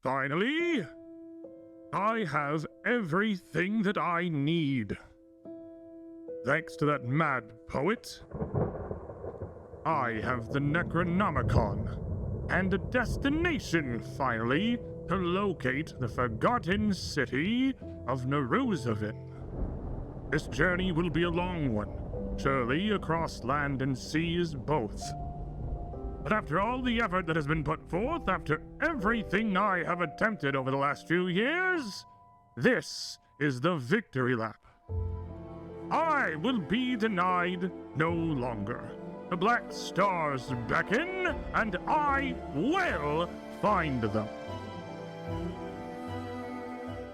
Finally, I have everything that I need. Thanks to that mad poet, I have the Necronomicon and a destination, finally, to locate the forgotten city of Neruzavin. This journey will be a long one, surely across land and seas both. But after all the effort that has been put forth, after everything I have attempted over the last few years, this is the victory lap. I will be denied no longer. The black stars beckon, and I will find them.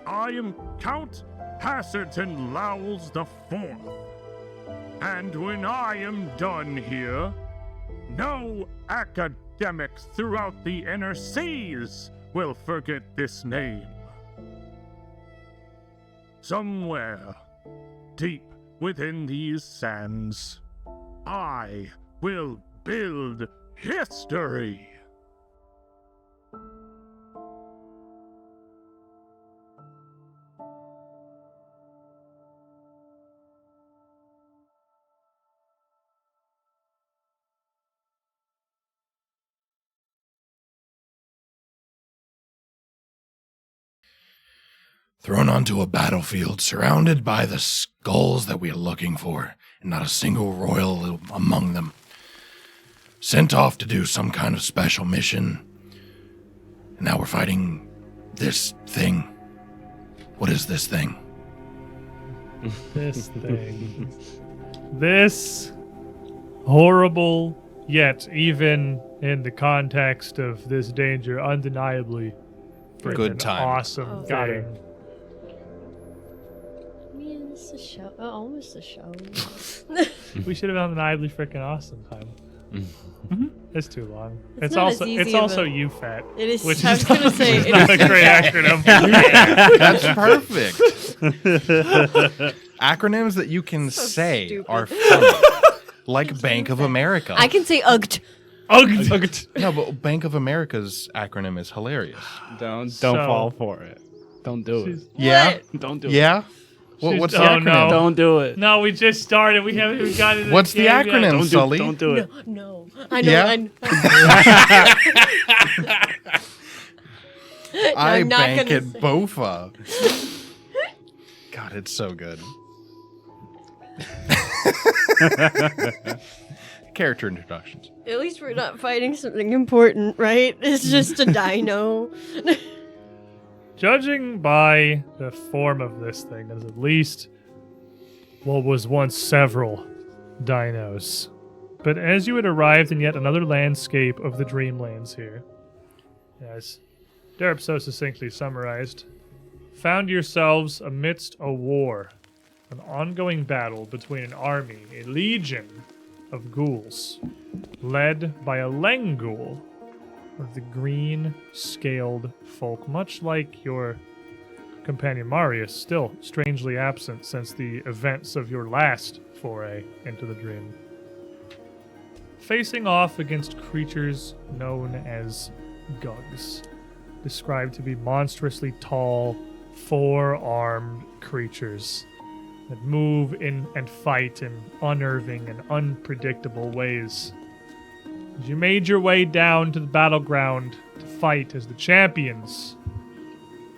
I am Count Hasserton Lowls IV, and when I am done here, no academics throughout the inner seas will forget this name. Somewhere, deep within these sands, I will build history. Thrown onto a battlefield, surrounded by the skulls that we are looking for, and not a single royal among them. Sent off to do some kind of special mission. And now we're fighting this thing. What is this thing? This thing. This horrible, yet even in the context of this danger, undeniably Good time. Awesome game. It's a show. Almost a show. We should have undeniably freaking awesome time. It's too long. It's not also as easy it's of also a- UFAT. It is. Which I was gonna say it not is a great UFAT. acronym. That's perfect. Acronyms that you can So say stupid. are funny. Like Bank of America. I can say UGT. No, but Bank of America's acronym is hilarious. Don't So- fall for it. Don't do it. Yeah? Don't do it. Yeah? What's the Oh, acronym? no. Don't do it. No, we just started. We haven't even gotten into What's the game yet. acronym, Sully? Don't do it. No. I know. Yeah? I I'm not bank gonna at say. Bofa. God, it's so good. Character introductions. At least we're not fighting something important, right? It's just a dino. Judging by the form of this thing, there's at least what was once several dinos. But as you had arrived in yet another landscape of the Dreamlands here, as Derp so succinctly summarized, found yourselves amidst a war, an ongoing battle between an army, a legion of ghouls, led by a Lenghoul of the green-scaled folk, much like your companion Marius, still strangely absent since the events of your last foray into the dream. Facing off against creatures known as Gugs, described to be monstrously tall, four-armed creatures that move in and fight in unnerving and unpredictable ways. As you made your way down to the battleground to fight as the champions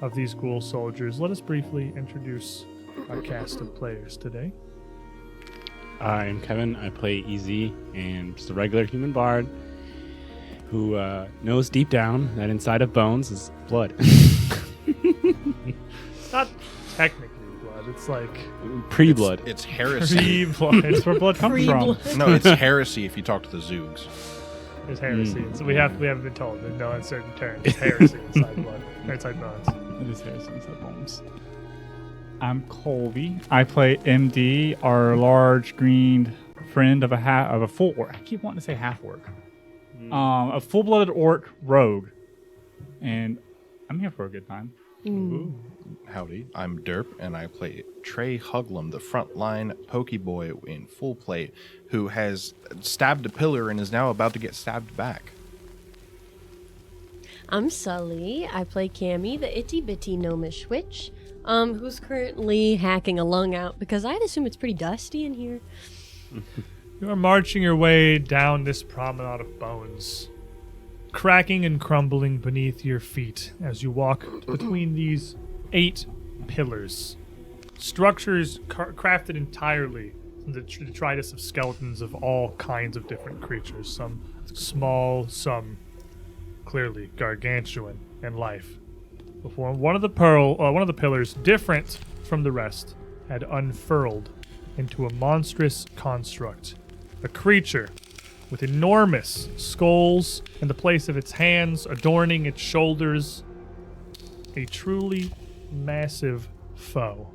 of these ghoul soldiers, let us briefly introduce our cast of players today. I'm Kevin. I play Easy, and just a regular human bard who knows deep down that inside of bones is blood. Not technically blood, it's like Pre-blood. It's heresy. pre-blood. It's where blood comes from. No, it's heresy if you talk to the Zoogs. It's heresy. So we haven't been told in no uncertain terms. It's heresy inside blood. Or inside bones. It is Harrison inside bones. I'm Colby. I play MD, our large green friend of a full orc. I keep wanting to say half orc. A full-blooded orc rogue, and I'm here for a good time. Howdy, I'm Derp, and I play Trey Huglum, the frontline pokeboy in full plate, who has stabbed a pillar and is now about to get stabbed back. I'm Sully. I play Cammy, the itty bitty gnomish witch, who's currently hacking a lung out because I'd assume it's pretty dusty in here. You are marching your way down this promenade of bones, cracking and crumbling beneath your feet as you walk between these 8 pillars. Structures crafted entirely from the detritus of skeletons of all kinds of different creatures, some small, some clearly gargantuan in life. Before one of the pillars, different from the rest, had unfurled into a monstrous construct, a creature with enormous skulls in the place of its hands, adorning its shoulders, a truly massive foe.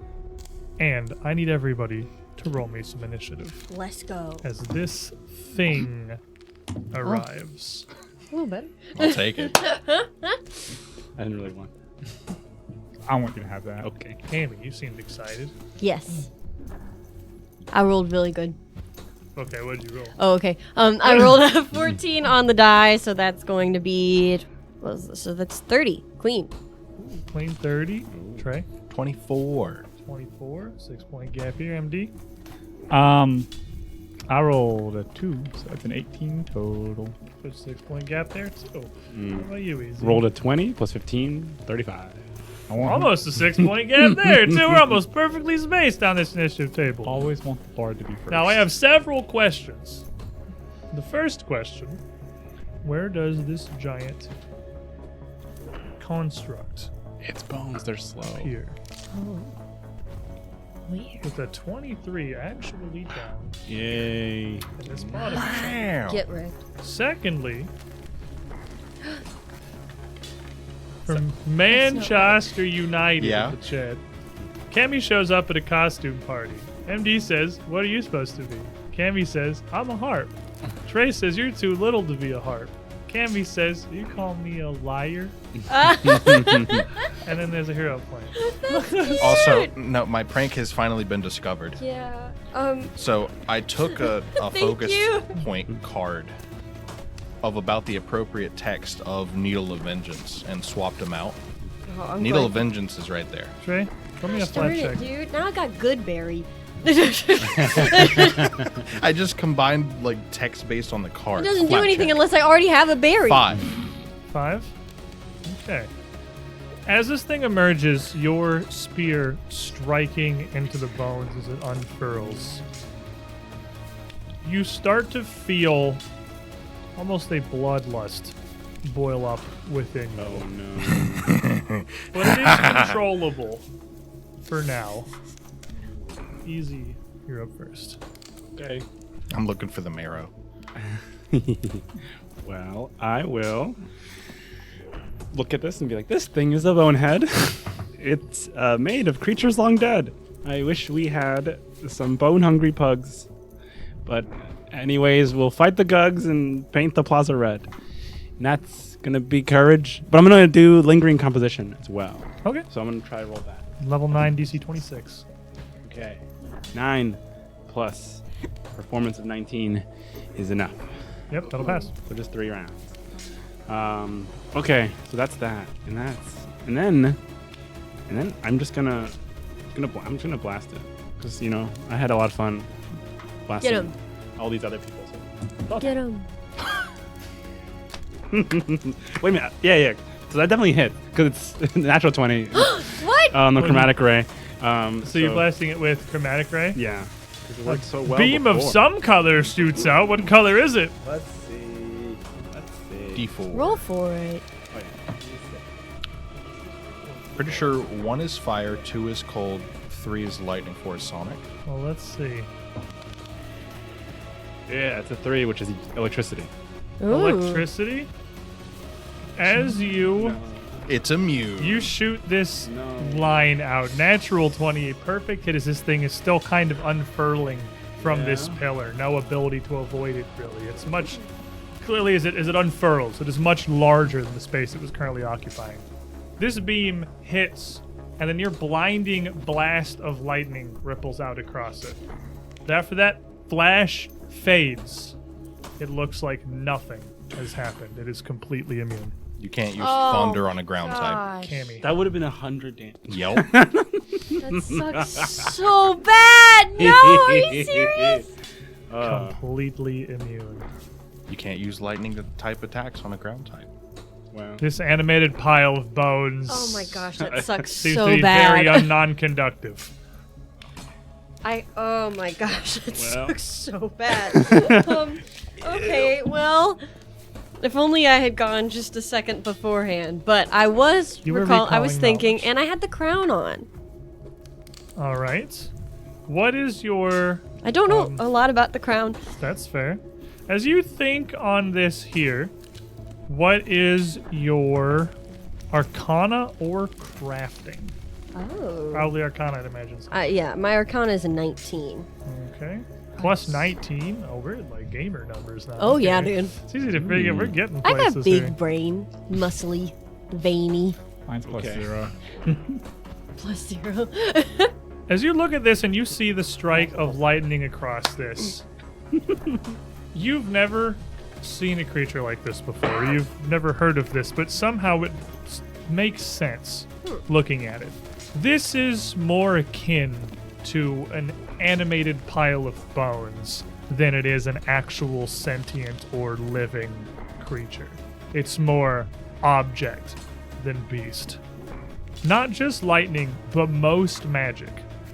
And I need everybody to roll me some initiative Let's go. as this thing arrives. A little better. I'll take it. I didn't really want that. I want you to have that. Okay. Tammy, you seemed excited. Yes. I rolled really good. Okay, what did you roll? Oh, okay. I rolled a 14 on the die, so that's going to be... So that's 30. Clean. Clean 30. Trey, 24. 24. 6-point gap here, MD. I rolled a 2, so that's an 18 total. Put a 6-point gap there, too. What about you, Easy? Rolled a 20 plus 15, 35. I want Almost a 6-point gap there, too. We're almost perfectly spaced on this initiative table. always want the bard to be first. Now, I have several questions. The first question, where does this giant construct It's bones, they're slow. appear? Oh. Weird. With a 23 actually down Yay. in this bottom. Get wrecked. Secondly, from Manchester United Yeah. in the chat, Cammy shows up at a costume party. MD says, "What are you supposed to be?" Cammy says, "I'm a harp." Trey says, "You're too little to be a harp." Cammy says, "You call me a liar?" And then there's a hero point. Also, no, my prank has finally been discovered. Yeah. So I took a Thank focus you. point card of about the appropriate text of Needle of Vengeance and swapped them out. Oh, I'm Needle of glad- Vengeance is right there. Trey, throw me a Gosh flat darn check. it, dude. Now I got good berry. I just combined like text based on the card. It doesn't do Flat anything check. unless I already have a berry. 5. 5? Okay. As this thing emerges, your spear striking into the bones as it unfurls, you start to feel almost a bloodlust boil up within you. Oh no. But it is controllable for now. Easy, you're up first. Okay. I'm looking for the marrow. Well, I will look at this and be like, this thing is a bonehead. It's made of creatures long dead. I wish we had some bone-hungry pugs. But anyways, we'll fight the Gugs and paint the plaza red. And that's going to be courage. But I'm going to do lingering composition as well. Okay. So I'm going to try to roll that. Level 9 DC 26. Okay. 9 plus performance of 19 is enough. Yep, that'll pass. For just 3 rounds. Okay, so that's that, and then I'm just gonna blast it, because I had a lot of fun blasting Get 'em. all these other people. So. Get him. Wait a minute, yeah. So that definitely hit because it's natural 20 What? on the chromatic ray. So you're blasting it with chromatic ray? Yeah, 'cause it worked so well. Beam of before. some color shoots out. What color is it? Let's see. D4. Roll for it. Oh, yeah. Pretty sure 1 is fire, 2 is cold, 3 is lightning, 4 is sonic. Well, let's see. Yeah, it's a 3, which is electricity. Ooh. Electricity. As you It's immune. you shoot this No. line out, natural 20, a perfect hit as this thing is still kind of unfurling from this Yeah. pillar. No ability to avoid it, really. It's much clearly as it unfurls. It is much larger than the space it was currently occupying. This beam hits, and a near blinding blast of lightning ripples out across it. After that flash fades, it looks like nothing has happened. It is completely immune. You can't use thunder on a ground type. Gosh, Cammy. That would have been 100 damage. Yelp. that sucks so bad. No, are you serious? Completely immune. You can't use lightning type attacks on a ground type. Wow. This animated pile of bones. Oh my gosh, that sucks Seems so to be bad. very non-conductive. Oh my gosh, that Well. sucks so bad. Okay, well, if only I had gone just a second beforehand. But I was You were I was recalling thinking, knowledge. and I had the crown on. All right. What is your... I don't know a lot about the crown. That's fair. As you think on this here, what is your Arcana or Crafting? Oh. Probably Arcana, I'd imagine. Yeah, my Arcana is a 19. Okay. Plus 19. Oh, we're at like gamer numbers now. Oh yeah, Okay. dude. It's easy to figure. We're getting I places got big here. brain, muscly, veiny, Mine's plus Okay. 0. +0. As you look at this and you see the strike of lightning across this, you've never seen a creature like this before. You've never heard of this, but somehow it makes sense looking at it. This is more akin to an animated pile of bones than it is an actual sentient or living creature. It's more object than beast. Not just lightning, but most magic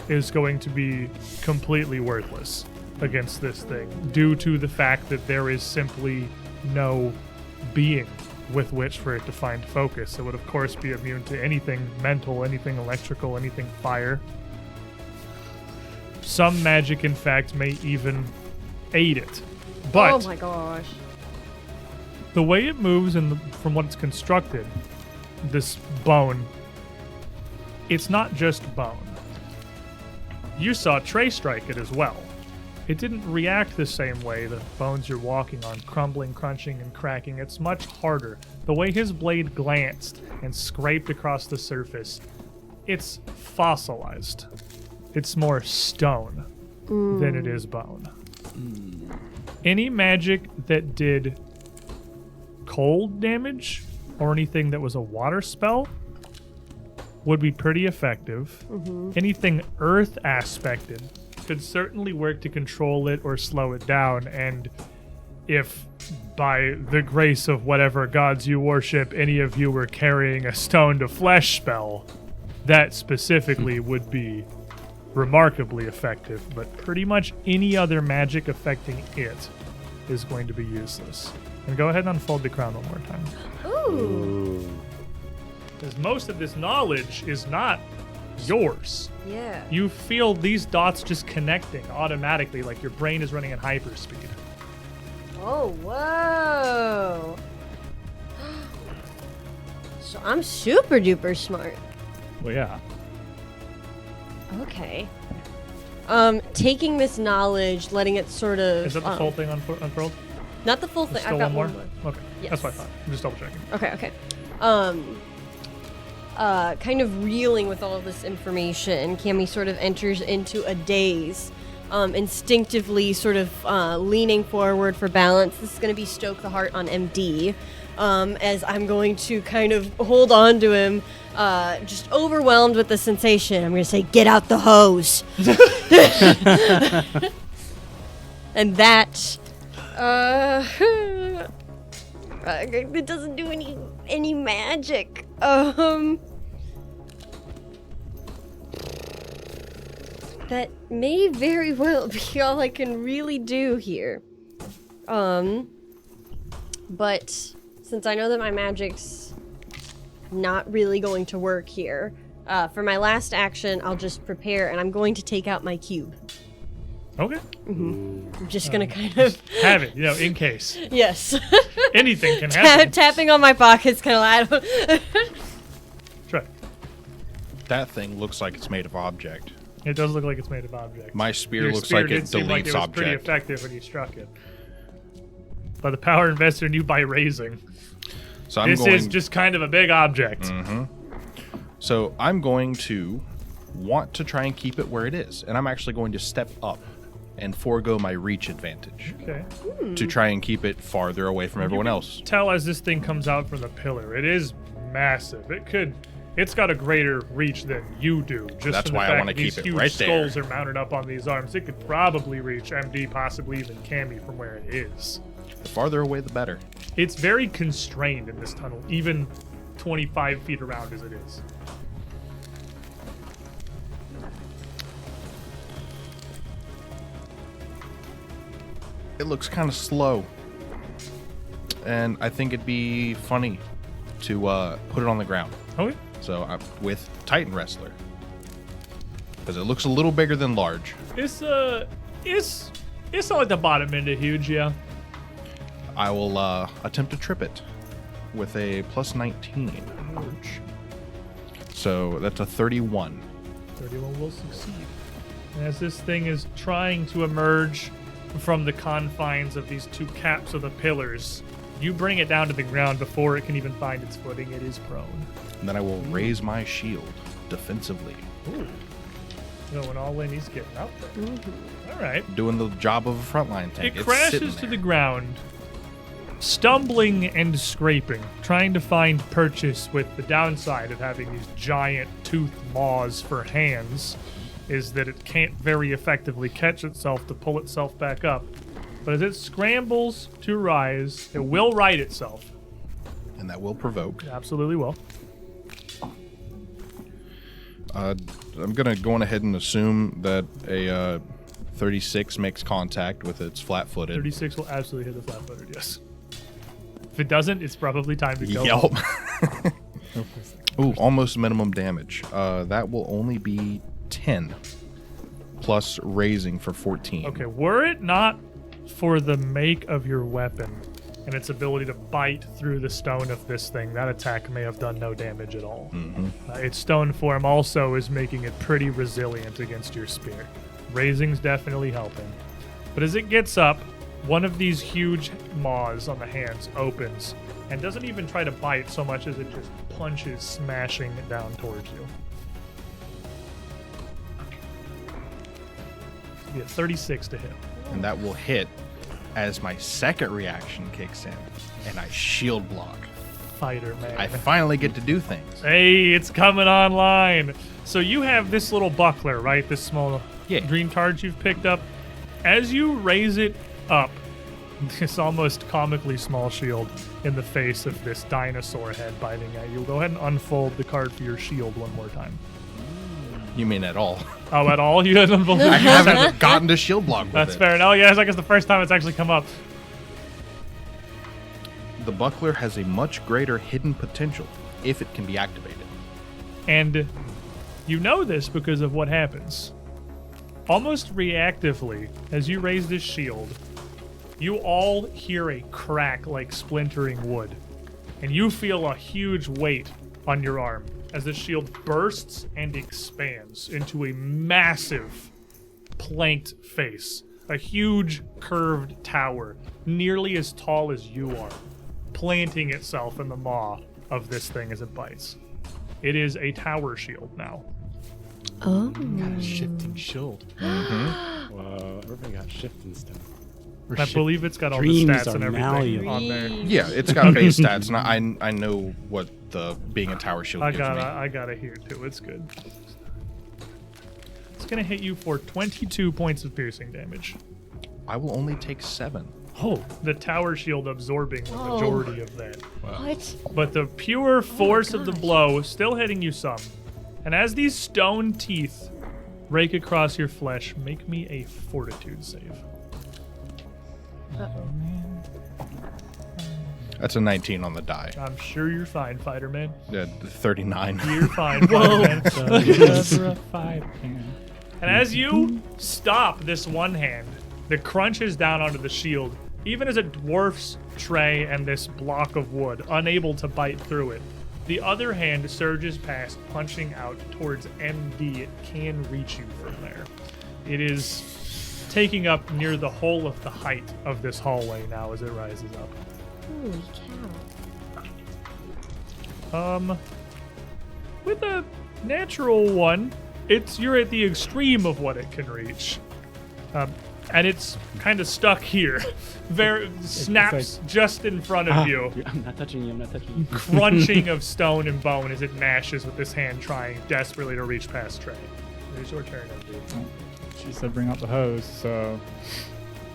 is going to be completely worthless against this thing due to the fact that there is simply no being with which for it to find focus. It would of course be immune to anything mental, anything electrical, anything fire. Some magic in fact may even aid it. But Oh my gosh. the way it moves and from what it's constructed, this bone, it's not just bone. You saw Trey strike it as well. It didn't react the same way the bones you're walking on, crumbling, crunching, and cracking. It's much harder. The way his blade glanced and scraped across the surface, it's fossilized. It's more stone than it is bone. Any magic that did cold damage or anything that was a water spell would be pretty effective. Anything earth aspected could certainly work to control it or slow it down, and if by the grace of whatever gods you worship any of you were carrying a stone to flesh spell, that specifically would be remarkably effective, but pretty much any other magic affecting it is going to be useless. And go ahead and unfold the crown one more time. Ooh. Because most of this knowledge is not yours. Yeah. You feel these dots just connecting automatically, like your brain is running at hyperspeed. Oh, whoa. So I'm super duper smart. Well, yeah. Okay. Taking this knowledge, letting it sort of... Is that the full thing unfurled? Not the full thing. Still I've got one more? one more. Okay. Yes. That's what I thought. I'm just double checking. Okay. Kind of reeling with all of this information, Cammy sort of enters into a daze, instinctively sort of leaning forward for balance. This is going to be Stoke the Heart on MD, as I'm going to kind of hold on to him, just overwhelmed with the sensation. I'm going to say, "Get out the hose!" And that, it doesn't do any magic. That may very well be all I can really do here. But since I know that my magic's not really going to work here, for my last action, I'll just prepare, and I'm going to take out my cube. Okay. I'm just gonna kind of Have it, in case. yes, Anything can happen. tapping on my pockets, kind of like. Try. That thing looks like it's made of object. It does look like it's made of object. My spear Your looks spear like it did seem like deletes it was pretty object. effective when you struck it. By the power invested in you by raising. So I'm This going. is just kind of a big object. So I'm going to want to try and keep it where it is, and I'm actually going to step up and forego my reach advantage Okay. to try and keep it farther away from everyone else. Tell as this thing comes out from the pillar, it is massive. It's got a greater reach than you do. Just That's from the why I fact wanna that these keep it huge right there. skulls are mounted up on these arms. It could probably reach MD, possibly even Cammy from where it is. The farther away, the better. It's very constrained in this tunnel, even 25 feet around as it is. It looks kind of slow. And I think it'd be funny to put it on the ground. Okay. So with Titan Wrestler. Because it looks a little bigger than large. It's not like the bottom end of huge, yeah. I will attempt to trip it with a plus 19. So that's a 31. 31 will succeed. And as this thing is trying to emerge from the confines of these two caps of the pillars, you bring it down to the ground before it can even find its footing. It is prone. And then I will raise my shield defensively. Ooh. Going all in, he's getting up there. All right. Doing the job of a frontline tank. It It's crashes sitting to the there. ground, stumbling and scraping, trying to find purchase. With the downside of having these giant toothed maws for hands is that it can't very effectively catch itself to pull itself back up. But as it scrambles to rise, it will right itself. And that will provoke. It absolutely will. I'm going to go on ahead and assume that a 36 makes contact with its flat-footed. 36 will absolutely hit the flat-footed, yes. If it doesn't, it's probably time to go. Yelp. Ooh, almost minimum damage. That will only be 10. Plus raising for 14. Okay, were it not for the make of your weapon and its ability to bite through the stone of this thing, that attack may have done no damage at all. Its stone form also is making it pretty resilient against your spear. Raising's definitely helping. But as it gets up, one of these huge maws on the hands opens and doesn't even try to bite so much as it just punches, smashing down towards you. Yeah, 36 to hit. And that will hit as my second reaction kicks in. And I shield block. Fighter, man. I finally get to do things. Hey, it's coming online. So you have this little buckler, right? This small green card you've picked up. As you raise it up, this almost comically small shield in the face of this dinosaur head biting at you. Go ahead and unfold the card for your shield one more time. You mean at all? Oh, at all? You hadn't unfolded I haven't gotten to shield block with That's it. fair. Oh, yeah, it's like it's the first time it's actually come up. The buckler has a much greater hidden potential if it can be activated. And you know this because of what happens. Almost reactively, as you raise this shield, you all hear a crack like splintering wood. And you feel a huge weight on your arm as the shield bursts and expands into a massive planked face. A huge curved tower, nearly as tall as you are, planting itself in the maw of this thing as it bites. It is a tower shield now. Oh. Got a shifting shield. Whoa, everybody got shifting stuff. I believe it's got all the Dreams stats are and everything malleable. on there. Yeah, it's got base stats, and I know what the being a tower shield I gives me. got it here too. It's good. It's gonna hit you for 22 points of piercing damage. I will only take 7. Oh, the tower shield absorbing the majority of that. What? But the pure force of the blow is still hitting you some. And as these stone teeth rake across your flesh, make me a fortitude save. That's a 19 on the die. I'm sure you're fine, fighter man. 39. You're fine, fighter man. Never a 5 can. And as you stop this one hand that crunches down onto the shield, even as it dwarfs Trey and this block of wood, unable to bite through it, the other hand surges past, punching out towards MD. It can reach you from there. It is taking up near the whole of the height of this hallway now as it rises up. Holy cow. With a natural one, you're at the extreme of what it can reach. and it's kind of stuck here. Snaps just in front of you. I'm not touching you. I'm not touching you. Crunching of stone and bone as it mashes with this hand, trying desperately to reach past Trey. It's your turn, MD. She said bring out the hose, so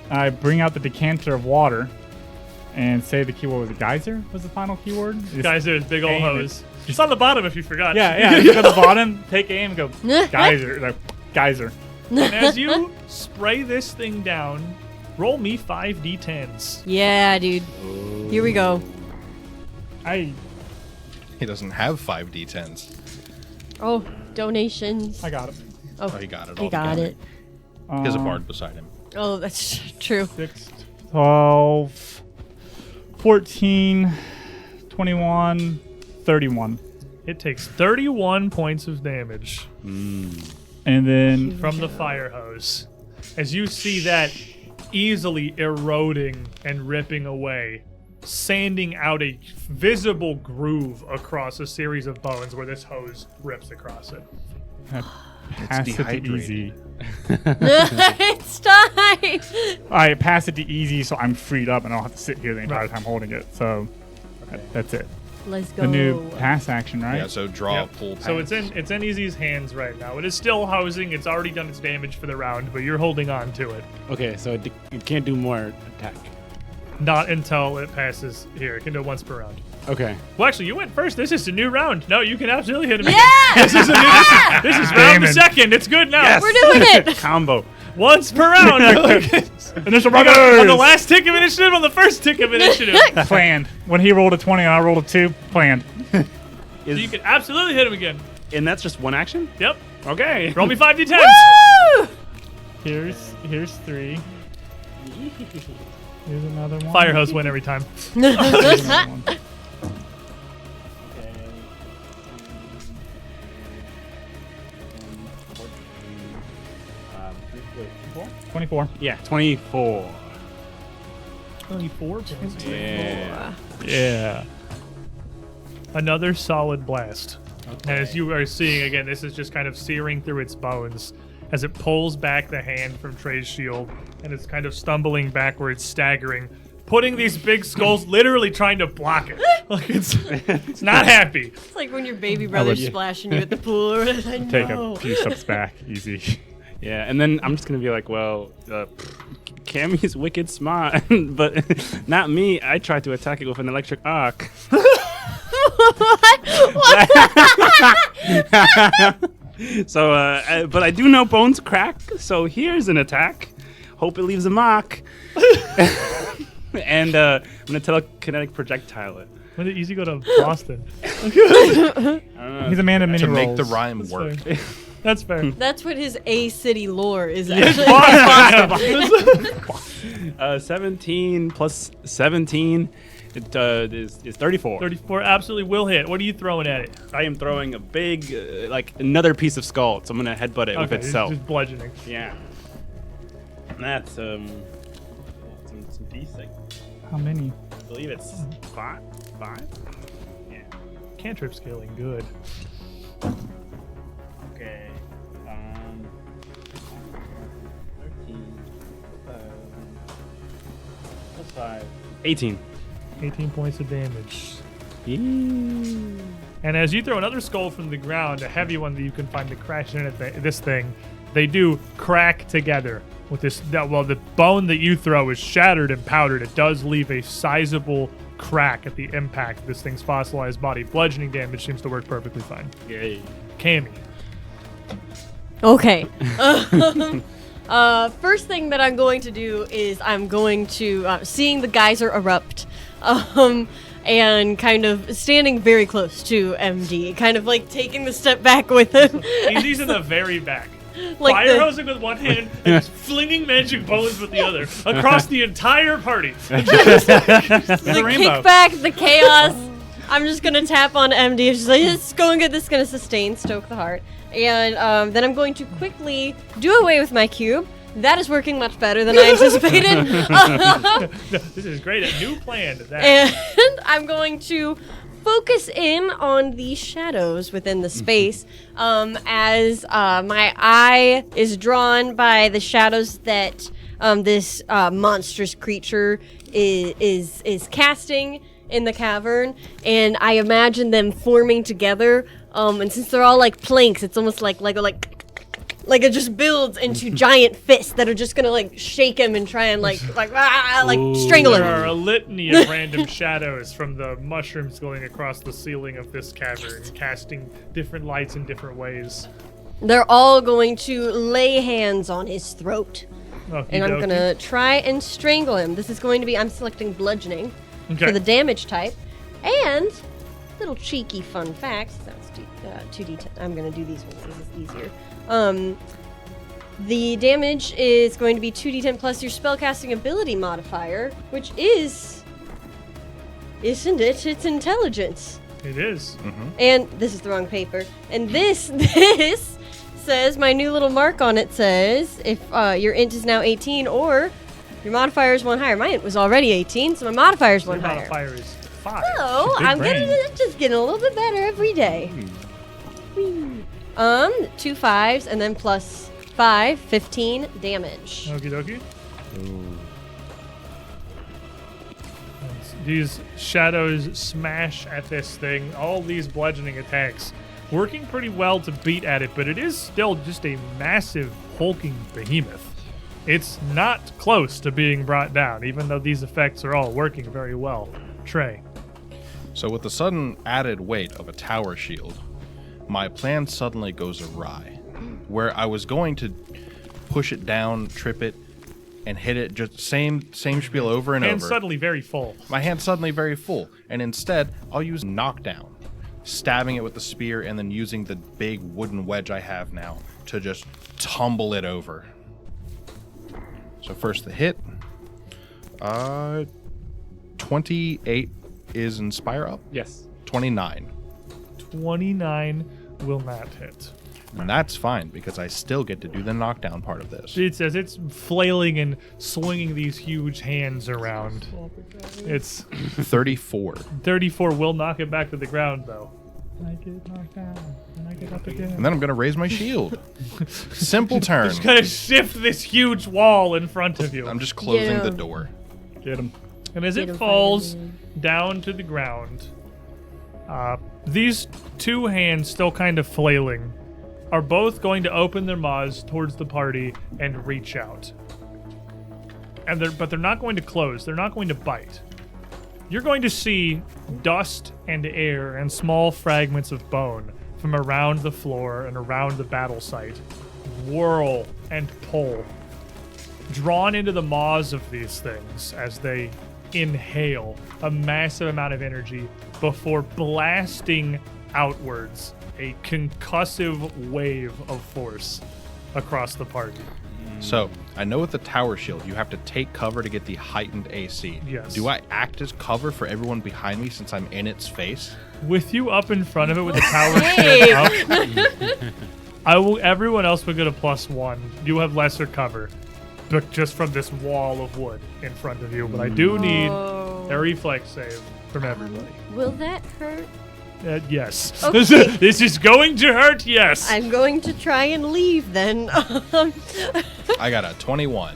I bring out the decanter of water and say the keyword was geyser was the final keyword. Geyser is big old aim hose. it. It's on the bottom if you forgot. Yeah, you go to the bottom, take aim and go geyser, like geyser. And as you spray this thing down, roll me 5d10s. Yeah, dude. Here we go. He doesn't have 5d10s. Oh, donations. I got it. Oh, he got it. He got it. He has a bard beside him. Oh, that's true. 6, 12, 14, 21, 31. It takes 31 points of damage And then from the fire hose. As you see that easily eroding and ripping away, sanding out a visible groove across a series of bones where this hose rips across it. pass it to easy. It's time. I pass it to easy, so I'm freed up and I don't have to sit here the entire time holding it. So that's it. Let's go. The new pass action, right? Yeah, so draw, Yep. pull, pass. So it's in Easy's hands right now. It is still hosing. It's already done its damage for the round, but you're holding on to it. Okay, so it can't do more attack. Not until it passes here. It can do it once per round. Okay. Well, actually, you went first. This is a new round. No, you can absolutely hit him. Yeah! Again. This is round the second. It's good now. Yes. We're doing it. Combo. Once per round. Initial On brothers! the last tick of initiative, on the first tick of initiative. Planned. When he rolled a 20 and I rolled a 2, planned. So you can absolutely hit him again. And that's just one action? Yep. Okay. Roll me 5d10s. Woo! Here's 3. Here's another one. Fire hose win every time. Here's another one. 24. Yeah, 24. 24 points. Yeah. Yeah. Another solid blast. And as you are seeing, again, this is just kind of searing through its bones as it pulls back the hand from Trey's shield and it's kind of stumbling backwards, staggering, putting these big skulls literally trying to block it. Like it's not happy. It's like when your baby brother's splashing you at the pool. I know. Take a few steps back. Easy. Yeah, and then I'm just going to be like, well, Cammy's wicked smart, but not me. I tried to attack it with an electric arc. So, but I do know bones crack, so here's an attack. Hope it leaves a mark. And I'm going to telekinetic projectile it. When did Easy go to Boston? He's a man of many to roles. make the rhyme work. That's fair. That's what his A City lore is actually. 17 plus 17 is 34. 34 absolutely will hit. What are you throwing at it? I am throwing a big, like another piece of skull, so I'm going to headbutt it with Okay, itself. just bludgeoning. Yeah. That's some D6. How many? I believe it's 5. Yeah. Cantrip scaling, good. Okay. 13. Plus 5. 18. 18 points of damage. And as you throw another skull from the ground, a heavy one that you can find to crash in at this thing, they do crack together with this. Well, the bone that you throw is shattered and powdered. It does leave a sizable crack at the impact of this thing's fossilized body. Bludgeoning damage seems to work perfectly fine. Yay. Cammy. Okay. First thing that I'm going to do is I'm going to seeing the geyser erupt, and kind of standing very close to MD, kind of like taking the step back with him. Easy's in the very back. Like Fire hosing with one hand and just flinging magic bones with the other across the entire party. the kickback, the chaos. I'm just gonna tap on MD. She's like, it's going good. This is gonna sustain, stoke the heart, and then I'm going to quickly do away with my cube. That is working much better than I anticipated. This is great. A new plan. And I'm going to focus in on the shadows within the space, as my eye is drawn by the shadows that this monstrous creature is casting in the cavern, and I imagine them forming together. And since they're all like planks, it's almost like Lego, like it just builds into giant fists that are just gonna shake him and try and strangle him. There are a litany of random shadows from the mushrooms going across the ceiling of this cavern, casting different lights in different ways. They're all going to lay hands on his throat. And I'm gonna try and strangle him. This is going to be, I'm selecting bludgeoning for the damage type. And, little cheeky fun fact, that's 2d10. I'm gonna do these ones because it's easier. The damage is going to be 2d10 plus your spellcasting ability modifier, which is, isn't it? It's intelligence. It is. Mm-hmm. And this is the wrong paper. And this says, my new little mark on it says, if your int is now 18 or your modifier is 1 higher. My int was already 18, so my modifier is 1 higher. Modifier is 5. So I'm just getting a little bit better every day. Whee. 2 5s and then plus 5, 15 damage. Okie dokie. These shadows smash at this thing. All these bludgeoning attacks working pretty well to beat at it, but it is still just a massive hulking behemoth. It's not close to being brought down, even though these effects are all working very well. Trey. So with the sudden added weight of a tower shield, my plan suddenly goes awry. Where I was going to push it down, trip it, and hit it, just same spiel over and over. And suddenly very full. My hand's suddenly very full, and instead, I'll use knockdown, stabbing it with the spear and then using the big wooden wedge I have now to just tumble it over. So first the hit. 28 is Inspire up? Yes. 29. 29 will not hit. And that's fine, because I still get to do the knockdown part of this. It says it's flailing and swinging these huge hands around. It's 34. 34 will knock it back to the ground, though. I get knocked down, and I get up again. And then I'm going to raise my shield. Simple turn. Just gonna shift this huge wall in front of you. I'm just closing the Yeah. door. Get him. And as Get it him falls finally. down to the ground, these two hands still kind of flailing are both going to open their maws towards the party and reach out. But they're not going to close. They're not going to bite. You're going to see dust and air and small fragments of bone from around the floor and around the battle site whirl and pull, drawn into the maws of these things as they inhale a massive amount of energy before blasting outwards a concussive wave of force across the party. So, I know with the tower shield, you have to take cover to get the heightened AC. Yes. Do I act as cover for everyone behind me since I'm in its face? With you up in front of it with the tower Hey. shield up, everyone else would get a +1. You have lesser cover, but just from this wall of wood in front of you. But I do need a reflex save from everybody. Will that hurt? Yes. Okay. This is going to hurt, yes. I'm going to try and leave then. I got a 21.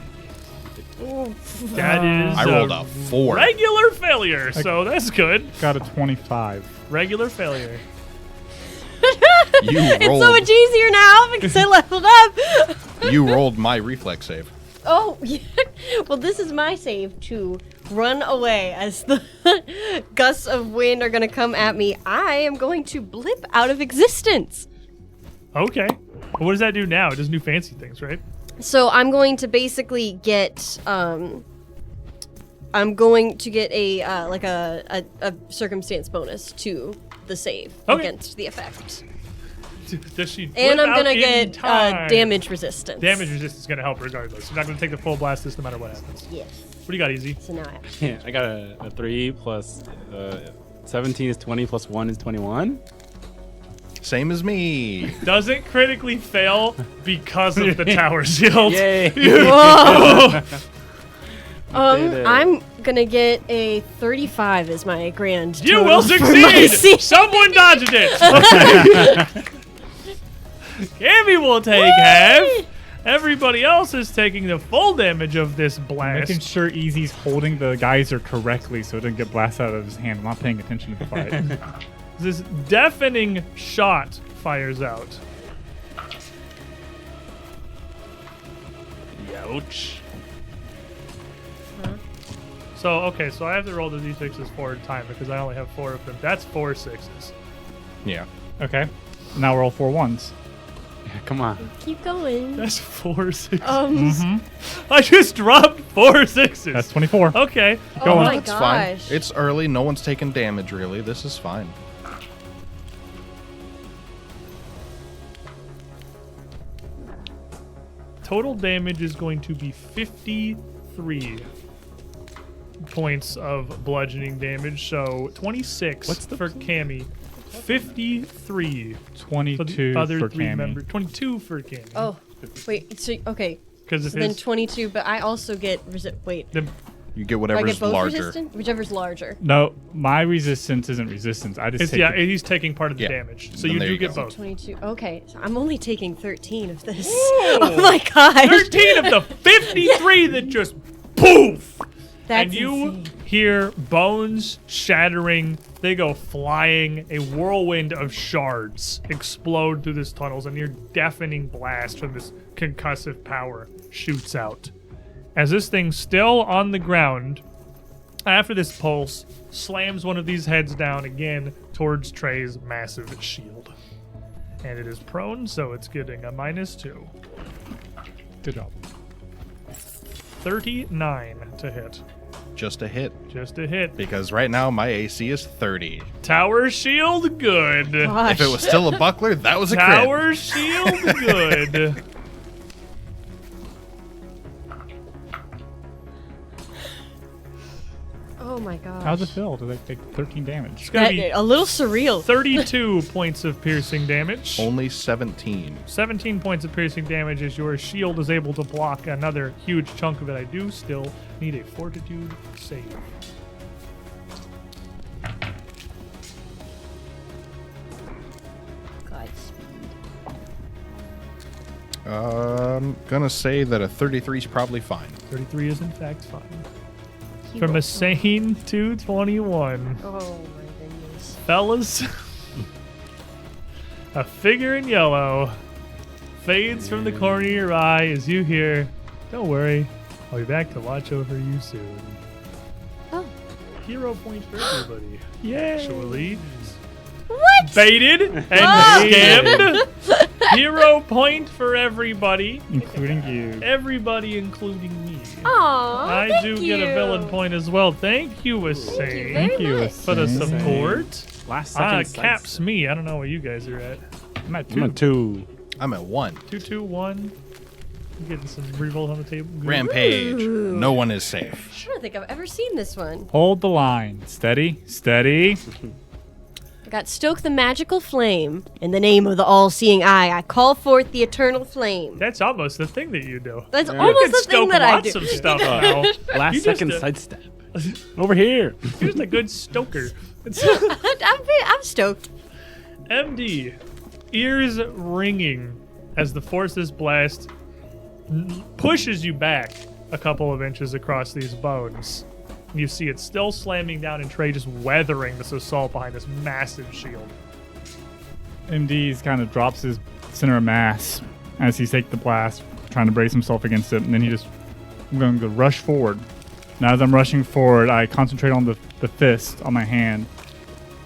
That is I rolled a 4. regular failure, so that's good. Got a 25. Regular failure. You It's rolled, so much easier now because I leveled up. you rolled my reflex save. Oh, yeah. Well, this is my save to run away as the gusts of wind are going to come at me. I am going to blip out of existence. Okay. Well, what does that do now? It does new fancy things, right? So I'm going to basically get a circumstance bonus to the save Okay. against the effect. Does she? And blip I'm going out to in get time? damage resistance. Damage resistance is going to help regardless. You're not going to take the full blast no matter what happens. Yes. What do you got, Easy? So now I have Yeah, I got a 3 plus 17 is 20 plus 1 is 21. Same as me. Doesn't critically fail because of the tower shield. Yay! Whoa! did it. I'm gonna get a 35 as my grand You total will for my succeed! season. Someone dodged it! Cammy will take half. Everybody else is taking the full damage of this blast. Making sure Easy's holding the geyser correctly so it doesn't get blasted out of his hand. I'm not paying attention to the fight. This deafening shot fires out. Ouch. So, okay, so I have to roll the d6s 4 at a time because I only have 4 of them. That's 4 6s. Yeah. Okay. Now roll 4 1s. Yeah, come on. Keep going. That's 4 6s. Mm-hmm. I just dropped 4 6s. That's 24. Okay. Oh Going. my It's fine. gosh. It's early. No one's taking damage, really. This is fine. Total damage is going to be 53 points of bludgeoning damage. So 26 What's the for Cammy. 53 for 22 the other for 3 Cammy. members. 22 for Cammy. Oh, wait. So okay. Because So then 22, but I also get wait. You get Do I whatever's get both larger. resistant? Whichever's larger. No, my resistance isn't resistance. I just it's, take yeah, the- he's taking part of the Yeah. damage. So Then you there do you get go. both. 22. Okay, so I'm only taking 13 of this. Oh my gosh. 13 of the 53 that just poof! That's and you insane. hear bones shattering. They go flying. A whirlwind of shards explode through this tunnels, and your deafening blast from this concussive power shoots out. As this thing, still on the ground, after this pulse, slams one of these heads down again towards Trey's massive shield. And it is prone, so it's getting a -2. Good job. 39 to hit. Just a hit. Just a hit. Because right now my AC is 30. Tower shield, good. Gosh. If it was still a buckler, that was a crit. Tower shield, good. Oh my gosh. How's it feel? Do they take 13 damage? It's gonna That- be a little surreal. 32 points of piercing damage. Only 17. 17 points of piercing damage as your shield is able to block another huge chunk of it. I do still need a fortitude save. Gonna say that a 33 is probably fine. 33 is in fact fine. He From a rolled- sane 221. Oh my goodness. Fellas, a figure in yellow fades from the corner of your eye as you hear, "Don't worry, I'll be back to watch over you soon." Oh. Hero point for everybody. Yay! Actually, What? baited and scammed. Hero point for everybody. Including you. Everybody, including me. Aw, I thank do you. get a villain point as well. Thank you, Wasain, very Thank you. much. for the Wasain. support. Last second. Caps me. I don't know where you guys are at. I'm at I'm 2. a 2. I'm at 1. 2, 2, 1. Getting some rerolls on the table. Good. Rampage. No one is safe. I don't think I've ever seen this one. Hold the line. Steady. Steady. I got stoke the magical flame. In the name of the all-seeing eye, I call forth the eternal flame. That's almost the thing that you do. That's You almost can the thing stoke that I lots do. of stuff now. Last You just, second uh, sidestep. Over here. You're just a good stoker. I'm stoked. MD, ears ringing as the forces blast pushes you back a couple of inches across these bones. You see it still slamming down and Trey just weathering this assault behind this massive shield. MD's kind of drops his center of mass as he's taking the blast, trying to brace himself against it, and then I'm going to rush forward. Now as I'm rushing forward, I concentrate on the fist on my hand,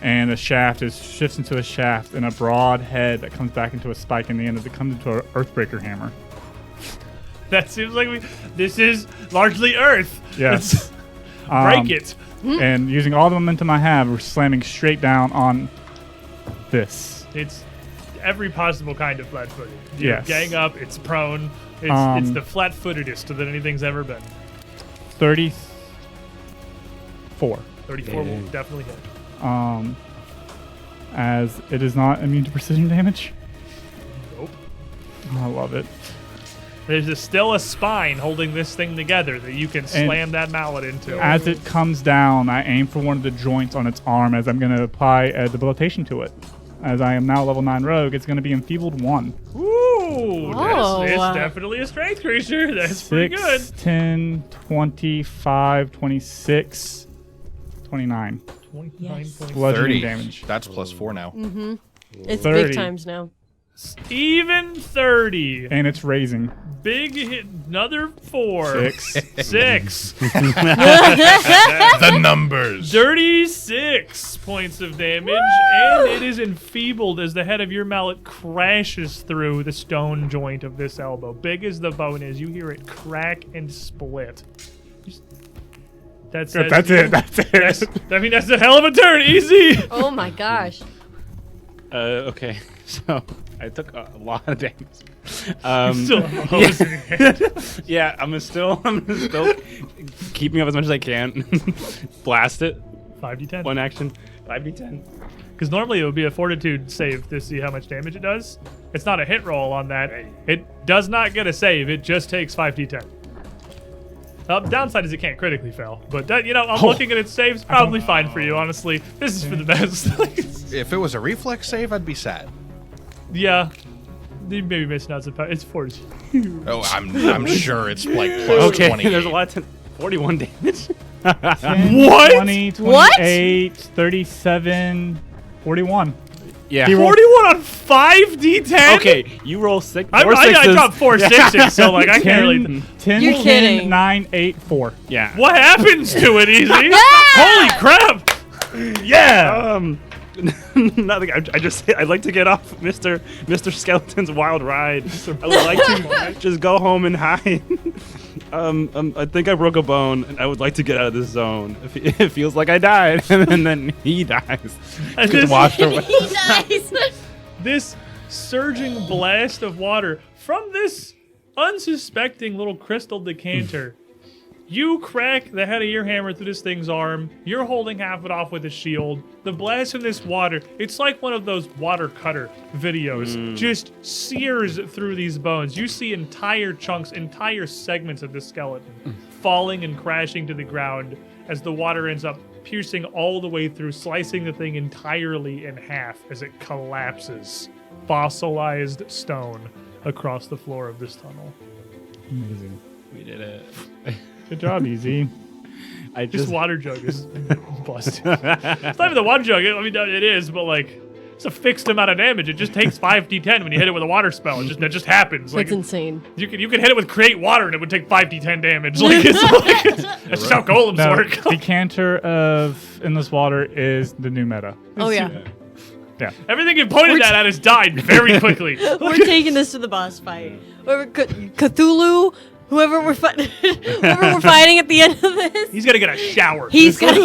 and the shaft shifts into a shaft and a broad head that comes back into a spike in the end as it comes into an Earthbreaker hammer. That seems like this is largely Earth. Yes. Break it. And using all the momentum I have, we're slamming straight down on this. It's every possible kind of flat-footed. You Yes. gang up. It's prone. It's the flat-footedest that anything's ever been. 34. 34 will definitely hit. As it is not immune to precision damage. Nope. I love it. There's still a spine holding this thing together that you can slam that mallet into. As it comes down, I aim for one of the joints on its arm as I'm going to apply a debilitation to it. As I am now level 9 rogue, it's going to be enfeebled 1. Ooh, Oh. It's definitely a strength creature. That's pretty 6, good. 10, 25, 26, 29. 29 Yes. points. Bludgeoning 30 damage. That's +4 now. It's 30. big times now. Even 30. And it's raising. Big hit. Another 4. 6. 6. The numbers. 36 points of damage, and it is enfeebled as the head of your mallet crashes through the stone joint of this elbow. Big as the bone is, you hear it crack and split. That's it. That's it. I mean, that's a hell of a turn. Easy. Oh my gosh. Okay, so I took a lot of damage. Still hosing it. Yeah, I'm gonna still keep me up as much as I can. Blast it. 5d10. One action. 5d10. Because normally it would be a fortitude save to see how much damage it does. It's not a hit roll on that. It does not get a save. It just takes 5d10. Downside is it can't critically fail. But, I'm looking at its saves. Probably fine for you, honestly. This is for the best. If it was a reflex save, I'd be sad. Yeah. You may be missing out some power. It's fortitude. Oh, I'm sure it's like +20. Okay, there's a lot of 41 damage. 10, What? 20, 28, 37, 41. Yeah. 41 on 5d10? Okay, you roll 6. I dropped 4 6s, so like I can't really. 10, You're 10, kidding. 9, 8, 4. Yeah. What happens to it, Easy? Holy crap! Yeah! Nothing. I'd like to get off Mr. Skeleton's wild ride. I would like to just go home and hide. I think I broke a bone, and I would like to get out of this zone. It feels like I died, and then he dies. And Gets this- washed away. He dies. This surging blast of water from this unsuspecting little crystal decanter. You crack the head of your hammer through this thing's arm. You're holding half it off with a shield. The blast from this water, it's like one of those water cutter videos. Just sears through these bones. You see entire chunks, entire segments of the skeleton falling and crashing to the ground as the water ends up piercing all the way through, slicing the thing entirely in half as it collapses. Fossilized stone across the floor of this tunnel. Amazing. We did it. Good job, Easy. I This just water jug is busted. It's not even the water jug. I mean, it is, but like, it's a fixed amount of damage. It just takes 5d10 when you hit it with a water spell. That just happens. Like, That's insane. you can hit it with create water and it would take 5d10 damage. Like, that's just how golems No, work. decanter of endless water is the new meta. Oh yeah. Yeah. Everything you pointed that at has died very quickly. We're taking this to the boss fight. Whoever Cthulhu, whoever we're fighting at the end of this, He's gonna get a shower. he's gonna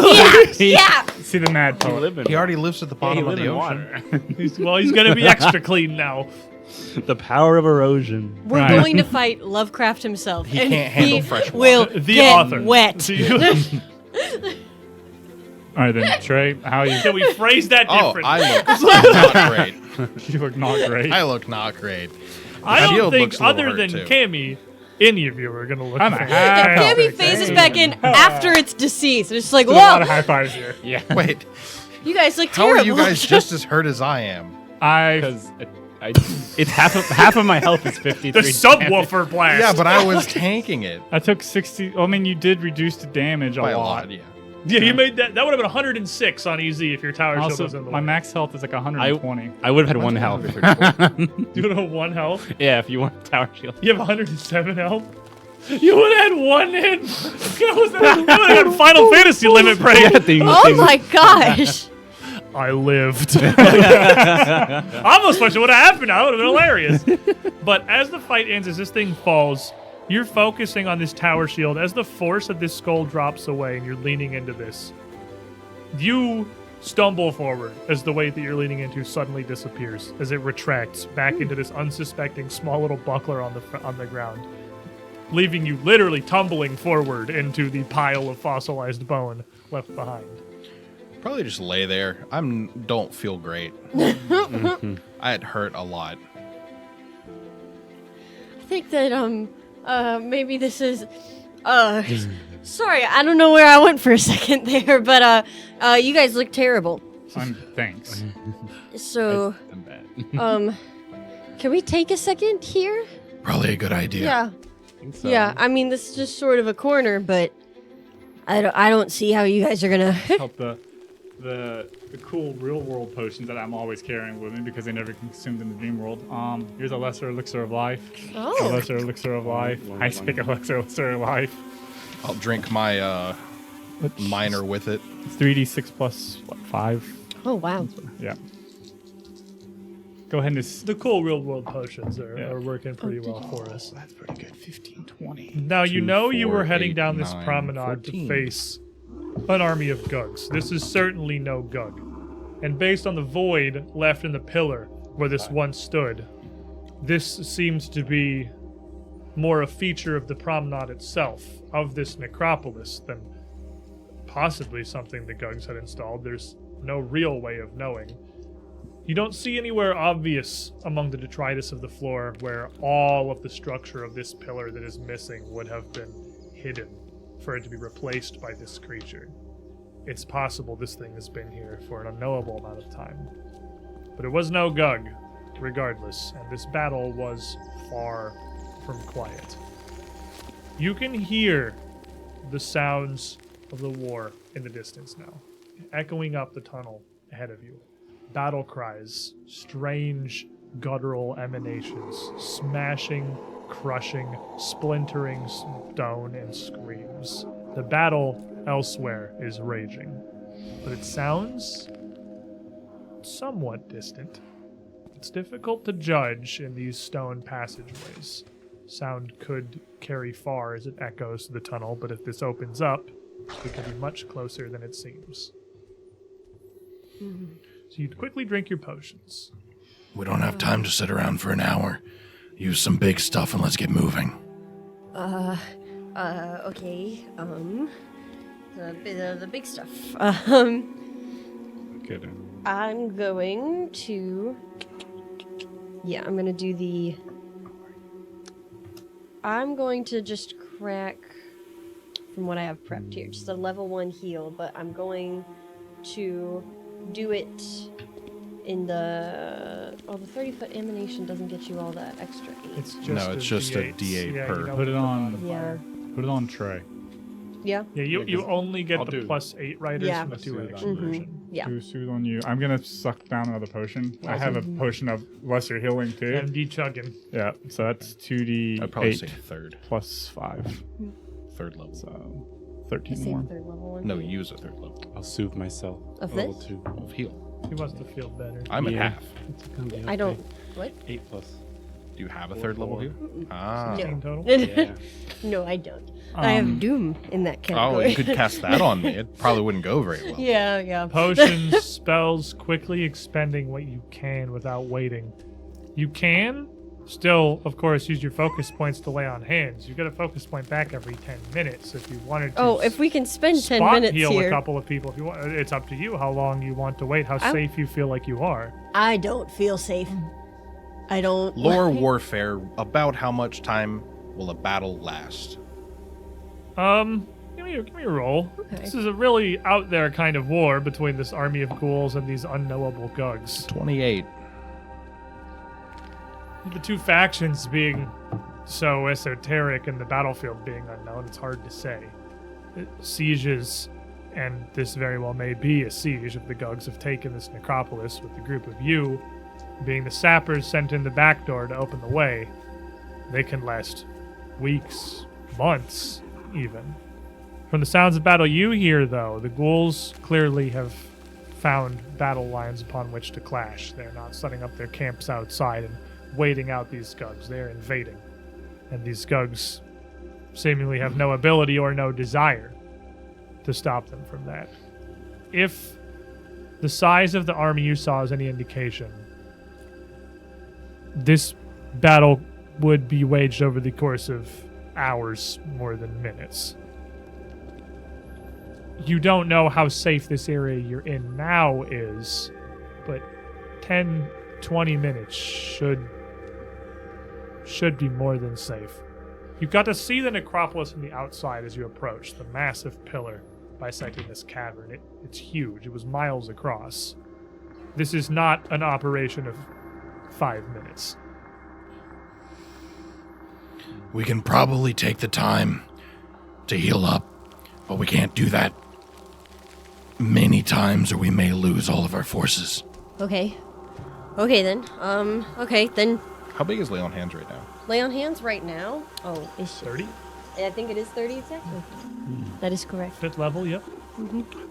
yeah. See the mad poet. He already lives at the bottom of the ocean. He's gonna be extra clean now. the power of erosion. We're Right. going to fight Lovecraft himself. He and can't handle he fresh water. will The get author. wet. All right, then, Trey, how you? Can we phrase that Oh, different? I look not great. You look not great. I look not great. I don't Shield think, looks a little other hurt, than too. Cammy, any of you are gonna look. I'm a fantastic. Cammy phases back in after it's deceased. It's just like, There's a lot of whoa, high fives here. Yeah. Wait, you guys look how terrible. are you guys just as hurt as I am? Because it's half of my health is 53. The subwoofer blast. Yeah, but I was tanking it I took 60. I mean, you did reduce the damage by a a lot. lot. Yeah. Yeah, you made that. That would have been 106 on easy if your tower shield Also, was in the my way. max health is like 120. I would have had one health. You would have 1 health. Yeah, if you want tower shield. You have 107 health. You would have had 1 hit. You would have had Final Fantasy limit break. Oh my gosh. I lived. I almost wish it would have happened. That would have been hilarious. But as the fight ends, as this thing falls, you're focusing on this tower shield. As the force of this skull drops away and you're leaning into this, you stumble forward as the weight that you're leaning into suddenly disappears, as it retracts back into this unsuspecting small little buckler on the ground, leaving you literally tumbling forward into the pile of fossilized bone left behind. Probably just lay there. Don't feel great. I had hurt a lot. I think that maybe this is sorry, I don't know where I went for a second there, but you guys look terrible. Thanks. So I'm bad. Can we take a second here? Probably a good idea. Yeah. I think so. Yeah. I mean, this is just sort of a corner, but I don't see how you guys are gonna. Help the cool real world potions that I'm always carrying with me because they never consumed in the dream world. Here's a lesser elixir of life. A Oh. lesser elixir of life. I speak elixir of life. I'll drink my minor with it. 3d6 plus what, 5? Oh wow. Yeah. Go ahead and The cool real world potions Yeah. are working pretty well for us. that's pretty good. 15, 20. Now, you 2, know you 4, were heading 8, down this 9, promenade 14. to face an army of Gugs. This is certainly no Gug. And based on the void left in the pillar where this once stood, this seems to be more a feature of the promenade itself, of this necropolis, than possibly something the Gugs had installed. There's no real way of knowing. You don't see anywhere obvious among the detritus of the floor where all of the structure of this pillar that is missing would have been hidden for it to be replaced by this creature. It's possible this thing has been here for an unknowable amount of time. But it was no Gug, regardless, and this battle was far from quiet. You can hear the sounds of the war in the distance now, echoing up the tunnel ahead of you. Battle cries, strange guttural emanations, smashing, crushing, splintering stone, and screams. The battle elsewhere is raging, but it sounds somewhat distant. It's difficult to judge in these stone passageways. Sound could carry far as it echoes to the tunnel, but if this opens up, it could be much closer than it seems. So you'd quickly drink your potions. We don't have time to sit around for an hour. Use some big stuff and let's get moving. Okay. The big stuff. Good. I'm going to. Yeah, I'm gonna do the. I'm going to just crack from what I have prepped here, just a level 1 heal, but I'm going to do it in the. Oh, the 30-foot emanation doesn't get you all that extra 8. It's just No, it's just a D8 Yeah, per. you don't Put it on- modifier. Put it on Trey. Yeah. Yeah, you only get I'll the do- plus 8 riders Yeah. from the Let's do 2 it action on version. Yeah. Do soothe on you. I'm gonna suck down another potion. I have a potion of lesser healing too. MD chugging. Yeah, so that's 2d8 I'd probably say third. plus 5. Third level. So 13 Save more. the third level one. No, use a third level I'll soothe myself. Of Level this? 2. of heal. He wants to feel better. I'm at Yeah. half. It's gonna be I don't. okay. What? 8 plus. Do you have a third level Four. heal? Ah. 16 total. Yeah. No, I don't. I have Doom in that Oh, category. you could cast that on me. It probably wouldn't go very well. Yeah. Potions, spells, quickly expending what you can without waiting. You can still, of course, use your focus points to lay on hands. You get a focus point back every 10 minutes if you wanted to. Oh, if we can spend 10 spot minutes heal here. a couple of people if you want. It's up to you how long you want to wait, how I'm- safe you feel like you are. I don't feel safe. I don't. Lore warfare, about how much time will a battle last? Give me a roll. Okay. This is a really out there kind of war between this army of ghouls and these unknowable Gugs. 28. The two factions being so esoteric and the battlefield being unknown, it's hard to say. Sieges, and this very well may be a siege if the Gugs have taken this necropolis, with the group of you being the sappers sent in the back door to open the way. They can last weeks, months, even. From the sounds of battle you hear, though, the ghouls clearly have found battle lines upon which to clash. They're not setting up their camps outside and waiting out these Gugs. They're invading. And these Gugs seemingly have no ability or no desire to stop them from that. If the size of the army you saw is any indication, this battle would be waged over the course of hours more than minutes. You don't know how safe this area you're in now is, but 10, 20 minutes should be more than safe. You got to see the necropolis from the outside as you approach, the massive pillar bisecting this cavern. It's huge. It was miles across. This is not an operation of 5 minutes. We can probably take the time to heal up, but we can't do that many times or we may lose all of our forces. Okay. Okay then. Okay then. How big is Lay on Hands right now? Lay on hands right now. Oh, is 30? I think it is 30 exactly. That is correct. 5th level, yep.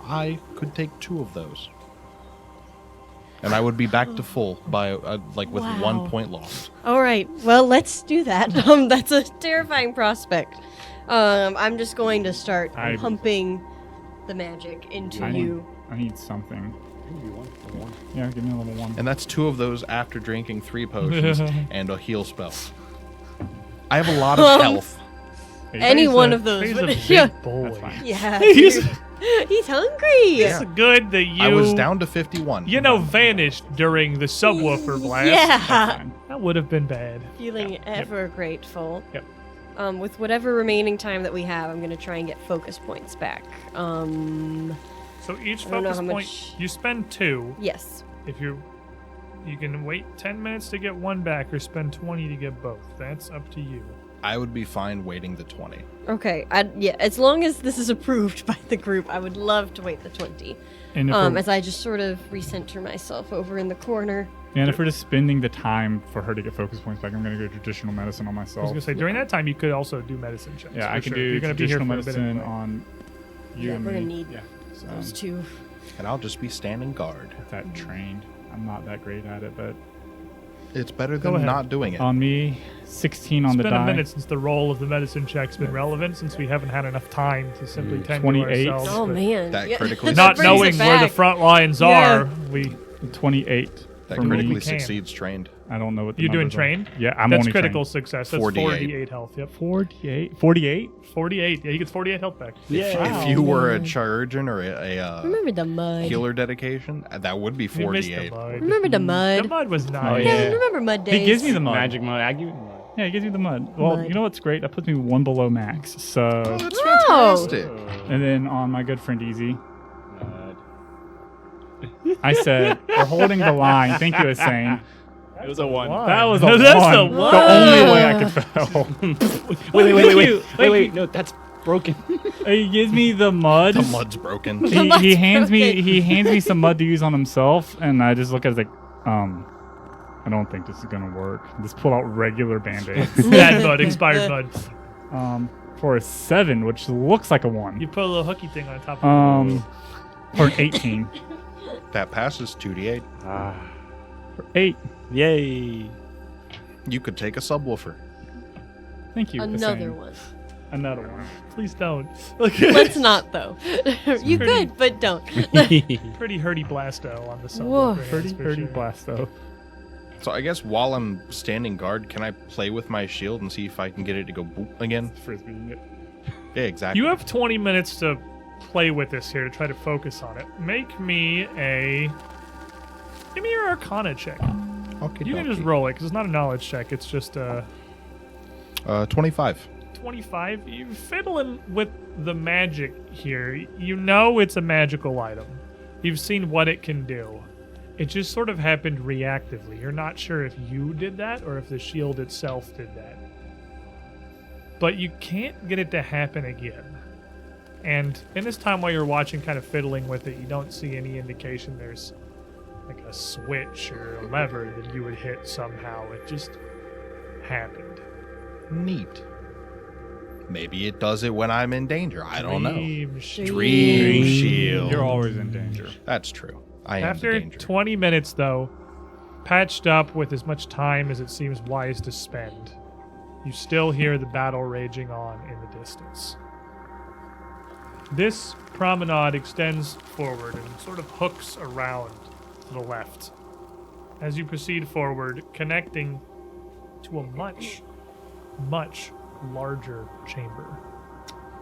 I could take 2 of those. And I would be back to full by, with Wow. 1 point lost. All right. Well, let's do that. That's a terrifying prospect. I'm just going to start pumping the magic into you. I need something. Yeah, give me a level 1. And that's 2 of those after drinking 3 potions and a heal spell. I have a lot of health. Any one of those. He's a would- big yeah. boy. That's fine. Yeah. He's- dude. He's hungry. It's good that you... I was down to 51. vanished during the subwoofer blast. Yeah. Fine. That would have been bad. Feeling ever grateful. Yep. With whatever remaining time that we have, I'm going to try and get focus points back. So each I don't know focus how point, much- you spend 2. Yes. If you can wait 10 minutes to get 1 back or spend 20 to get both. That's up to you. I would be fine waiting the 20. Okay. Yeah. As long as this is approved by the group, I would love to wait the 20. And if, we're, As I just sort of recenter myself over in the corner. and if we're just spending the time for her to get focus points back, I'm going to go traditional medicine on I was myself. going to say, during that time, you could also do medicine checks. Yeah, for I can sure. do You're gonna be here traditional for a bit medicine anyway. on you Yeah, and we're me. gonna need Yeah, so those 2. And I'll just be standing guard. that trained. I'm not that great at it, but It's better Go than ahead. not doing it. on me, 16 on It's the been die. a minute since the role of the medicine check's been relevant, since we haven't had enough time to simply tend 28. to ourselves. Oh, but man. That Yeah. critically Not brings knowing it where the back. front lines Yeah. are, we 28 That for me. critically You can. succeeds trained. I don't know what the You doing numbers are. trained? Yeah, I'm that's only critical trained. success. That's 48. 48 health. Yep. 48? 48? 48. Yeah, he gets 48 health back. Yeah. If you were a chirurgeon or a Remember the mud. healer dedication, that would be We missed the 48. mud. Remember the mud. The mud was nice. Oh, Yeah, yeah. remember mud days. He gives me the mud. Magic mud. I give you mud. Yeah, he gives me the mud. Well, Mud. you know what's great? That puts me 1 below max. So, Oh, that's Oh. fantastic. and then on my good friend Easy, I said, we're holding the line. Thank you, Asane. It was a 1. Why? That was a That's one. a one. The only way I could fail. Wait. No, that's broken. He gives me the mud. The mud's broken. The mud's He hands me broken. some mud to use on himself, and I just look at it like, I don't think this is gonna work. Just pull out regular band-aids. Bad mud, expired mud. For a 7, which looks like a 1. You put a little hooky thing on top of it. For an 18. That passes 2d8. For 8. Yay. You could take a subwoofer. Thank you. Another Asane. one. Another one. Please don't. Let's not, though. You could, but don't. Pretty hurty blasto on the Whoa. subwoofer. Pretty that's for sure. blasto. So I guess while I'm standing guard, can I play with my shield and see if I can get it to go boop again? Frisbee. Yeah, exactly. You have 20 minutes to play with this here to try to focus on it. Make me a... Give me your Arcana check. Okay, You can just roll it, because it's not a knowledge check. It's just 25. 25. You're fiddling with the magic here. You know it's a magical item. You've seen what it can do. It just sort of happened reactively. You're not sure if you did that or if the shield itself did that. But you can't get it to happen again. And in this time while you're watching, kind of fiddling with it, you don't see any indication there's like a switch or a lever that you would hit somehow. It just happened. Neat. Maybe it does it when I'm in danger. I don't know. Dream shield. Dream shield. You're always in danger. That's true. I am in After danger. 20 minutes, though, patched up with as much time as it seems wise to spend, you still hear the battle raging on in the distance. This promenade extends forward and sort of hooks around to the left. As you proceed forward, connecting to a much, much larger chamber.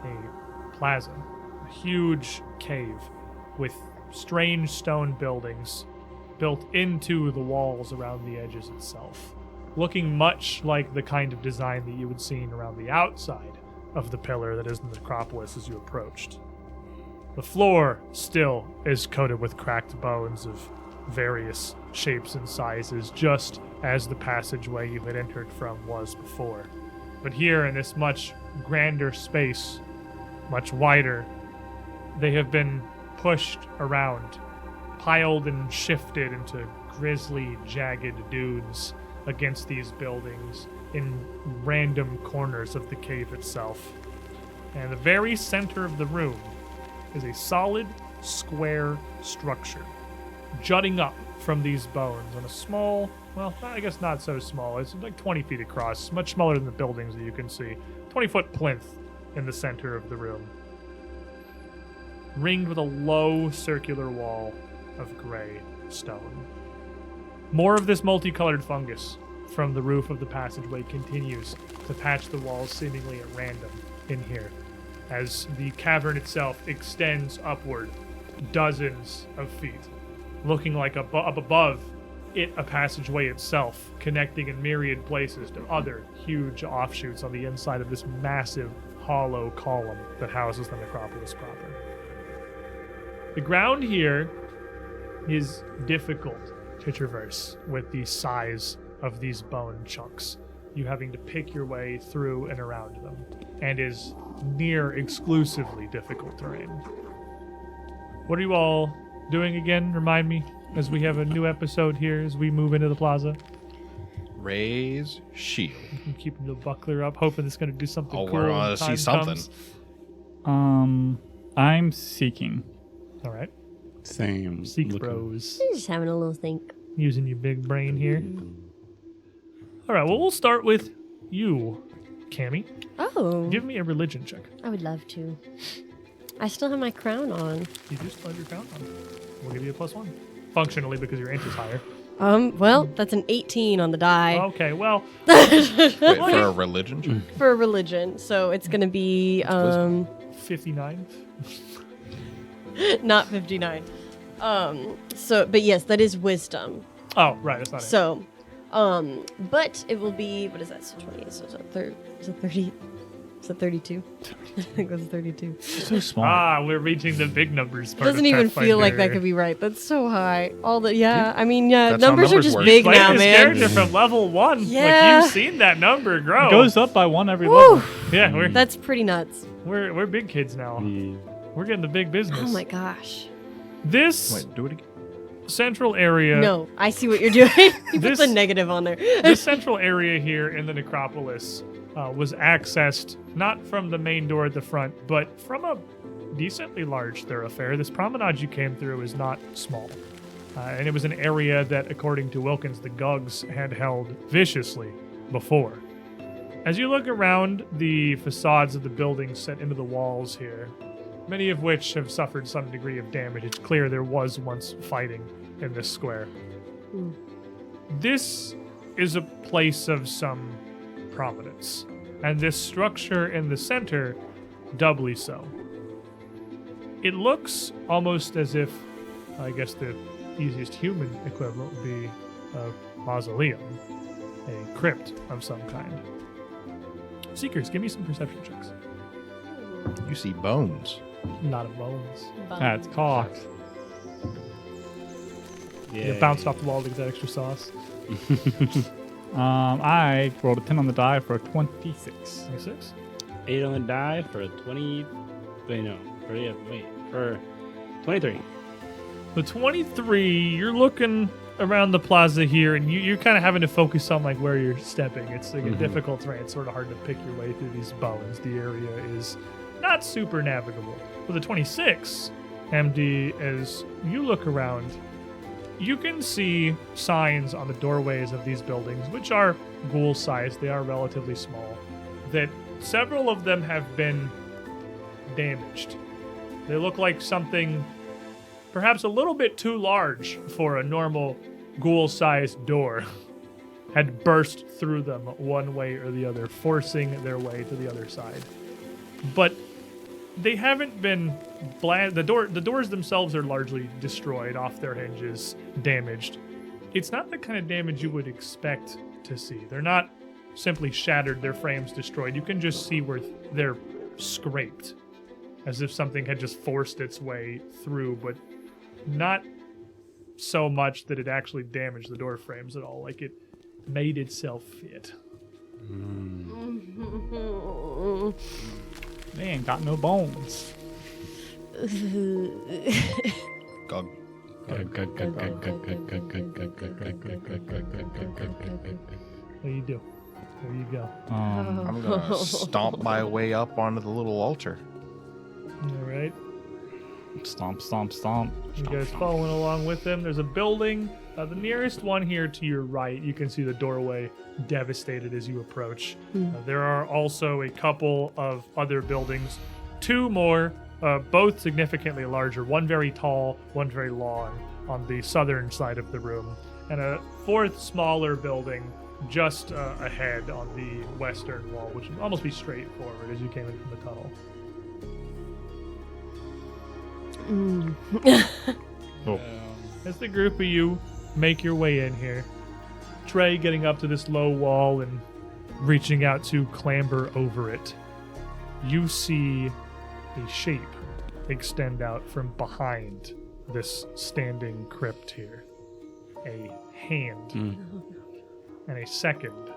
A plaza. A huge cave with strange stone buildings built into the walls around the edges itself, looking much like the kind of design that you would seen around the outside of the pillar that is in the necropolis as you approached. The floor still is coated with cracked bones of various shapes and sizes, just as the passageway you had entered from was before. But here in this much grander space, much wider, they have been pushed around, piled and shifted into grisly, jagged dunes against these buildings in random corners of the cave itself. And the very center of the room is a solid, square structure, jutting up from these bones on a small, well, I guess not so small. It's like 20 feet across, much smaller than the buildings that you can see. 20-foot plinth in the center of the room, ringed with a low circular wall of gray stone. More of this multicolored fungus from the roof of the passageway continues to patch the walls seemingly at random in here, as the cavern itself extends upward dozens of feet, looking like up above it a passageway itself, connecting in myriad places to other huge offshoots on the inside of this massive hollow column that houses the necropolis proper. The ground here is difficult to traverse with the size of these bone chunks, you having to pick your way through and around them, and is near exclusively difficult terrain. What are you all doing again? Remind me, as we have a new episode here as we move into the plaza. Raise shield. I'm keeping the buckler up, hoping it's going to do something Oh, cool. we're when gonna see time something. comes. I'm seeking. All right. Same. Seek Looking- bros. Just having a little think. Using your big brain here. All right, well, we'll start with you, Cammy. Oh, Give me a religion check. I would love to. I still have my crown on. You do still have your crown on. We'll give you a +1. Functionally, because your int is higher. Well, that's an 18 on the die Okay, well, Wait, for a religion check? for religion, so it's gonna be 59. not 59. But yes, that is wisdom. Oh, right, that's not it. So, but it will be, what is that? So 28. So is it 30? Is it 32? I think that's 32. So small. We're reaching the big numbers part Doesn't of even feel like that Pathfinder. could be right. That's so high. I mean, That's how numbers are numbers just work. big Playing now, this man. character from level 1. Like, Yeah. you've seen that number grow. It goes up by 1 every Woo! level. Yeah, That's pretty nuts. we're big kids now. Yeah. We're getting the big business. Oh my gosh. This Wait, do it again. central area. No, I see what you're doing. You put This- the negative on there. This central area here in the necropolis was accessed not from the main door at the front, but from a decently large thoroughfare. This promenade you came through is not small. And it was an area that, according to Wilkins, the Gugs had held viciously before. As you look around the facades of the buildings set into the walls here, many of which have suffered some degree of damage, it's clear there was once fighting in this square. This is a place of some prominence, and this structure in the center doubly so. It looks almost as if, I guess the easiest human equivalent would be a mausoleum, a crypt of some kind. Seekers, give me some perception checks. You see bones. A lot of bones. That's cocked. You bounced off the wall to get that extra sauce. I rolled a 10 on the die for a 26. 26. 8 on the die for a 20. For 23. The 23, you're looking around the plaza here, and you're kind of having to focus on like where you're stepping. It's like a difficult terrain. It's sort of hard to pick your way through these bones. The area is not super navigable. With the 26, MD, as you look around, you can see signs on the doorways of these buildings, which are ghoul-sized. They are relatively small. That several of them have been damaged. They look like something perhaps a little bit too large for a normal ghoul-sized door had burst through them one way or the other, forcing their way to the other side. But they haven't been the doors themselves are largely destroyed, off their hinges, damaged. It's not the kind of damage you would expect to see. They're not simply shattered, their frames destroyed. You can just see where they're scraped, as if something had just forced its way through, but not so much that it actually damaged the door frames at all. Like it made itself fit. They ain't got no bones. Gug. What do you do? Where you go? I'm gonna stomp my way up onto the little altar. All right. Stomp, stomp, stomp. You guys following along with them. There's a building. The nearest one here to your right, you can see the doorway devastated as you approach. There are also a couple of other buildings, 2 more, both significantly larger, one very tall, one very long on the southern side of the room, and a 4th smaller building just ahead on the western wall, which would almost be straightforward as you came in from the tunnel. As the group of you make your way in here, Trey getting up to this low wall and reaching out to clamber over it, you see a shape extend out from behind this standing crypt here. A hand and a second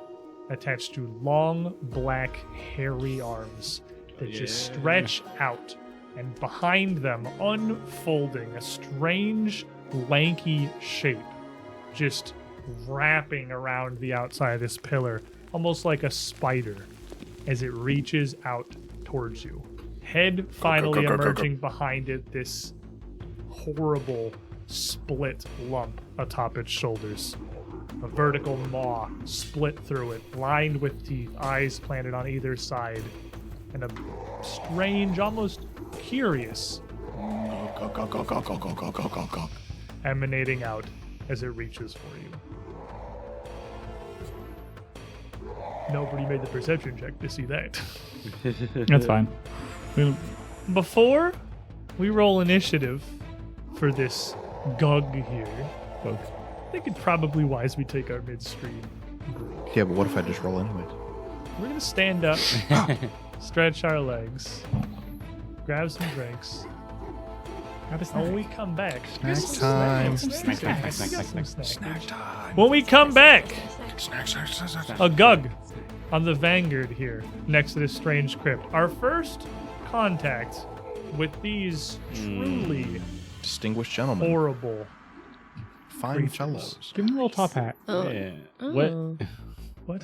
attached to long, black, hairy arms that just stretch out, and behind them, unfolding, a strange, lanky shape just wrapping around the outside of this pillar, almost like a spider, as it reaches out towards you. Head finally emerging behind it, this horrible split lump atop its shoulders. A vertical maw split through it, lined with teeth, eyes planted on either side, and a strange, almost curious emanating out as it reaches for you. Nobody made the perception check to see that. That's fine. Before we roll initiative for this Gug here, I think it's probably wise we take our midstream. Yeah, but what if I just roll anyway? We're going to stand up, stretch our legs, grab some drinks. And when we come back, Snack time. Snack time. When we come back, a Gug on the vanguard here next to this strange crypt. Our first contact with these truly Distinguished gentlemen. horrible Fine creatures. fellows. Give him a little top hat. Yeah. What?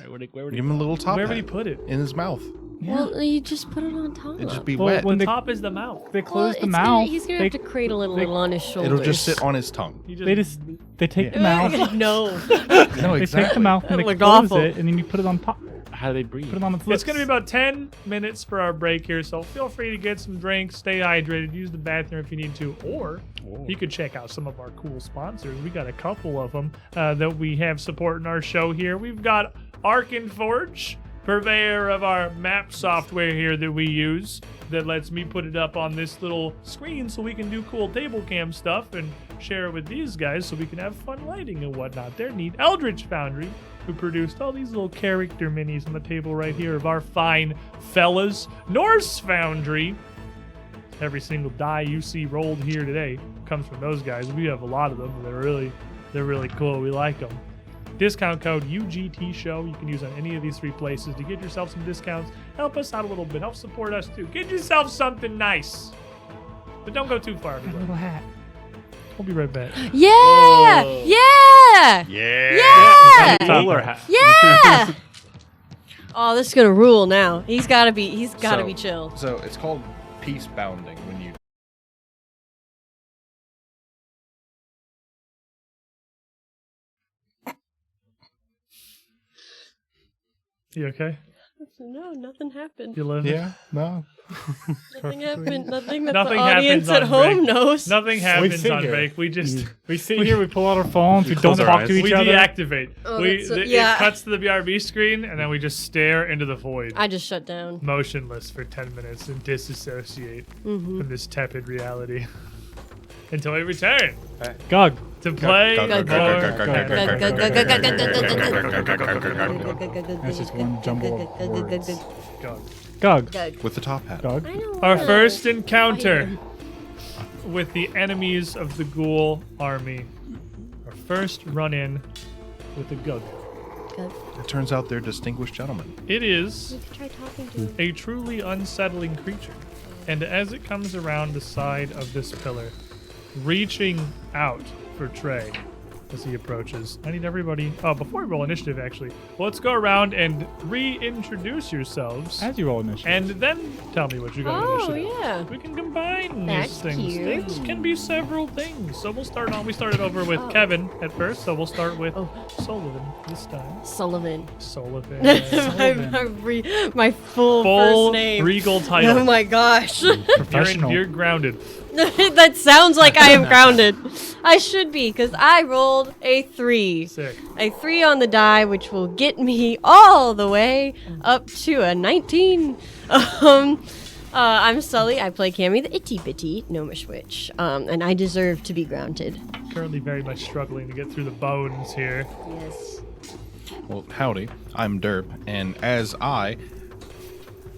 Give him a little top Where would hat he put it? in his mouth. Well, you just put it on top. It'd just be Well, wet. when The they, top is the mouth. they close the it's mouth, he's gonna they, have to cradle it a little on his shoulders. It'll just sit on his tongue. You they take the mouth, No. No, they exactly. take the mouth and That they looked close awful. it, and then you put it on top. How do they breathe? Put it on its lips. It's going to be about 10 minutes for our break here, so feel free to get some drinks, stay hydrated, use the bathroom if you need to, or you could check out some of our cool sponsors. We got a couple of them that we have supporting our show here. We've got Arkenforge, purveyor of our map software here that we use, that lets me put it up on this little screen so we can do cool table cam stuff and share it with these guys so we can have fun lighting and whatnot. They're neat. Eldritch Foundry, who produced all these little character minis on the table right here of our fine fellas. Norse Foundry, every single die you see rolled here today comes from those guys. We have a lot of them. They're really cool. We like them. Discount code UGT Show you can use on any of these 3 places to get yourself some discounts. Help us out a little bit. Help support us too. Get yourself something nice. But don't go too far. Little hat. We'll be right back. Yeah! Whoa. Yeah! Yeah! Bowler hat. Yeah! Oh, this is gonna rule now. He's gotta be chill. So it's called peace bounding when you. You okay? No, nothing happened. You live? Yeah. No. Nothing happened. Nothing that Nothing the audience happens at on home break. knows. Nothing happens sit on here. break. We just We sit here, we pull out our phones, we don't close our talk eyes. to each we other. deactivate. Oh, We that's so- it yeah. cuts to the BRB screen and then we just stare into the void, I just shut down. motionless for 10 minutes and disassociate from this tepid reality until we return Gug. to play more. That's just one jumble of words. Gug. Gug. With the top hat. Gug. Our first encounter with the enemies of the ghoul army. Our first run-in with the Gug. Gug. It turns out they're distinguished gentlemen. It is We could try talking to him. a truly unsettling creature. And as it comes around the side of this pillar, reaching out for Trey as he approaches. I need everybody. Oh, before we roll initiative, actually, let's go around and reintroduce yourselves. As you roll initiative. And then tell me what you got in Oh, initiative. yeah. We can combine That's these things. cute. Things can be several things. So we started over with Kevin at first, so we'll start with Sullivan this time. Sullivan. Sullivan. my full first name. regal title. Oh my gosh. Professional. You're grounded. That sounds like I am grounded. I should be, because I rolled a 3. Sick. A 3 on the die, which will get me all the way up to a 19. I'm Sully. I play Cammy, the itty bitty gnomish witch, and I deserve to be grounded. Currently very much struggling to get through the bones here. Yes. Well, howdy. I'm Derp, and as I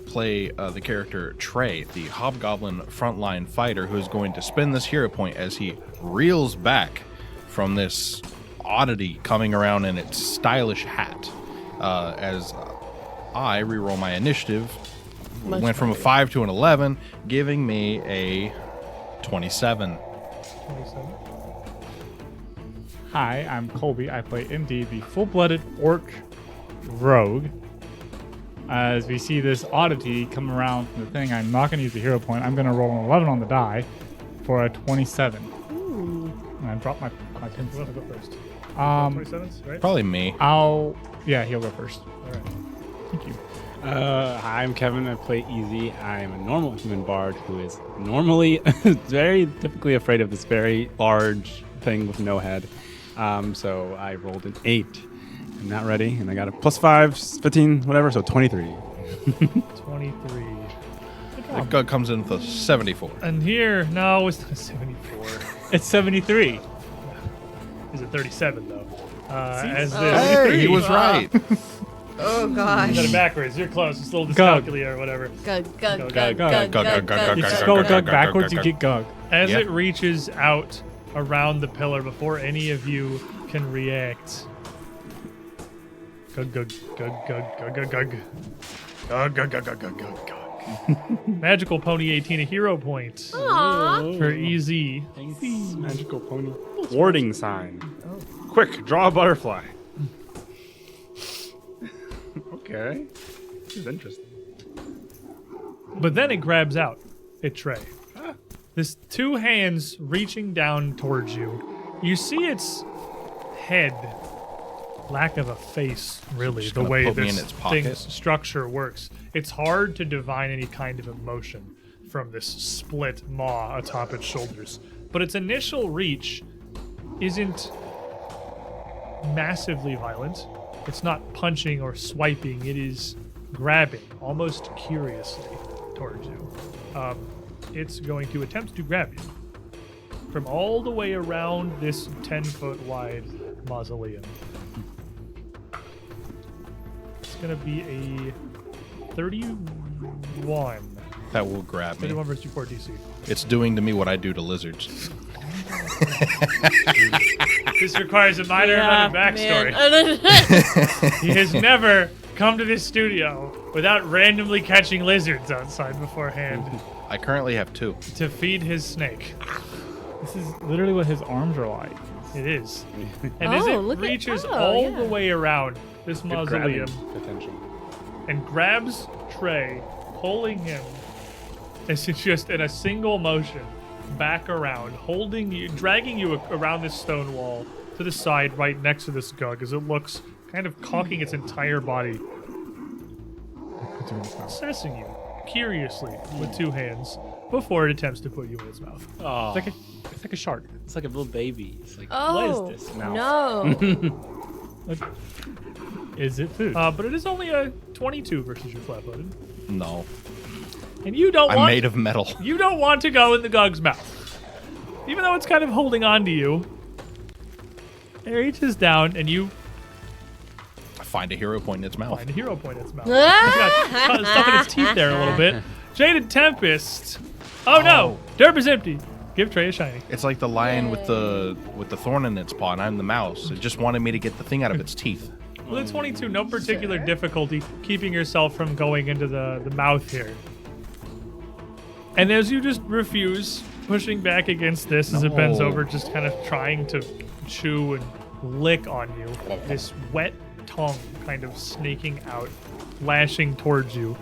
play the character Trey, the hobgoblin frontline fighter who is going to spend this hero point as he reels back from this oddity coming around in its stylish hat. As I reroll my initiative, Much went from a 5 to an 11, giving me a 27. 27. Hi, I'm Colby. I play MD, the full-blooded orc rogue. As we see this oddity come around from the thing, I'm not going to use the hero point. I'm going to roll an 11 on the die for a 27. And I drop my pins. Who wants to go first? 27s, right? Probably me. Yeah, he'll go first. All right. Thank you. Hi, I'm Kevin. I play Easy. I am a normal human bard who is normally very typically afraid of this very large thing with no head. So I rolled an 8. I'm not ready, and I got a +5, 15, whatever, so 23. 23. The Gug comes in with a 74. And here, no, it's not 74. It's 73. Is it 37 though? As Oh. this, Hey, he was right. Oh you gosh. got it backwards. You're close. It's a little Gug. dyscalculia or whatever. Gug, gug, Gug, gug, gug, gug, gug, gug, gug, gug, You gug, spell gug, Gug gug, backwards, gug, you gug. get Gug. As Yeah. it reaches out around the pillar before any of you can react. Gug gug gug gug gug gug gug. Gug gug gug gug gug gug gug. Magical Pony 18, a hero point Aw. for easy. Thanks, magical pony. Warding sign. Quick, draw a butterfly. Okay. This is interesting. But then it grabs out at Trey. This 2 hands reaching down towards you. You see its head, lack of a face, really, Just the gonna way put me this in its pocket. thing's structure works. It's hard to divine any kind of emotion from this split maw atop its shoulders. But its initial reach isn't massively violent. It's not punching or swiping. It is grabbing, almost curiously, towards you. It's going to attempt to grab you from all the way around this 10-foot wide mausoleum. It's going to be a 31. That will grab me. 31 versus 4 DC. It's doing to me what I do to lizards. This requires a minor amount of backstory. Man. He has never come to this studio without randomly catching lizards outside beforehand I currently have 2. to feed his snake. This is literally what his arms are like. It is. And as Oh, it look at- reaches oh, all yeah. the way around this Good mausoleum grabbing potential. and grabs Trey, pulling him, it's just in a single motion back around, holding you, dragging you around this stone wall to the side right next to this Gug as it looks kind of cocking its entire body, assessing you curiously with 2 hands before it attempts to put you in its mouth. Oh, It's like a shark. it's like a little baby. It's like, Oh, what is this mouth? no. Is it food? But it is only a 22 versus your flat-footed. No. And you don't I'm want made of metal. you don't want to go in the Gug's mouth. Even though it's kind of holding on to you, it reaches down and you I find a hero point in its mouth. find a hero point in its mouth. It's got stuff in its teeth there a little bit. Jaded Tempest. Oh no! Derp is empty. Give Trey a shiny. It's like the lion with the thorn in its paw, and I'm the mouse. It just wanted me to get the thing out of its teeth. With a 22, no particular difficulty keeping yourself from going into the mouth here. And as you just refuse, pushing back against this as it bends over, just kind of trying to chew and lick on you, this wet tongue kind of snaking out, lashing towards you.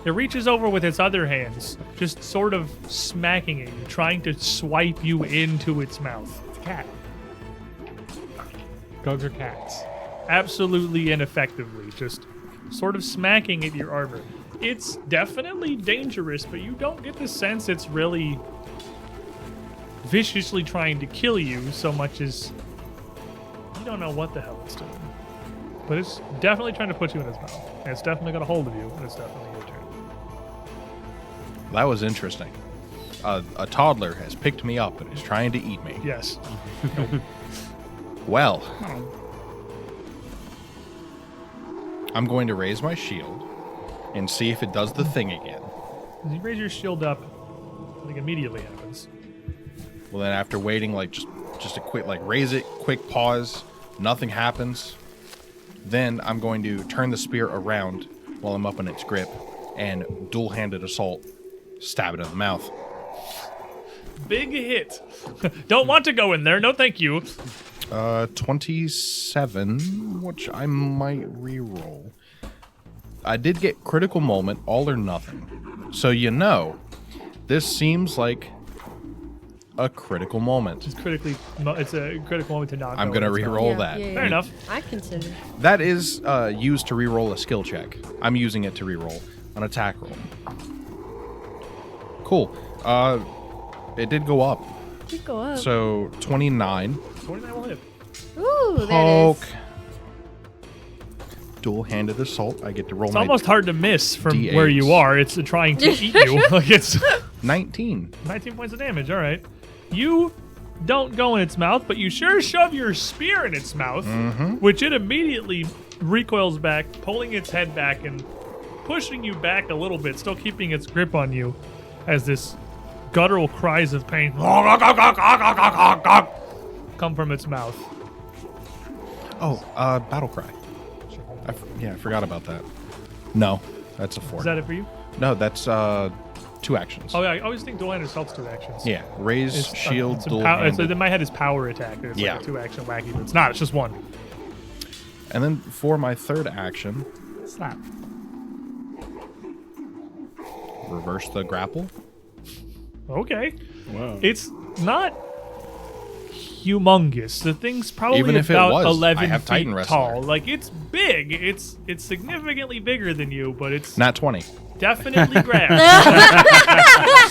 It reaches over with its other hands, just sort of smacking at you, trying to swipe you into its mouth. It's a cat. Gugs are cats. Absolutely ineffectively, just sort of smacking at your armor. It's definitely dangerous, but you don't get the sense it's really viciously trying to kill you so much as you don't know what the hell it's doing. But it's definitely trying to put you in its mouth. And it's definitely got a hold of you, and it's definitely your turn. That was interesting. A toddler has picked me up and is trying to eat me. Yes. Well, I'm going to raise my shield and see if it does the thing again. As you raise your shield up, something immediately happens. Well, then after waiting, like, just a quick, like, raise it, quick pause, nothing happens. Then I'm going to turn the spear around while I'm up in its grip and dual-handed assault, stab it in the mouth. Big hit. Don't want to go in there. No, thank you. 27, which I might re-roll. I did get critical moment, all or nothing. So this seems like a critical moment. It's a critical moment to not I'm go gonna in. re-roll that. Fair enough. I consider. That is used to re-roll a skill check. I'm using it to re-roll an attack roll. Cool. It did go up. You go up. So 29. 29 will hit. Ooh, there it Poke. is. Dual-handed assault. I get to roll It's my almost hard to miss from D8s. where you are. It's trying to eat you. Like it's 19. 19 points of damage. All right. You don't go in its mouth, but you sure shove your spear in its mouth, which it immediately recoils back, pulling its head back and pushing you back a little bit, still keeping its grip on you as this guttural cries of pain come from its mouth. Oh, battle cry. I forgot about that. No, that's a 4. Is that it for you? No, that's 2 actions. Oh, yeah. I always think dual-handed assault's 2 actions. Yeah, raise, It's, shield, it's a dual-handed. in my head is power attack. It's Yeah. like a 2-action wacky, but it's not. It's just 1. And then for my third action, Slap. reverse the grapple. Okay. Whoa. It's not humongous. The thing's probably Even if it about was, 11 I have feet Titan Wrestler. tall. Like, it's big. It's significantly bigger than you, but it's Not 20. definitely grabbed.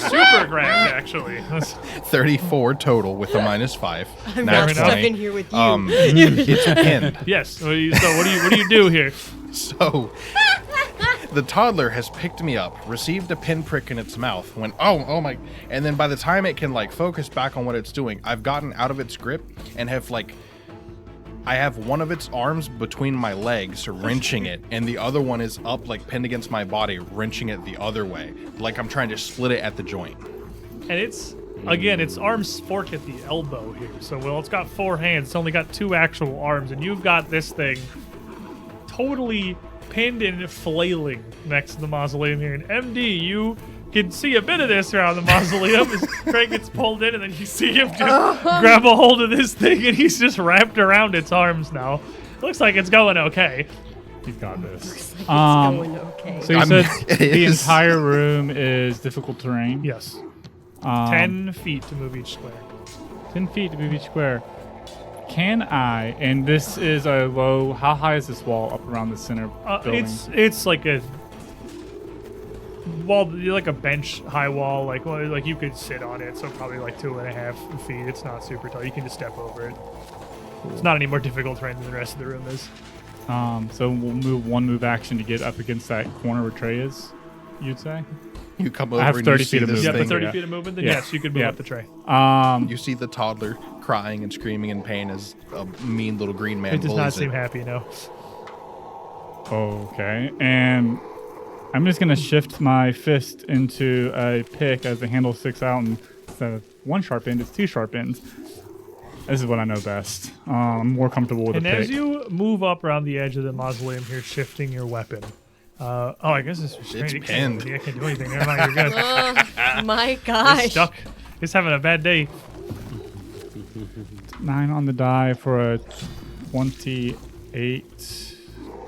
Super grabbed, actually. 34 total with a -5. I'm Not not stuck 20. in here with you. It's pinned. Yes. So what do you do here? So the toddler has picked me up, received a pinprick in its mouth, went, oh my, and then by the time it can like focus back on what it's doing, I've gotten out of its grip and have I have one of its arms between my legs wrenching it, and the other one is up like pinned against my body, wrenching it the other way. Like I'm trying to split it at the joint. And its arms fork at the elbow here. So it's got 4 hands. It's only got 2 actual arms, and you've got this thing totally pinned and flailing next to the mausoleum here. And MD, you can see a bit of this around the mausoleum as Craig gets pulled in, and then you see him just grab a hold of this thing, and he's just wrapped around its arms now. Looks like it's going okay. He's got this. Looks like it's going okay. So you said the entire room is difficult terrain? Yes. 10 Um, feet to move each square. 10 feet to move each square. Can I, and this is a low, how high is this wall up around the center building? It's like a wall, like a bench high wall, like you could sit on it, so probably like 2.5 feet. It's not super tall. You can just step over it. It's not any more difficult terrain than the rest of the room is. So we'll move one move action to get up against that corner where Trey is, you'd say? You come over I have and 30 you see feet of this Yeah, movement. for thing. 30 feet of movement, then Yeah. yes, you could move Yeah. up the tray. You see the toddler crying and screaming in pain as a mean little green man It does not bullies seem it. happy, no. Okay, and I'm just going to shift my fist into a pick as the handle sticks out, and instead of 1 sharp end, it's 2 sharp ends. This is what I know best. I'm more comfortable with And the pick. as you move up around the edge of the mausoleum here, shifting your weapon. I guess it's restrained. It's pinned. I can't do anything. Never mind, you're good. Oh my It's gosh. stuck. It's having a bad day. 9 on the die for a 28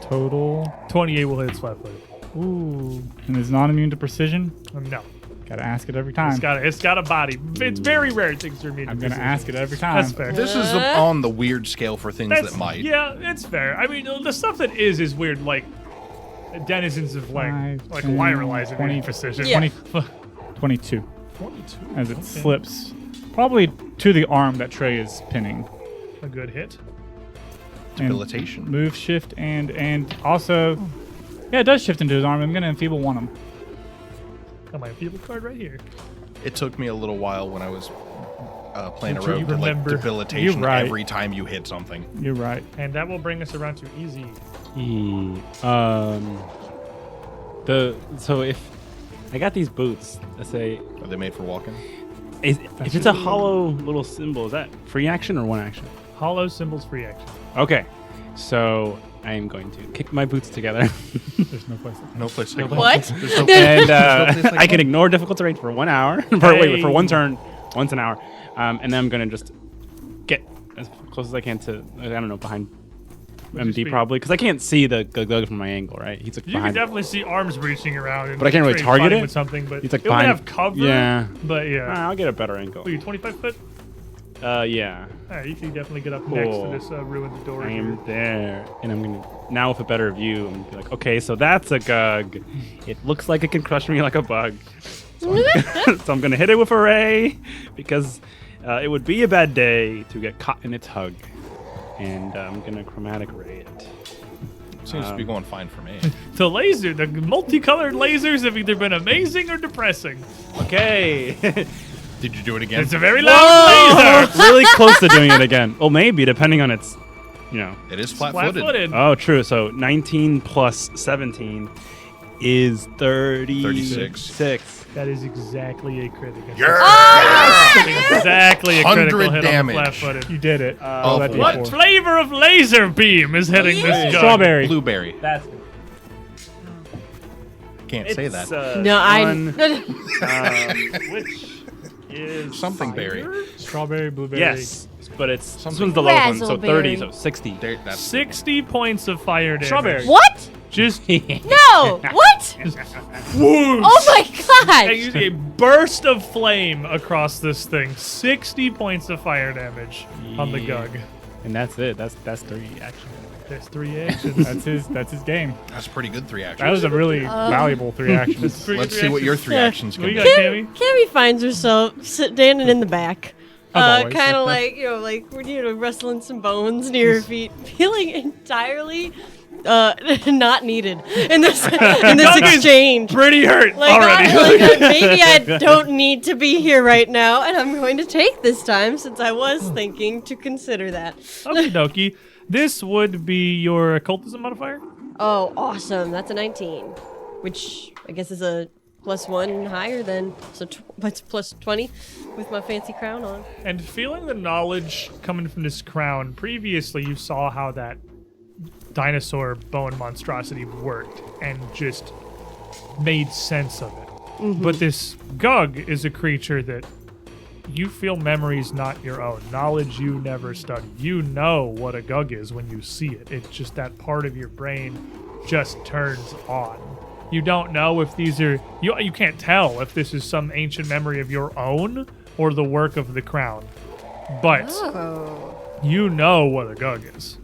total. 28 will hit its flat-footed. Ooh. And it's not immune to precision? No. Gotta ask it every time. It's got a body. It's very rare things are immune to I'm gonna precision. ask it every time. That's fair. This is on the weird scale for things That's, that might. Yeah, it's fair. I mean, the stuff that is weird, like denizens of like 10, Lyrelize 20, and precision. Yeah. 22 22. as it flips. Probably to the arm that Trey is pinning. A good hit. And Debilitation. move, shift, and also... Yeah, it does shift into his arm. I'm gonna enfeeble one him. Got my enfeeble card right here. It took me a little while when I was playing a Until you rogue to like remember. debilitation You're right. every time you hit something. You're right. And that will bring us around to easy. So if I got these boots, let's say Are they made for walking? if it's a hollow little symbol, is that free action or one action? Hollow symbols free action. Okay, so I am going to kick my boots together, There's no place. No place to go. What? and I can ignore difficult terrain for 1 hour. For one turn, once an hour, and then I'm gonna just get as close as I can to I don't know behind your MD speed? probably because I can't see the Gug Gug from my angle, right? He's like You can behind. definitely see arms reaching around. And But I can't really Trey's target fighting it? with something, but He's like it would behind- have cover. Yeah. But yeah. I'll get a better angle. Are you 25 foot? Yeah. Alright, you can definitely get up next Cool. to this ruined door. I here. am there, and I'm gonna now with a better view. I'm gonna be like, okay, so that's a Gug. It looks like it can crush me like a bug. So I'm gonna hit it with a ray because it would be a bad day to get caught in its hug, and I'm gonna chromatic ray it. Seems to be going fine for me. The multicolored lasers have either been amazing or depressing. Okay, Did you do it again? It's a very loud laser. really close to doing it again. Oh, maybe depending on its, It is flat-footed. Flat-footed. Oh, true. So 19 plus 17 is 36. That is exactly a critical. Oh, Exactly a 100 critical hit damage. on the flat-footed. You did it. Oh, that What D4. flavor of laser beam is hitting this gun? Strawberry. Blueberry. That's Can't say that. No, which is Something fire? berry. Strawberry, blueberry. Yes, but it's this Something- one's the lowest one, so 30, Razzleberry. so 60. There, that's 60 points of fire damage. Strawberry. What? Just No. What? whoosh. Oh my And you god. see a burst of flame across this thing. 60 points of fire damage on the Yeah. Gug. And that's it. That's 3 action. There's 3 actions. That's his game. that's a pretty good 3 actions. That was a really valuable 3 actions. Pretty Let's good see what your actions. 3 actions What can you be. got, Cammy? Cammy finds herself standing in the back. As always. Kind of like, like when you're wrestling some bones near your feet, feeling entirely not needed in this exchange. Pretty hurt Like, already. maybe I don't need to be here right now, and I'm going to take this time since I was thinking to consider that. Okie dokie. This would be your occultism modifier. Oh, awesome. That's a 19, which I guess is a +1 higher than, so that's plus 20 with my fancy crown on. And feeling the knowledge coming from this crown, previously you saw how that dinosaur bone monstrosity worked and just made sense of it. But this Gug is a creature that you feel memories not your own, knowledge you never studied. You know what a Gug is when you see it. It's just that part of your brain just turns on. You don't know if these are you can't tell if this is some ancient memory of your own or the work of the crown. But Oh. you know what a Gug is.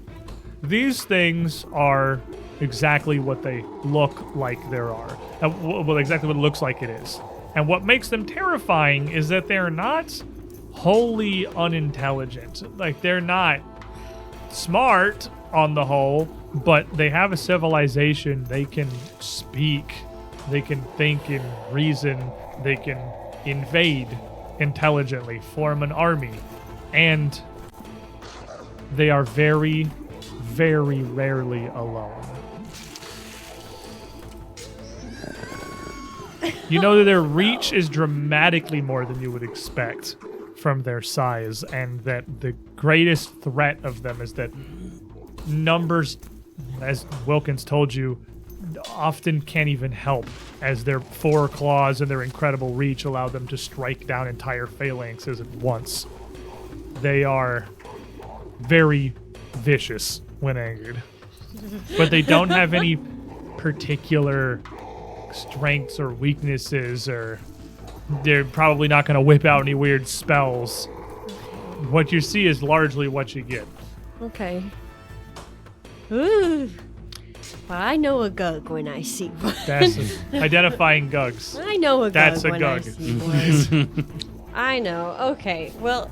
These things are exactly what they look like there are. Well, exactly what it looks like it is. And what makes them terrifying is that they're not wholly unintelligent. Like, they're not smart on the whole, but they have a civilization. They can speak, they can think and reason, they can invade intelligently, form an army, and they are very, very rarely alone. You know that their reach is dramatically more than you would expect from their size, and that the greatest threat of them is that numbers, as Wilkins told you, often can't even help, as their 4 claws and their incredible reach allow them to strike down entire phalanxes at once. They are very vicious when angered, but they don't have any particular strengths or weaknesses, or they're probably not going to whip out any weird spells. What you see is largely what you get. Okay. Ooh. Well, I know a Gug when I see one. That's identifying Gugs. I know a Gug That's a when Gug. I see one. I know. Okay. Well,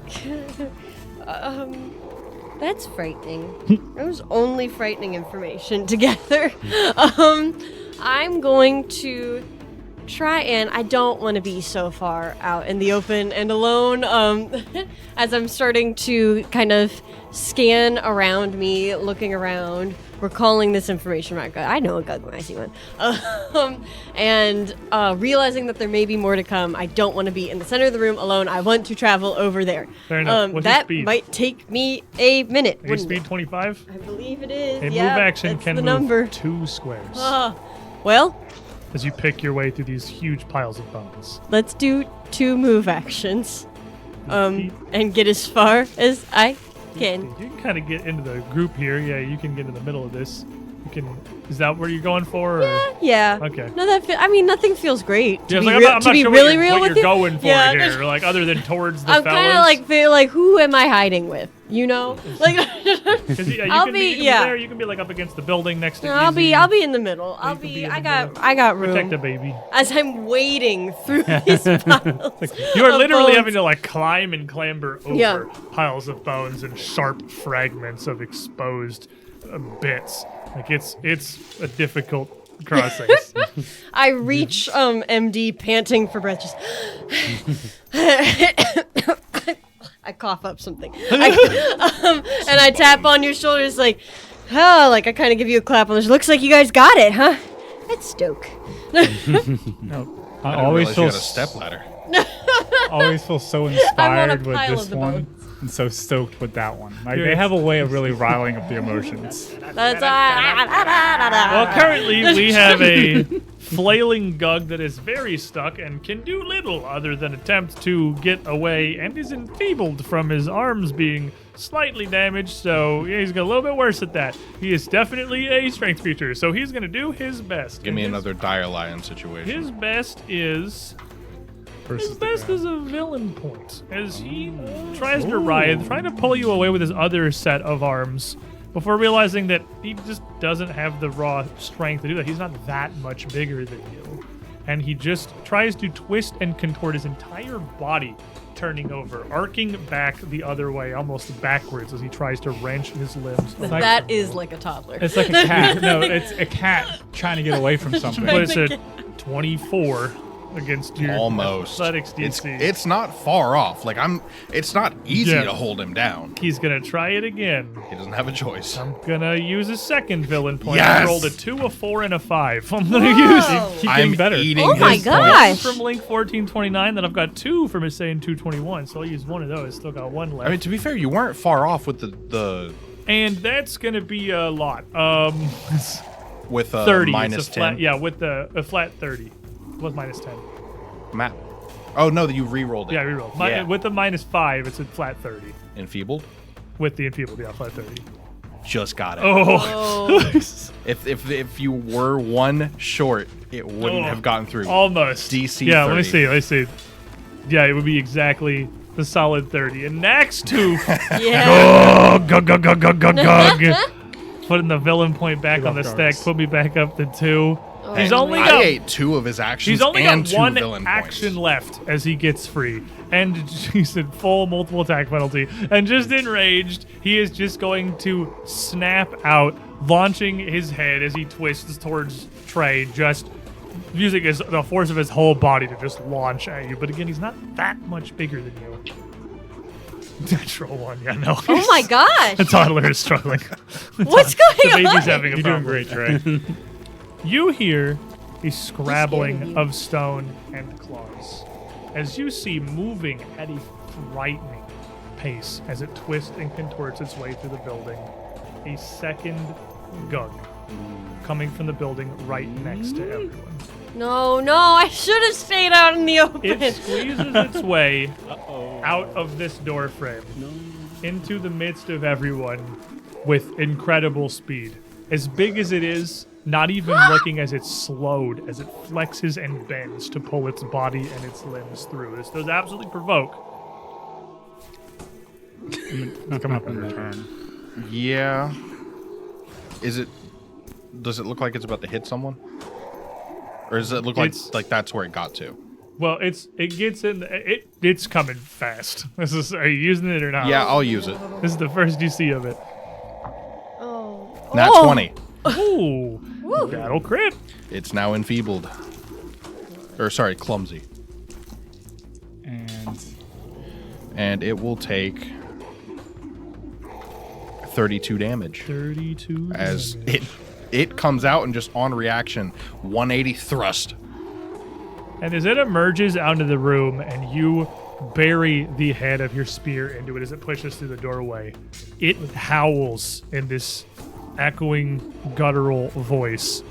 that's frightening. It was only frightening information together. I'm going to try, and I don't want to be so far out in the open and alone. As I'm starting to kind of scan around me, looking around, recalling this information about Gug. I know a Gug when I see one. And realizing that there may be more to come, I don't want to be in the center of the room alone. I want to travel over there. Fair enough. What's your that speed? might take me a minute. Your wouldn't speed it? 25? I believe it is. A Yeah, move action that's can the move number. 2 squares Well, as you pick your way through these huge piles of bones. let's do 2 move actions. And get as far as I can. You can kind of get into the group here. Yeah, you can get in the middle of this. You can. Is that what you're going for? Or? Yeah. Okay. No, I mean, nothing feels great. Yeah, To it's be, like, I'm not be sure really what real you're with you. going for Yeah, here. Like, other than towards the I'm fellas. kind of like feel like, who am I hiding with? You know, like 'Cause, yeah, you I'll can be- you can yeah. there. You can be like up against the building next to. I'll Easy. be in the middle. You can be in I the got middle. room. Protect the baby. As I'm wading through these piles. You are of literally bones. having to like climb and clamber over Yeah. piles of bones and sharp fragments of exposed bits. Like it's a difficult crossing. I reach MD panting for breath. Just I cough up something. And I tap on your shoulders like, oh, like I kind of give you a clap on the shoulder. Looks like you guys got it, huh? That's Stoke. I I always you feel had a step ladder. always feel so I'm on a inspired with pile this of the one bones. and so stoked with that one. Like Yeah. they have a way of really riling up the emotions. That's Well, currently we have a flailing Gug that is very stuck and can do little other than attempt to get away, and is enfeebled from his arms being slightly damaged, so yeah, he's got a little bit worse at that. He is definitely a strength creature, so he's going to do his best. Give me And another dire lion situation. His best is... His best is a villain point, as he tries to writhe, trying to pull you away with his other set of arms, before realizing that he just doesn't have the raw strength to do that. He's not that much bigger than you. And he just tries to twist and contort his entire body, turning over, arcing back the other way, almost backwards, as he tries to wrench his limbs. like- that is like a toddler. It's like a cat. No, it's a cat trying to get away from something. But it's a 24 against your Almost. athletics DC. It's not far off. Like it's not easy Yeah. to hold him down. He's gonna try it again. He doesn't have a choice. I'm gonna use a second villain point. Yes! I rolled a 2, a 4, and a 5. I'm gonna use Whoa. Keep I'm getting better. eating Oh my his gosh. from Link 1429. Then I've got 2 from Hussein 221. So I'll use one of those. Still got 1 left. I mean, to be fair, you weren't far off with the and that's gonna be a lot. with 30. minus It's a flat, 10 yeah, with a flat 30. With minus 10. map. Oh no, that you re-rolled it. Yeah, reroll. Yeah. With the minus 5, it's a flat 30. Enfeebled. With the enfeebled, yeah, flat 30. Just got it. Oh, If you were 1 short, it wouldn't Oh. have gotten through. almost. DC Yeah, 30. let me see. Yeah, it would be exactly the solid 30. And next to Yeah. Gug Gug Gug Gug Gug Gug. Putting the villain point back Give on the up stack, guards. put me back up to 2. He's Oh, only man. got I ate 2 of his actions. He's only and got 2 one villain action points. left as he gets free. And he's in full multiple attack penalty. And just enraged, he is just going to snap out, launching his head as he twists towards Trey, just using the force of his whole body to just launch at you. But again, he's not that much bigger than you. Natural 1, yeah, no. Oh my gosh. The toddler is struggling. What's The going on? baby's having a You're doing problem. great, Trey. You hear a scrabbling of stone and claws. as you see moving at a frightening pace as it twists and contorts its way through the building, a second Gug coming from the building right next to everyone. No, I should have stayed out in the open. It squeezes its way out of this door frame into the midst of everyone with incredible speed. As big as it is, not even looking as it's slowed, as it flexes and bends to pull its body and its limbs through. This does absolutely provoke. It's coming up in return. Yeah. Does it look like it's about to hit someone? Or does it look like that's where it got to? Well, it gets in. It's coming fast. Are you using it or not? Yeah, I'll use it. This is the first you see of it. Nat 20. Ooh, that'll crit. It's now enfeebled. Or sorry, clumsy. And it will take 32 damage. 32 As damage. it comes out and just on reaction, 180 thrust. And as it emerges out of the room and you bury the head of your spear into it as it pushes through the doorway, it howls in this echoing guttural voice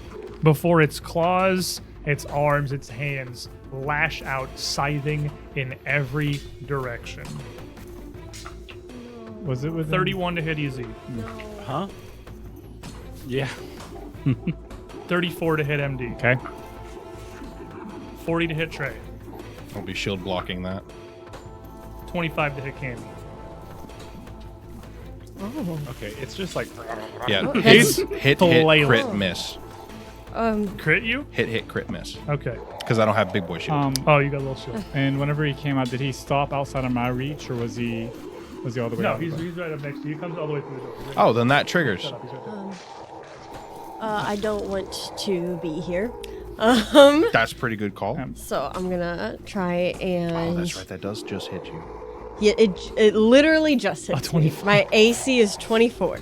before its claws, its arms, its hands lash out, scything in every direction. Was it with 31 to hit Easy. Huh? Yeah. 34 to hit MD. Okay. 40 to hit Trey. I'll be shield blocking that. 25 to hit Candy. Okay, it's just like. Yeah, It's hit, flailing. crit, miss. Crit you? Hit, crit, miss. Okay. Because I don't have big boy shield. Oh, you got a little shield. And whenever he came out, did he stop outside of my reach, or was he all the way No, out? he's right up next to you. He comes all the way through the door. He's right Oh, then that triggers. Shut up, he's right there. I don't want to be here. That's a pretty good call. So I'm gonna try and. Oh, that's right. That does just hit you. Yeah, it literally just hit 24. My AC is 24.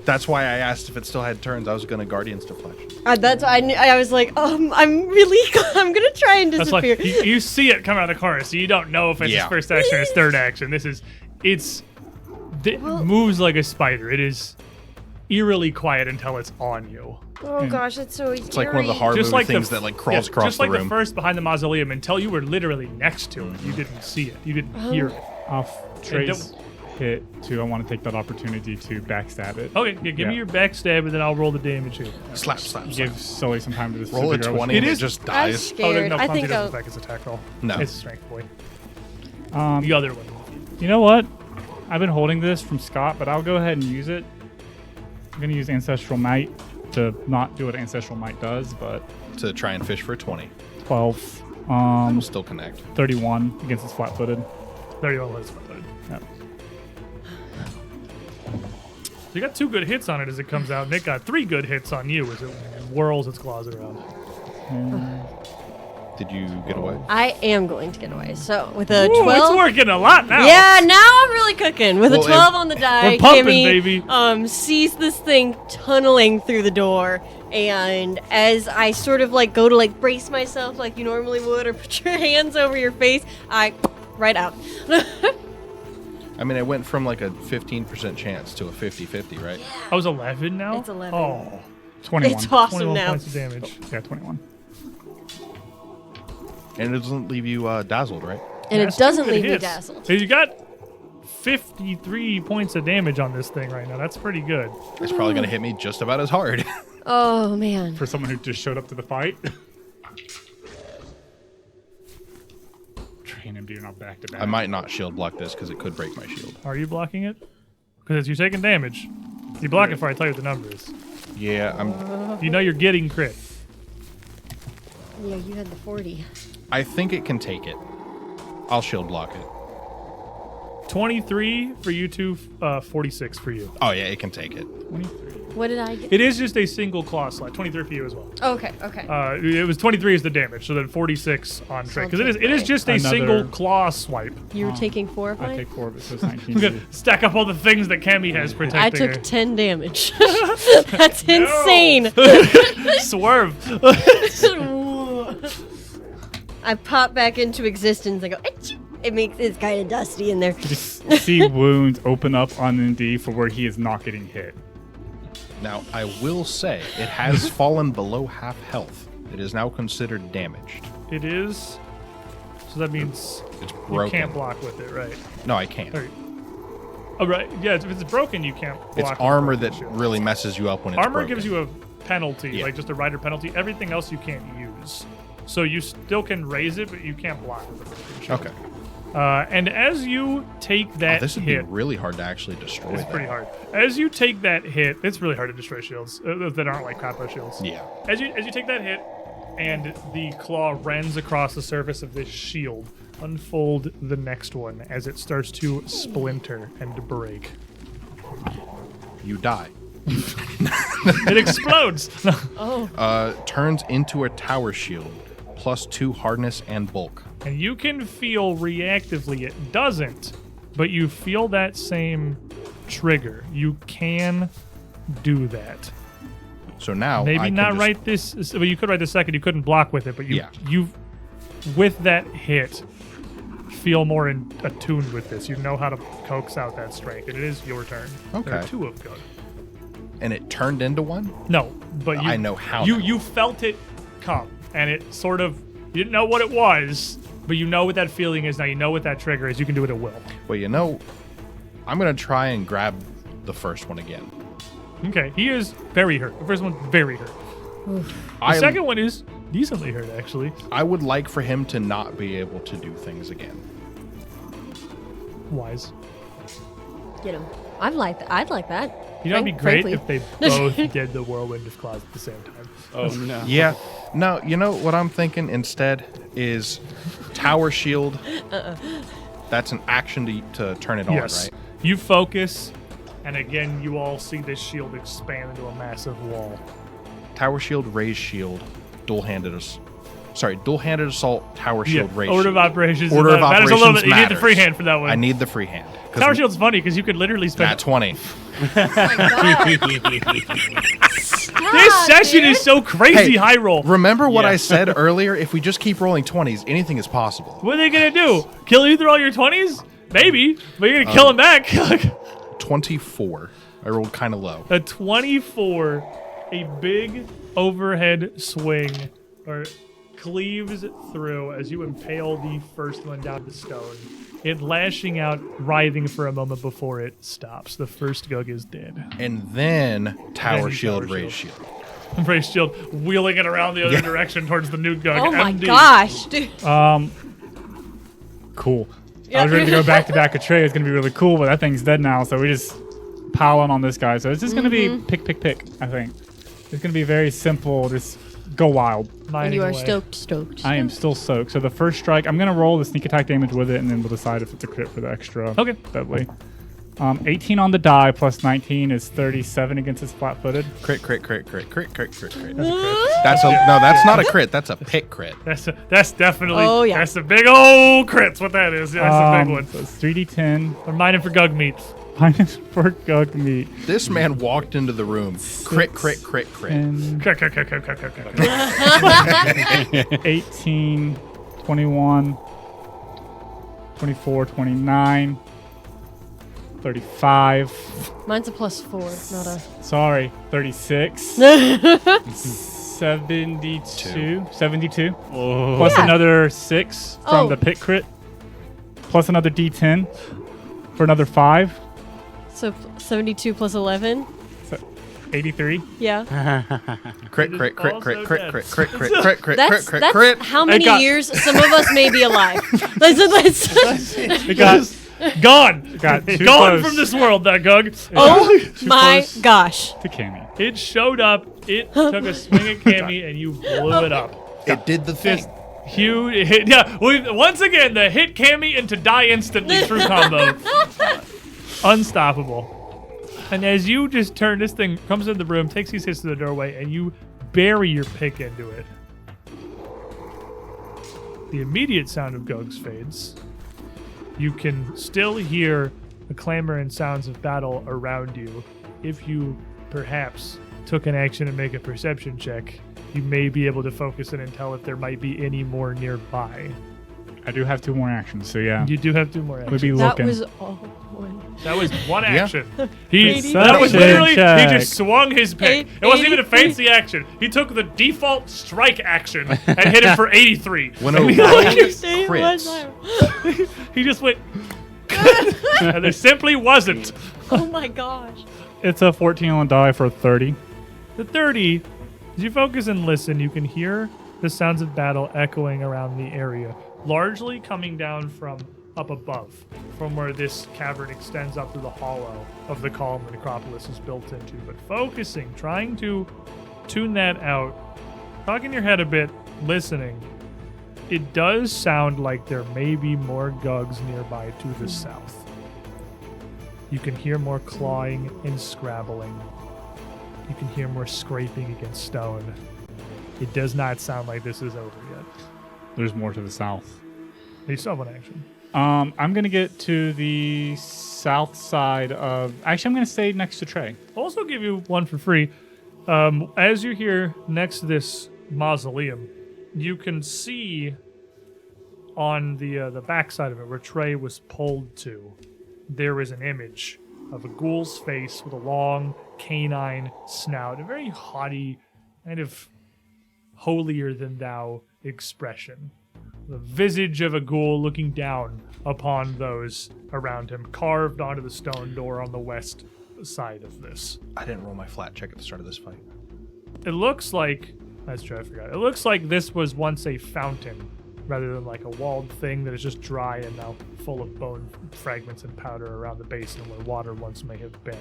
That's why I asked if it still had turns. I was going to Guardian's Deflection. That's why I knew. I was like, I'm really. I'm gonna try and That's disappear. like you see it come out of the corner, so you don't know if it's his first action or his third action. It moves like a spider. It is eerily quiet until it's on you. Oh gosh, that's so scary. It's like one of the horror Just movie like things that like crawls across just the like room. the first behind the mausoleum, until you were literally next to it, you didn't see it, you didn't hear it. Off Trey's hit too. I want to take that opportunity to backstab it. Okay, yeah, give me your backstab, and then I'll roll the damage here. Slap, slap, slap. Give Sully some time to just Roll a figure out 20 and It it is- just I'm dies. scared. No, I Clumsy think doesn't I'll. affect his attack roll. No. It's a strength boy. what. The other one. You know what? I've been holding this from Scott, but I'll go ahead and use it. I'm gonna use Ancestral Might to not do what Ancestral Might does, but To try and fish for 20. 12, Will still connect. 31 against his flat-footed. There you go. Let's put it. Yep. So you got 2 good hits on it as it comes out. Nick got 3 good hits on you as it whirls its claws around. Did you get away? I am going to get away. So with a Ooh, 12. it's working a lot now. Yeah, now I'm really cooking. With Well, a 12 on the die, we're pumping, Kimmy baby. sees this thing tunneling through the door, and as I sort of like go to like brace myself like you normally would, or put your hands over your face, I right out. I mean, it went from like a 15% chance to a 50-50, right? I was 11 now? It's 11. Oh, 21. It's awesome 21 now. points of damage. Yeah, 21. And it doesn't leave you dazzled, right? And That's it doesn't 2 good leave me hits. dazzled. So you got 53 points of damage on this thing right now. That's pretty good. It's probably going to hit me just about as hard. Oh man. For someone who just showed up to the fight. Train him doing all back to back. I might not shield block this because it could break my shield. Are you blocking it? Because you're taking damage. If you block it before I tell you what the number is. Yeah, I'm. You know you're getting crit. Yeah, you had the 40. I think it can take it. I'll shield block it. 23 for you two, 46 for you. Oh yeah, it can take it. 23. What did I get? It is just a single claw slot. 23 for you as well. Okay. It was 23 is the damage, so then 46 on Trey. Because it is just a Another- single claw swipe. You were taking 4 of I mine? take 4 of it, so it's 19. We're gonna stack up all the things that Cammy has I protecting took her. 10 damage. That's insane. Swerve. I pop back into existence. I go, "Achoo!" It's kind of dusty in there. You just see wounds open up on ND for where he is not getting hit. Now, I will say it has fallen below half health. It is now considered damaged. It is. So that means It's you broken. can't block with it, right? No, I can't. Or- Oh, right. Yeah, if it's broken, you can't block It's with armor broken that shield. really messes you up when it's Armor broken. gives you a penalty, Yeah. like just a rider penalty. Everything else you can't use. So you still can raise it, but you can't block with a broken shield. Okay. And as you take that This would hit, be really hard to actually destroy. it's that. pretty hard. As you take that hit, it's really hard to destroy shields that aren't like combo shields. Yeah. As you take that hit, and the claw rends across the surface of this shield, unfold the next one as it starts to splinter and break. You die. It explodes. Turns into a tower shield, +2 hardness and bulk. And you can feel reactively it doesn't, but you feel that same trigger. You can do that. So now Maybe I can not just- right this. Well, you could right this second. You couldn't block with it, but Yeah. you with that hit feel more attuned with this. You know how to coax out that strength, and it is your turn. There are Okay. 2 of Gug. And it turned into one? No, but you, I know how You now. you felt it come, and it sort of you didn't know what it was, but you know what that feeling is now. You know what that trigger is. You can do it at will. Well, you know, I'm going to try and grab the first one again. Okay, he is very hurt. The first one's very hurt. The second one is decently hurt, actually. I would like for him to not be able to do things again. Wise. Get him. I'd like that. You know, it'd be great Frankly. if they both did the Whirlwind of Claws at the same time. Oh no. Yeah. No, you know what I'm thinking instead is Tower Shield. That's an action to turn it on, Yes. right? You focus, and again, you all see this shield expand into a massive wall. Tower Shield, Raise Shield, dual-handed assault, Tower Shield, Yeah, Raise order Shield. of operations. Order of matters a little operations bit. You need the matters. free hand for that one. I need the free hand. 'Cause Tower Shield's funny because you could literally spend. Nat 20. This session is so crazy Hey, high roll. Remember what Yeah. I said earlier? If we just keep rolling 20s, anything is possible. What are they gonna do? Kill you through all your 20s? Maybe, but you're gonna kill him back. 24. I rolled kind of low. A 24, a big overhead swing, or cleaves through as you impale the first one down the stone. It lashing out, writhing for a moment before it stops. The first Gug is dead. And then Tower Then Shield, Tower Raise Shield. Shield. Raise Shield wheeling it around the other direction towards the new Gug. Oh my MD. gosh, dude. Cool. I was ready to go back to back. Trey. It's gonna be really cool, but that thing's dead now. So we just piling on this guy. So it's just gonna be pick. I think it's gonna be very simple. Just go wild. And Mining you are away. stoked. I am still soaked. So the first strike, I'm gonna roll the sneak attack damage with it, and then we'll decide if it's a crit for the extra. Okay. Deadly. 18 on the die plus 19 is 37 against his flat-footed. Crit. That's That's a crit. no, that's not a crit. That's a pick crit. That's definitely. Oh, yeah. That's a big old crits. What that is? Yeah, that's a big one. So it's 3d10 We're mining for Gug meat. minus for Gug meat. This man walked into the room. Crit. 10, Crack, crack, crack, crack, crack, crack, crack. 18, 21, 24, 29, 35. Mine's a +4, not a. Sorry, 36. 72. 72. Plus Yeah. another 6 from Oh. the pit crit. Plus another d10 for another 5. So 72 plus 11. So 83. Yeah. Crit. That's how many got- years some of us may be alive. Let's We got Gone. got too Gone close from this world, that Gug. Oh Too my close. gosh. to Cammy. It showed up. It took a swing at Cammy, and you blew it up. It did the thing. Huge hit. Yeah. Once again, the hit Cammy into die instantly true combo. Unstoppable. And as you just turn, this thing comes in the room, takes these hits to the doorway, and you bury your pick into it. The immediate sound of Gug's fades. You can still hear the clamor and sounds of battle around you if you perhaps took an action and make a perception check, you may be able to focus in and tell if there might be any more nearby. I do have 2 more actions, so yeah. You do have 2 more actions. We'd be That looking. was all one. That was one Yeah. action. That was Perception literally, check. he just swung his pick. It wasn't even a fancy action. He took the default strike action and hit him for 83. When And a he, roll Say crits, one he just went, and there simply wasn't. Oh my gosh. It's a 14 on die for a 30. The 30, as you focus and listen, you can hear the sounds of battle echoing around the area, largely coming down from up above, from where this cavern extends up through the hollow of the column the necropolis is built into. But focusing, trying to tune that out, talk in your head a bit, listening, it does sound like there may be more Gugs nearby to the south. You can hear more clawing and scrabbling. You can hear more scraping against stone. It does not sound like this is over yet. There's more to the south. You still have one action. I'm going to get to the south side of... Actually, I'm going to stay next to Trey. I'll also give you one for free. As you're here next to this mausoleum, you can see on the backside of it, where Trey was pulled to, there is an image of a ghoul's face with a long canine snout, a very haughty, kind of holier-than-thou expression. The visage of a ghoul looking down upon those around him, carved onto the stone door on the west side of this. I didn't roll my flat check at the start of this fight. It looks like, that's true, I forgot. It looks like this was once a fountain, rather than like a walled thing that is just dry and now full of bone fragments and powder around the basin where water once may have been.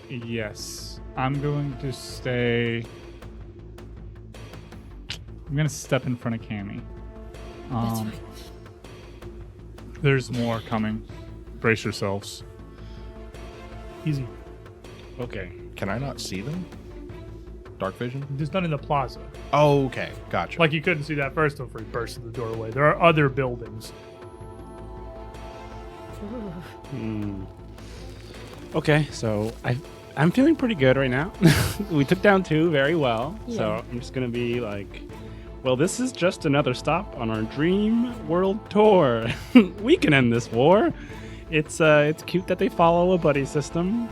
Yes. I'm going to stay... I'm going to step in front of Cammy. That's fine. There's more coming. Brace yourselves. Easy. Okay. Can I not see them? Dark vision? There's none in the plaza. Oh, okay. Gotcha. Like you couldn't see that first one before he burst through the doorway. There are other buildings. Okay, so I'm feeling pretty good right now. We took down 2 very well. So Yeah. I'm just going to be like, well, this is just another stop on our Dream World tour. We can end this war. It's cute that they follow a buddy system,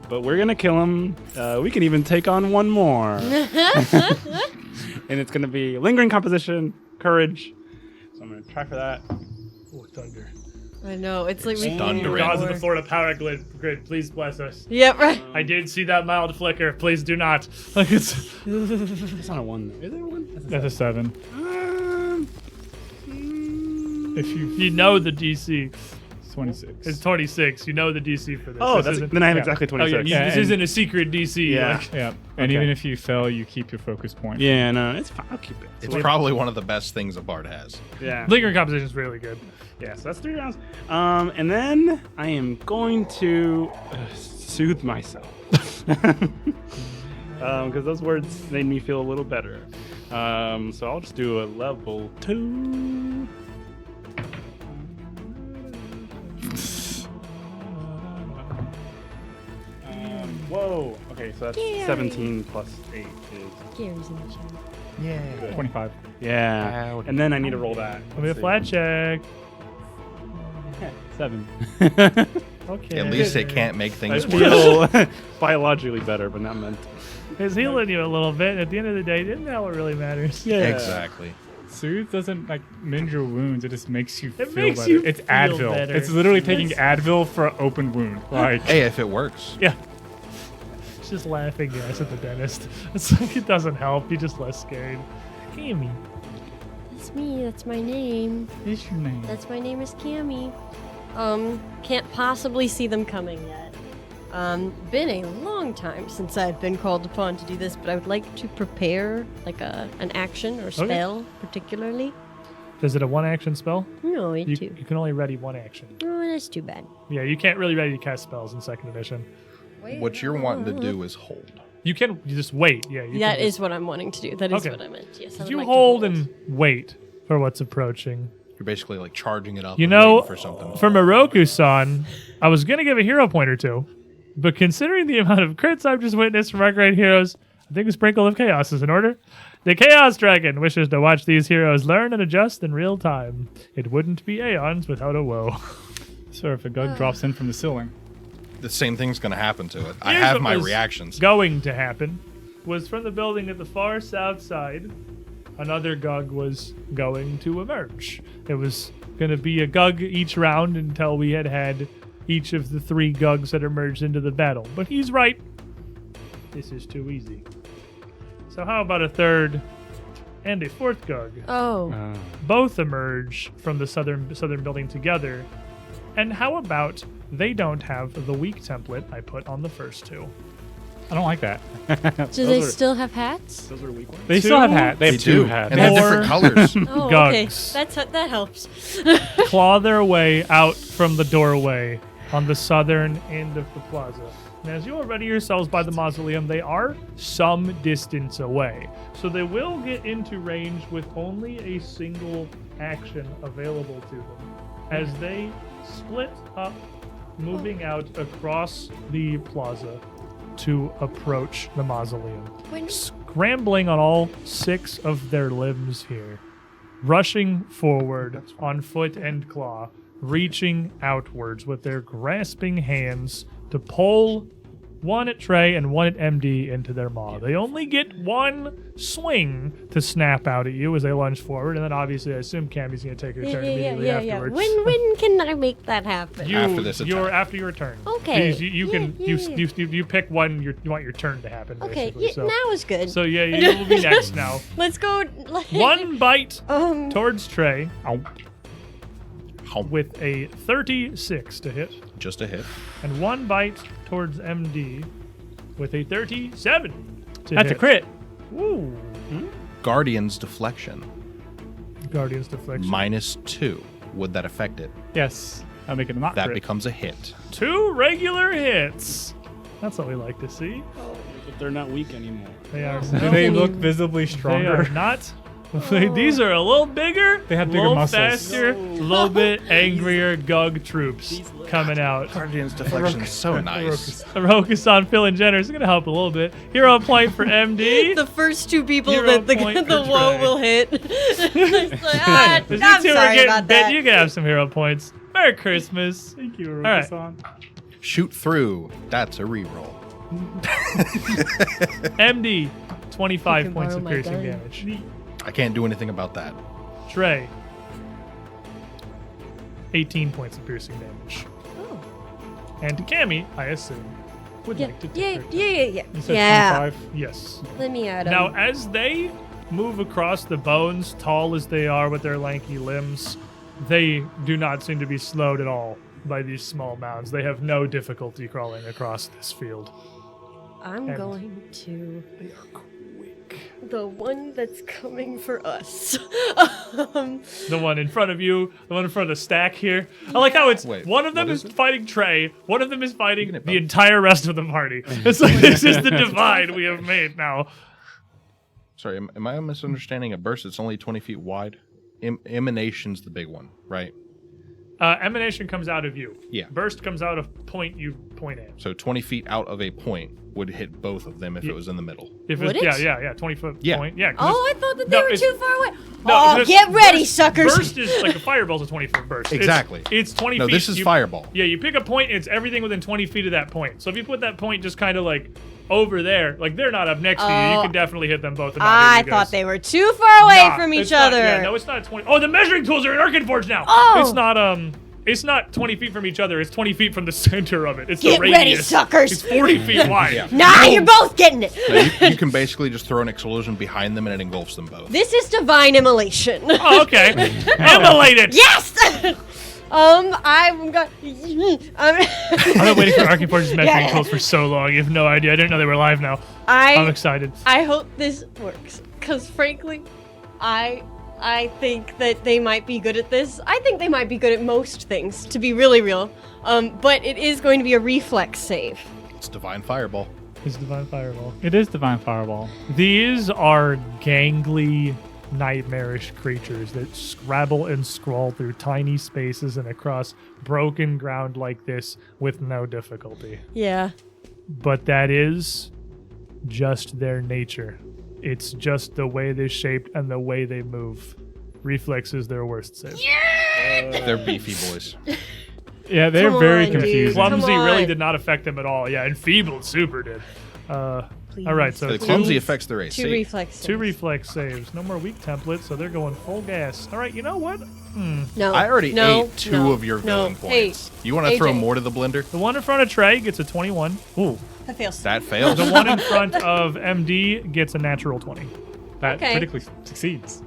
but we're going to kill him. We can even take on one more. And it's going to be lingering composition, courage. So I'm going to try for that. Oh, thunder. I know. It's like we Thunder. Gods of the Florida power grid, please bless us. Yep, right. I did see that mild flicker. Please do not. Like it's It's not a 1. Is it a 1? That's a 7. if you know the DC. It's 26. It's 26. You know the DC for this. Oh, This that's, isn't- then I have yeah. exactly Oh, yeah, 26. Yeah, this and- isn't a secret DC. Yeah. Like, Yeah. And Okay. even if you fail, you keep your focus point. Yeah, no, it's fine. I'll keep it. It's probably one of the best things a bard has. Yeah. lingering composition is really good. Yeah, so that's 3 rounds. And then I am going to soothe myself. Because those words made me feel a little better. So I'll just do a level 2. Whoa. Okay, so that's Scary. 17 plus 8 is... Gary's in the chat. 25. Yeah. Howdy. And then I need to roll that. Give me a flat check. 7. Okay. At least it can't make I things worse. feel biologically better, but not meant. It's healing you a little bit. At the end of the day, isn't that what really matters? Yeah. Exactly. Soothe doesn't like mend your wounds. It just makes you It feel makes better. you It's feel Advil. better. It's literally taking Advil for an open wound. Like, Hey, if it works. yeah. It's just laughing gas at the dentist. It's like it doesn't help. You're just less scared. Cammy. That's me. That's my name. What's your name? That's my name is Cammy. Can't possibly see them coming yet. Been a long time since I've been called upon to do this, but I would like to prepare like an action or spell, particularly. Is it a one action spell? No, You two. can only ready one action. Oh, that's too bad. Yeah, you can't really ready to cast spells in second edition. What you're wanting to do is hold. You just wait. Yeah, you That can is what I'm wanting to do. That is Okay. what I meant. Yes, I If would you like to hold and wait for what's approaching. You're basically like charging it up. You and know, waiting for something. for Moroku-san, I was gonna give a hero point or two, But considering the amount of crits I've just witnessed from our great heroes, I think a sprinkle of chaos is in order. The Chaos Dragon wishes to watch these heroes learn and adjust in real time. It wouldn't be Aeons without a woe. So if a Gug drops in from the ceiling. The same thing's going to happen to it. I Here's have what my was reactions. Going to happen was from the building at the far south side, another Gug was going to emerge. It was going to be a Gug each round until we had each of the 3 Gugs that emerged into the battle. But he's right. This is too easy. So how about a 3rd and a 4th Gug? Oh. Both emerge from the southern building together. And how about they don't have the weak template I put on the first 2? I don't like that. Do they still have hats? Those are weak ones. They still have hats. They have do, 2 hats. and they have different colors. Oh, Gugs. okay. That helps. Claw their way out from the doorway on the southern end of the plaza. And as you already yourselves by the mausoleum, they are some distance away. So they will get into range with only a single action available to them as they split up, moving out across the plaza to approach the mausoleum. Scrambling on all 6 of their limbs here, rushing forward on foot and claw, reaching outwards with their grasping hands to pull one at Trey and one at MD into their maw. They only get 1 swing to snap out at you as they lunge forward, and then obviously I assume Cammy's going to take her turn immediately afterwards. When can I make that happen? After this attack. After your turn. Okay. You pick one you want your turn to happen. Okay, basically. So, now is good. so yeah, you will be next now. Let's go. 1 bite Um. towards Trey How- with a 36 to hit, Just a hit. and 1 bite towards MD with a 37 to That's hit. a crit. Woo. Guardian's deflection. Guardian's deflection. -2. Would that affect it? Yes. I'll make it a not That crit. becomes a hit. 2 regular hits. That's what we like to see. But they're not weak anymore. They are Do no, they look visibly they stronger? are not. These are a little bigger, They have a bigger little muscles. faster, a little bit angrier Gug troops coming out. Guardian's deflection is so nice. Rokusan feeling generous is going to help a little bit. Hero point for MD. The first 2 people Hero that the point for woe Trey. will hit. It's like, ah, If you I'm two are sorry getting about bit, that. you can have some hero points. Merry Christmas. Thank you, right. Rokusan. Shoot through. That's a reroll. MD, You 25 can points borrow of my piercing gun. damage. I can't do anything about that. Trey, 18 points of piercing damage. Oh. And Cammy, I assume, would Yeah, like to take yeah, her turn. yeah. You said Yeah. 25. Yes. Let me add Now, as they move across the bones, tall as they are with their lanky limbs, they do not seem to be slowed at all by these small mounds. They have no difficulty crawling across this field. I'm and- going to They are quick. the one that's coming for us. The one in front of you, the one in front of the stack here. I like how it's Wait, one of them what is is it? fighting Trey, one of them is fighting You can hit the both. entire rest of the party. It's like this is the divide we have made now. Sorry, am I misunderstanding a burst? It's only 20 feet wide. Emanation's the big one, right? Emanation comes out of you. Yeah. Burst comes out of point you point at. So 20 feet out of a point would hit both of them if it was in the middle. If Would it's, it? yeah, 20-foot Yeah. point. Yeah. 'cause Oh, it's- I thought that they No, were it's- too far away. no, Oh, because get ready, burst- suckers. Burst is like a fireball's a 20-foot burst. Exactly. It's 20 No, feet. this is fireball. Yeah, you pick a point, and it's everything within 20 feet of that point. So if you put that point just kind of like over there, like they're not up next to you, you Oh. can definitely hit them both. And not I hit you guys. thought they were too far away Nah, from it's each not- other. Yeah, no, it's not 20. Oh, the measuring tools are in Arkenforge now. Oh. It's not 20 feet from each other. It's 20 feet from the center of it. It's Get the radius. ready, suckers. It's 40 feet wide. Yeah. Nah, you're both getting it. So you can basically just throw an explosion behind them and it engulfs them both. This is divine immolation. Oh, okay. Immolated. Yes. I'm going. I've been waiting for Arkenforge's measuring tools for so long. You have no idea. I didn't know they were live now. I'm excited. I hope this works, because frankly, I think that they might be good at this. I think they might be good at most things, to be really real. But it is going to be a reflex save. It's divine fireball. It's Divine Fireball. It is Divine Fireball. These are gangly, nightmarish creatures that scrabble and scrawl through tiny spaces and across broken ground like this with no difficulty. Yeah. But that is just their nature. It's just the way they're shaped and the way they move. Reflex is their worst save. They're beefy boys. Yeah, they're Come very on, dude. confusing. Clumsy Come really on. did not affect them at all. Yeah, and feeble super did. All right, so The Please. clumsy affects their AC. Two reflex. two saves. reflex saves. No more weak templates, so they're going full gas. All right, you know what? No. I already no, ate 2 no, of your no. villain Hey, points. You want to throw AJ. more to the blender? The one in front of Trey gets a 21. Ooh. that fails. That fails. The one in front of MD gets a natural 20. That Okay. critically succeeds.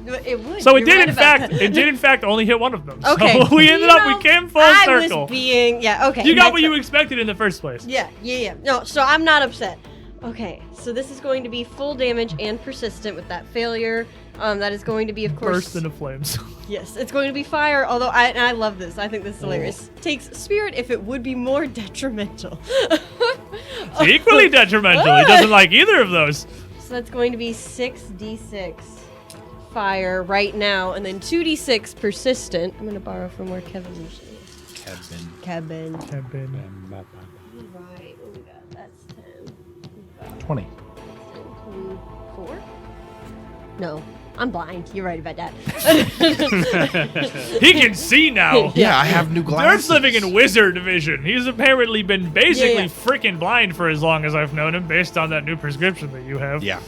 It would. So it You're did right in about fact that. it did in fact only hit one of them. Okay. So we ended You up know, we came full I circle. was being okay. You got that's what you right. expected in the first place. Yeah. No, so I'm not upset. Okay, so this is going to be full damage and persistent with that failure. That is going to be, of course. Burst into flames. Yes, it's going to be fire. Although I love this. I think this is hilarious. Takes spirit if it would be more detrimental. It's equally detrimental. He doesn't like either of those. So that's going to be 6d6 fire right now, and then 2d6 persistent. I'm going to borrow from where Kevin usually is. Kevin. Right, what we got? That's 10. 20. 4? No, I'm blind. You're right about that. He can see now. Yeah, I have new glasses. Dirk's living in wizard vision. He's apparently been basically Yeah. freaking blind for as long as I've known him, based on that new prescription that you have. Yeah.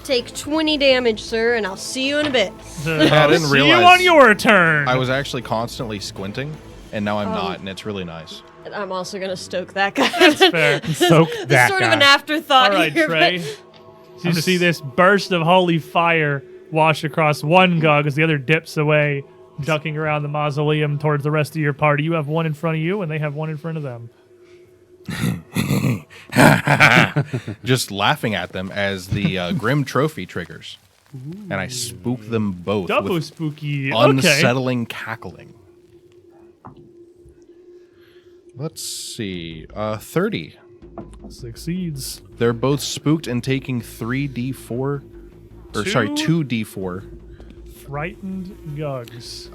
Take 20 damage, sir, and I'll see you in a bit. I didn't See you realize- on your turn. I was actually constantly squinting, and now I'm not, and it's really nice. And I'm also going to stoke that guy. Fair. Soak It's that sort guy. of an afterthought All right, here. Trey. but- You see this burst of holy fire wash across one Gug as the other dips away, ducking around the mausoleum towards the rest of your party. You have one in front of you, and they have one in front of them. Just laughing at them as the Grim Trophy triggers. And I spook them both Double with spooky. Okay. unsettling cackling. Let's see. 30. Succeeds. They're both spooked and taking 3d4. Or sorry, 2d4. Frightened Gugs.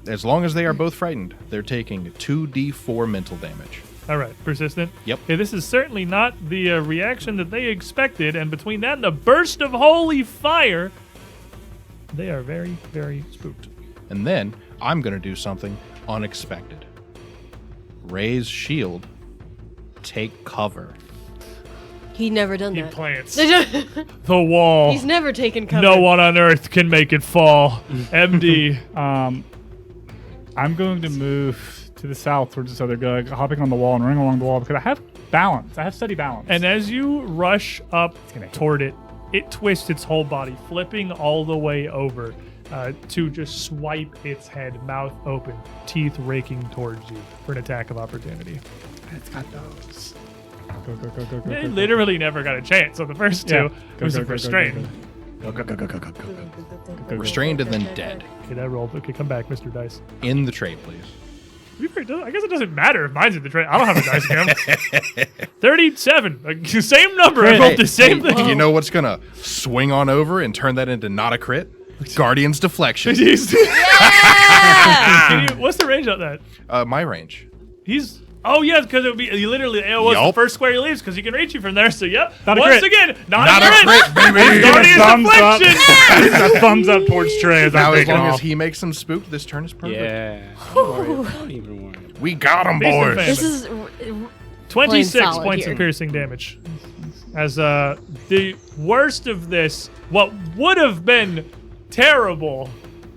As long as they are both frightened, they're taking 2d4 mental damage. All right, persistent. Yep. Okay, this is certainly not the reaction that they expected, and between that and a burst of holy fire, they are very, very spooked. And then I'm going to do something unexpected. Raise shield. Take cover. He'd never done He that. plants He's the wall. never taken cover. No one on earth can make it fall. MD. I'm going to move to the south towards this other Gug, hopping on the wall and running along the wall because I have balance. I have steady balance. And as you rush up gonna hit. toward it, it twists its whole body, flipping all the way over to just swipe its head, mouth open, teeth raking towards you for an attack of opportunity. it's got those. Go, go, go, go, go, They go, go. literally never got a chance on the first two. Yeah. It was Go, a go, go, restraint. go, go, go. Restrained and then dead. Okay, that rolled. Okay, come back, Mr. Dice. In the tray, please. To be fair, I guess it doesn't matter if mine's in the tray. I don't have a dice cam. 37. Like, same number. I rolled the same thing. You know what's going to swing on over and turn that into not a crit? Guardian's Deflection. What's the range on that? My range. He's. Oh yeah, because it would be you literally. It was the Yup. first square he leaves because he can reach you from there. So yep. Not a Once crit. again, not Not a a crit. crit, baby. Guardian's Thumbs up. Deflection. A thumbs up towards Trey as Now, I'm as taking long as off. he makes them spooked, this turn is perfect. Yeah. Don't worry. Don't even worry. We got him, Feast and boys. famine. This is 26 solid points here. of piercing damage. As the worst of this, what would have been terrible,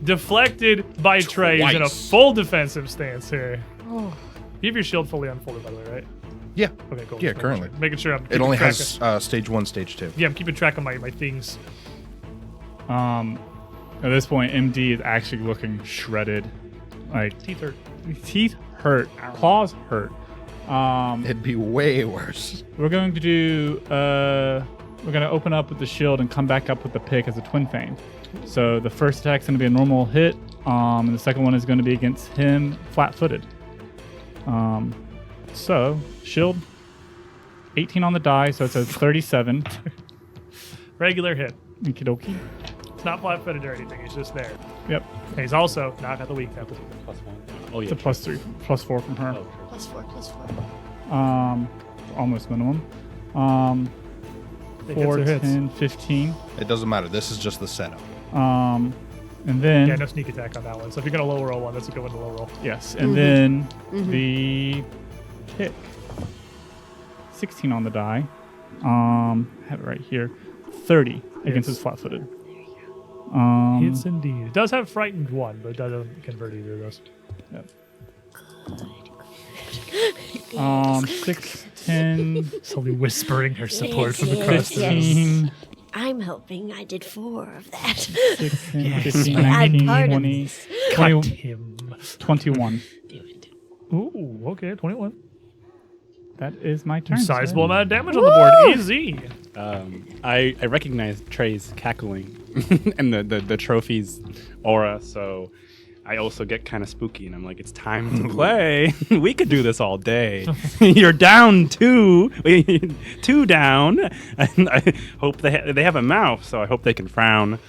deflected by Trey is in a Twice. full defensive stance here. You have your shield fully unfolded, by the way, right? Yeah. Okay, cool. Yeah, Just currently. making sure I'm It keeping only track has stage 1, stage 2. yeah, I'm keeping track of my things. At this point, MD is actually looking shredded. Like teeth hurt, claws hurt. It'd be way worse. We're going to do. We're going to open up with the shield and come back up with the pick as a twin feint. So the first attack's going to be a normal hit, and the second one is going to be against him flat-footed. So shield, 18 on the die, so it's a 37. Regular hit. Okie dokie. It's not flat-footed or anything. He's just there. Yep. And he's also not got the weak temple. +1. Oh yeah. It's a +3, +4 from her. Oh, sure. +4. Almost minimum. It 4, hits or hits. 10, 15. It doesn't matter. This is just the setup. And then Yeah, no sneak attack on that one. So if you're gonna low roll one, that's a good one to low roll. yes, and then the kick. 16 on the die. Have it right here. 30 against his flat-footed. Hits indeed. It does have frightened 1, but it doesn't convert either of those. Yep. 6, 10, Somebody whispering her support Yes, from yes, across the yes. room. 15, I'm hoping I did 4 of that. 6, 10, Yes. 15, I 19, pardon 20, this. Cut 20, him. 21. Ooh, okay, 21. That is my turn. Sizable sir. amount of damage on the board. Easy. I recognize Trey's cackling and the trophy's aura, so I also get kind of spooky, and I'm like, it's time to play. We could do this all day. You're down 2, 2 down. And I hope they have a mouth, so I hope they can frown.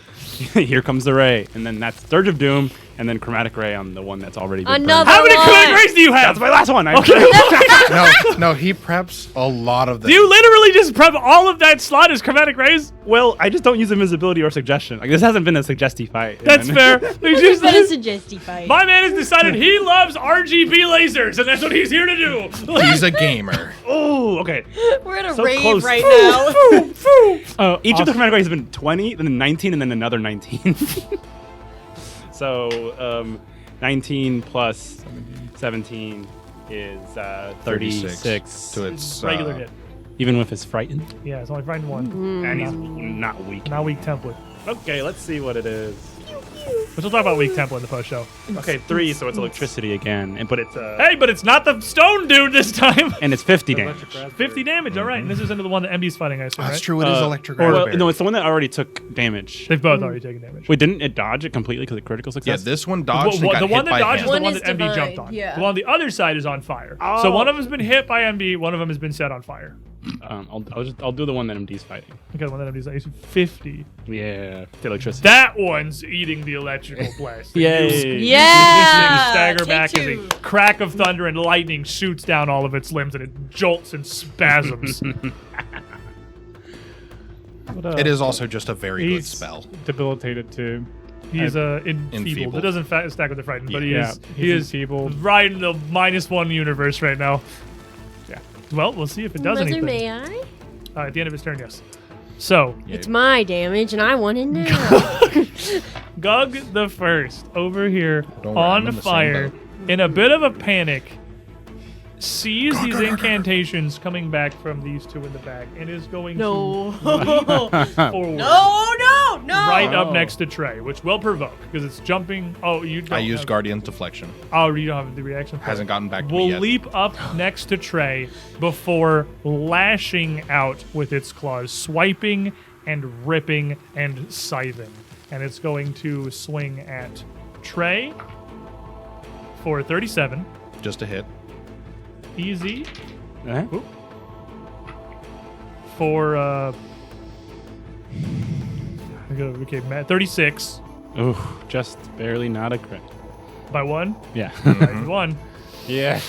Here comes the ray, and then that's Surge of Doom, and then Chromatic Ray on the one that's already been Another burned. How many one. chromatic rays do you have? That's my last one. No, he preps a lot of them. Do you literally just prep all of that slot as chromatic rays? Well, I just don't use invisibility or suggestion. Like, this hasn't been a suggesty fight. That's fair. There's just- Better suggestify. My man has decided he loves RGB lasers, and that's what he's here to do. He's a gamer. Oh, okay. We're at a So rave close. right now. Each of the chromatic rays has been 20, then 19, and then another 19. So, 19 plus 17 is 36. to its Regular hit. Even with his frightened. Yeah, it's only frightened 1. And he's not weak. Not weak template. Okay, let's see what it is. But we'll talk about weak template in the post show. Okay, 3, so it's electricity again. But it's Hey, but it's not the stone dude this time. and it's 50 damage. 50 damage, all right. And this is into the one that MD's fighting, I assume, That's right? true. It is electric. Well, raspberry. no, it's the one that already took damage. They've both already taken damage. Wait, didn't it dodge it completely because of critical Yeah, success? this one dodged and Well, got the hit one that by dodges him. is the One one is that MD jumped divine, on. yeah. The one on the other side is on fire. Oh. So one of them's been hit by MD, one of them has been set on fire. I'll do the one that MD's fighting. Okay, the one that MD's AC 50. Yeah, the electricity. That one's eating the electrical blast. Yay. Yeah. Stagger Take back as 2. a crack of thunder and lightning shoots down all of its limbs and it jolts and spasms. It is also just a very good He's spell. debilitated too. He's enfeebled. Enfeebled. It doesn't stack with the frightened, but he Yeah, is he's he is enfeebled. riding the -1 universe right now. Yeah. Well, we'll see if it does Mother, anything. may I? At the end of his turn, yes. So, It's my damage, and I want it now. Gug the First over here Don't worry, I'm on in the same fire boat. in a bit of a panic. Sees these incantations coming back from these two in the back and is going No. to forward. No. Right up next to Trey, which will provoke because it's jumping. Oh, you don't I used have, Guardian's Deflection. Oh, you don't have the reaction. for Hasn't it. gotten back to Will me yet. leap up next to Trey before lashing out with its claws, swiping and ripping and scything. And it's going to swing at Trey for 37. Just a hit. Easy. Eh? For, okay, Matt, 36 Ooh, just barely not a crit. by 1. Yeah. By 1. Yeah.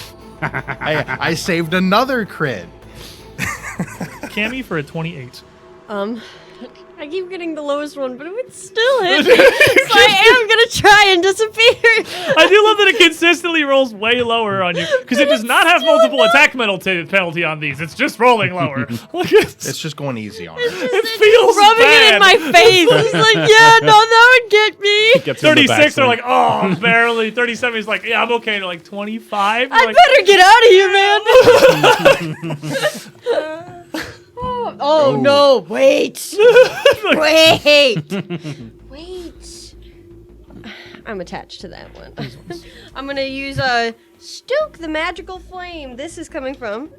I saved another crit. Cami for a 28. I keep getting the lowest one, but it would still hit me. So I am gonna try and disappear. I do love that it consistently rolls way lower on you because it does not have multiple attack penalty on these. It's just rolling lower. Like It's just going easy on her. it feels rubbing bad. it in my face. It's like, yeah, no, that would get me. Gets her in the 36 are backswing. like, oh, barely. 37 is like, yeah, I'm okay. They're like 25. I Like, better get out of here, man. Oh no! Wait! Wait! I'm attached to that one. I'm gonna use Stoke the Magical Flame. This is coming from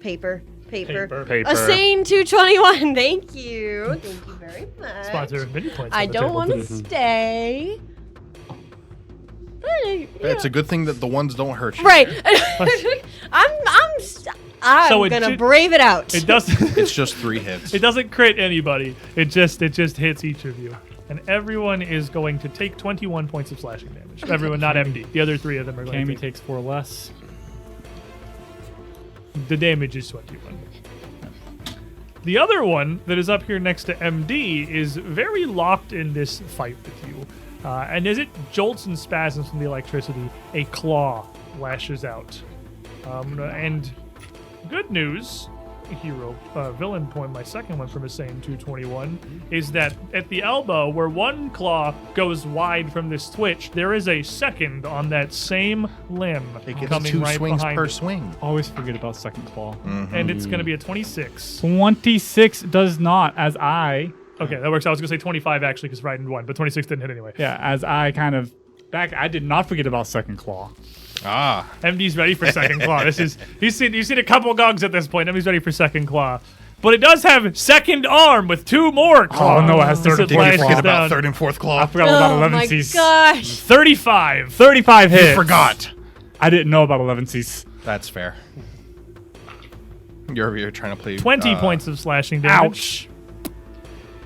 paper. Paper. A Sane 221. Thank you. Thank you very much. Sponsor of mini points. I on the don't table. want to stay. But, It's a good thing that the ones don't hurt you. right. I'm So it gonna ju- brave it out. It doesn't. It's just 3 hits. It doesn't crit anybody. It just hits each of you. And everyone is going to take 21 points of slashing damage. Everyone, not MD. The other 3 of them are going Cammy to takes 4 less. The damage is 21. The other one that is up here next to MD is very locked in this fight with you. And as it jolts and spasms from the electricity, a claw lashes out. And good news, villain point, my second one from a same 221, is that at the elbow, where one claw goes wide from this twitch, there is a second on that same limb It gets coming 2 right swings behind per it. swing. Always forget about second claw. And it's going to be a 26. 26 does not, as I Okay, that works. I was going to say 25 actually because Raiden won, but 26 didn't hit anyway. Yeah, as I kind of I did not forget about second claw. Ah, MD's ready for second claw. He's seen a couple Gugs at this point. MD's ready for second claw. But it does have second arm with 2 more claws. Oh no, it has As third and it fourth lashes claw. forget about down. 3rd and 4th I claw. forgot about Oh 11 my C's. gosh. 35. 35 hits. You forgot. I didn't know about 11 C's. That's fair. You're trying to play 20 points of slashing damage. Ouch.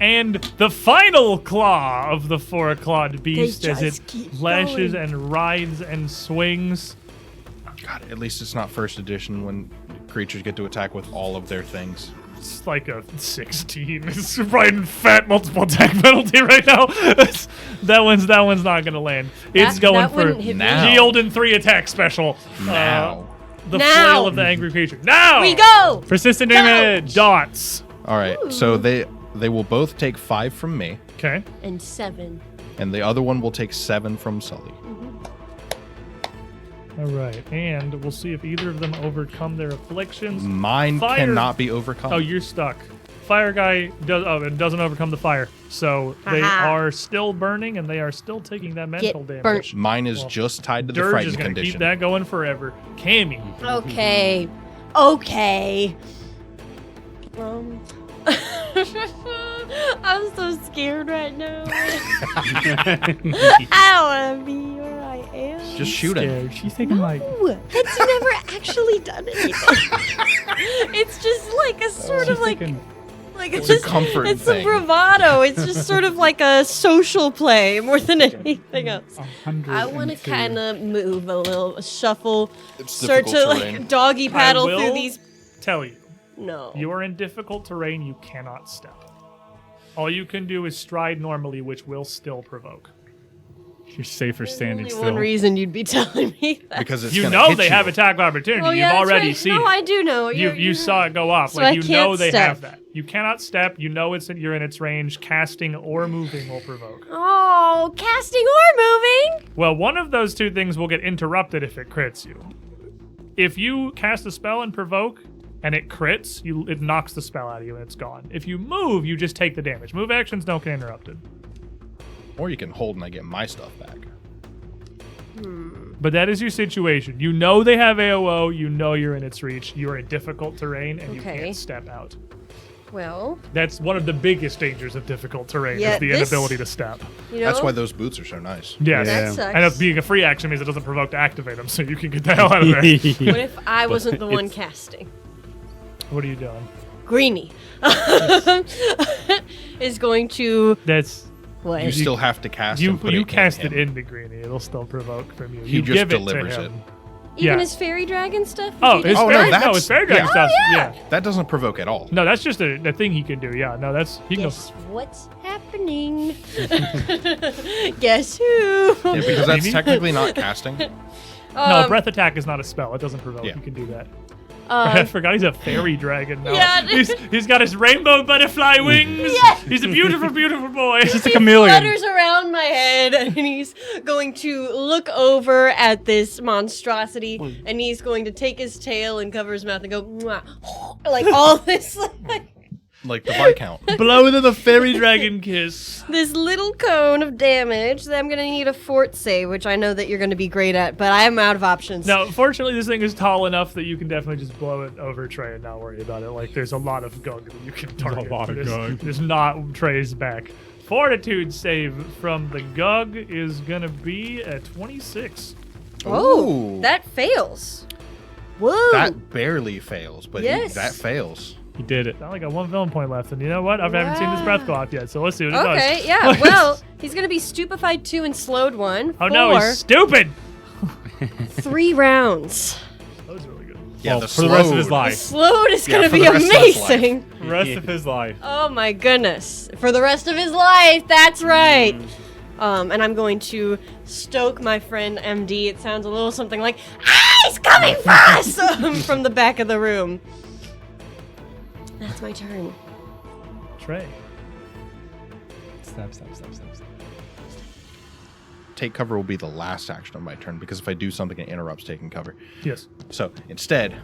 And the final claw of the 4-clawed beast as it just keep lashes going. and rides and swings. God, at least it's not 1st edition when creatures get to attack with all of their things. It's like a 16. It's probably fat multiple attack penalty right now. that one's not gonna land. It's going that for wouldn't hit me. Now. the olden 3 attack special. Now. The Now. flail of the angry creature. Now We go! Persistent Go! damage. Dots. All right, so they will both take 5 from me, Okay. And 7. and the other one will take 7 from Sully. All right, and we'll see if either of them overcome their afflictions. Mine Fire. cannot be overcome. Oh, you're stuck. Fire guy doesn't overcome the fire, so they Haha. are still burning and they are still taking that mental damage. burnt. Mine is Well, just tied to the Dirge frightened is gonna condition. keep that going forever. Cammy. Okay. Okay. I'm so scared right now. I don't want to be where I am. Just shoot him. Scared. She's taking like No, that's never actually done anything. It's just like a sort of she's like taking It's a comfort It's thing. a bravado. It's just sort of like a social play more than anything else. 100. I want to kind of move a little, shuffle, It's start to difficult like terrain. doggy paddle I will through these. tell you, No. you are in difficult terrain. You cannot step. All you can do is stride normally, which will still provoke. You're safer There's standing only still. one reason you'd be telling me that. Because it's You gonna know hit they you. have attack opportunity. Oh, You've yeah, that's already right. seen No, it. I do know. You saw it go off. So Like I you can't know they step. have that. You cannot step. You know you're in its range. Casting or moving will provoke. Oh, casting or moving? Well, one of those 2 things will get interrupted if it crits you. If you cast a spell and provoke and it crits, it knocks the spell out of you and it's gone. If you move, you just take the damage. Move actions don't get interrupted. Or you can hold and I get my stuff back. But that is your situation. You know they have AOO. You know you're in its reach. You're in difficult terrain and you Okay. can't step out. Well, That's one of the biggest dangers of difficult terrain Yeah, is the this- inability to step. you know. That's why those boots are so nice. Yes. That sucks. And it being a free action means it doesn't provoke to activate them, so you can get the hell out of there. What if I wasn't the one casting? What are you doing? Greenie is going to That's what? You still have to cast you. and put You it cast in it him. into Greenie. It'll still provoke from you. He You just give delivers it to it. him. Even yeah. his fairy dragon stuff? Oh, If he his does Oh, no, fairy, that's- no, his fairy dragon yeah. stuff. Oh, Yeah. That doesn't provoke at all. No, that's just a thing he can do. Yeah. No, that's he can Guess what's happening? Guess who? Yeah, because that's Maybe? technically not casting. go. No, breath attack is not a spell. It doesn't provoke. Yeah. You can do that. I forgot he's a fairy dragon now. Yeah. He's got his rainbow butterfly wings. Yes. He's a beautiful, beautiful boy. Just a he chameleon. flutters around my head and he's going to look over at this monstrosity and he's going to take his tail and cover his mouth and go "Mwah," like all this like Like the Viscount. Blow to the fairy dragon kiss. this little cone of damage that I'm gonna need a fort save, which I know that you're gonna be great at, but I'm out of options. Now, fortunately, this thing is tall enough that you can definitely just blow it over Trey and not worry about it. Like, there's a lot of Gug that you can target. lot of Gug. There's not Trey's back. Fortitude save from the Gug is gonna be at 26. Oh, Ooh. that fails. Whoa. That barely fails, but Yes. that fails. He did it. I only got 1 villain point left, and you know what? I haven't seen this breath go off yet, so let's see what it does. Okay, yeah. Well, he's gonna be stupefied 2 and slowed 1. Oh no, he's stupid! 3 rounds. That was really good. Yeah, Well, for the rest of his The life. slowed is gonna for be the rest of his life. amazing. Rest of his life. Oh my goodness. For the rest of his life, that's right. And I'm going to stoke my friend MD. It sounds a little something like, he's coming for us! From the back of the room. That's my turn. Trey. Stop. Take cover will be the last action of my turn because if I do something, it interrupts taking cover. Yes. So instead,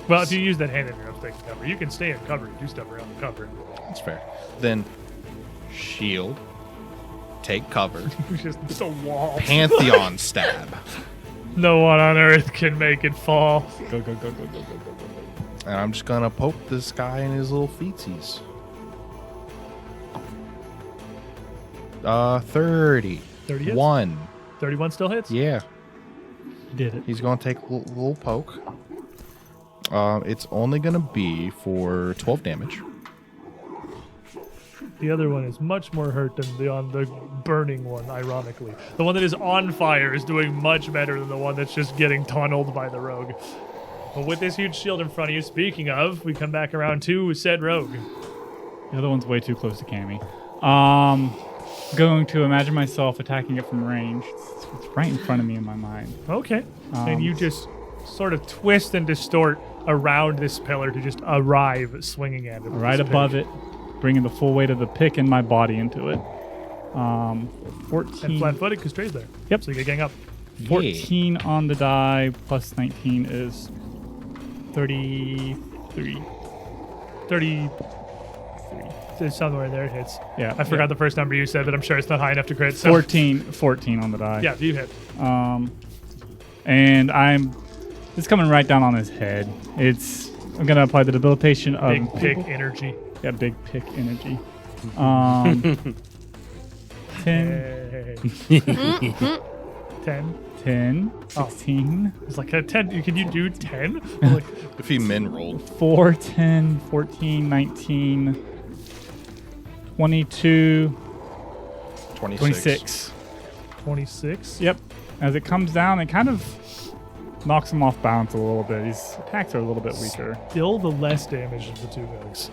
Well, if you use that hand in your taking cover, you can stay in cover and do stuff around the cover. that's fair. Then shield, take cover, It's just a wall. Pantheon stab, No one on earth can make it fall. Go. and I'm just gonna poke this guy in his little feetsies. 30. 30 hits? 1. 31 still hits? Yeah. Did it. He's gonna take a little poke. It's only gonna be for 12 damage. The other one is much more hurt than the burning one, ironically. The one that is on fire is doing much better than the one that's just getting tunneled by the rogue. But with this huge shield in front of you, speaking of, we come back around to said rogue. The other one's way too close to Cammy. Going to imagine myself attacking it from range. It's right in front of me in my mind. Okay. And you just sort of twist and distort around this pillar to just arrive swinging at it. with Right this above pick. it, bringing the full weight of the pick and my body into it. 14. And flat-footed because Trey's there. Yep. So you get gang up. 14 on the die, plus 19 is 33. 33. There's somewhere in there it hits. Yeah. I forgot the first number you said, but I'm sure it's not high enough to crit. So 14 on the die. yeah, you hit. And it's coming right down on his head. I'm gonna apply the debilitation of Big pick energy. Yeah, big pick energy. 10, Hey. 10. 10, 16, It's like a 10. Can you do 10? Like, If he min rolled. 4, 10, 14, 19, 22, 26. 26. Yep. As it comes down, it kind of knocks him off balance a little bit. His attacks are a little bit weaker. Still the less damage of the two guys.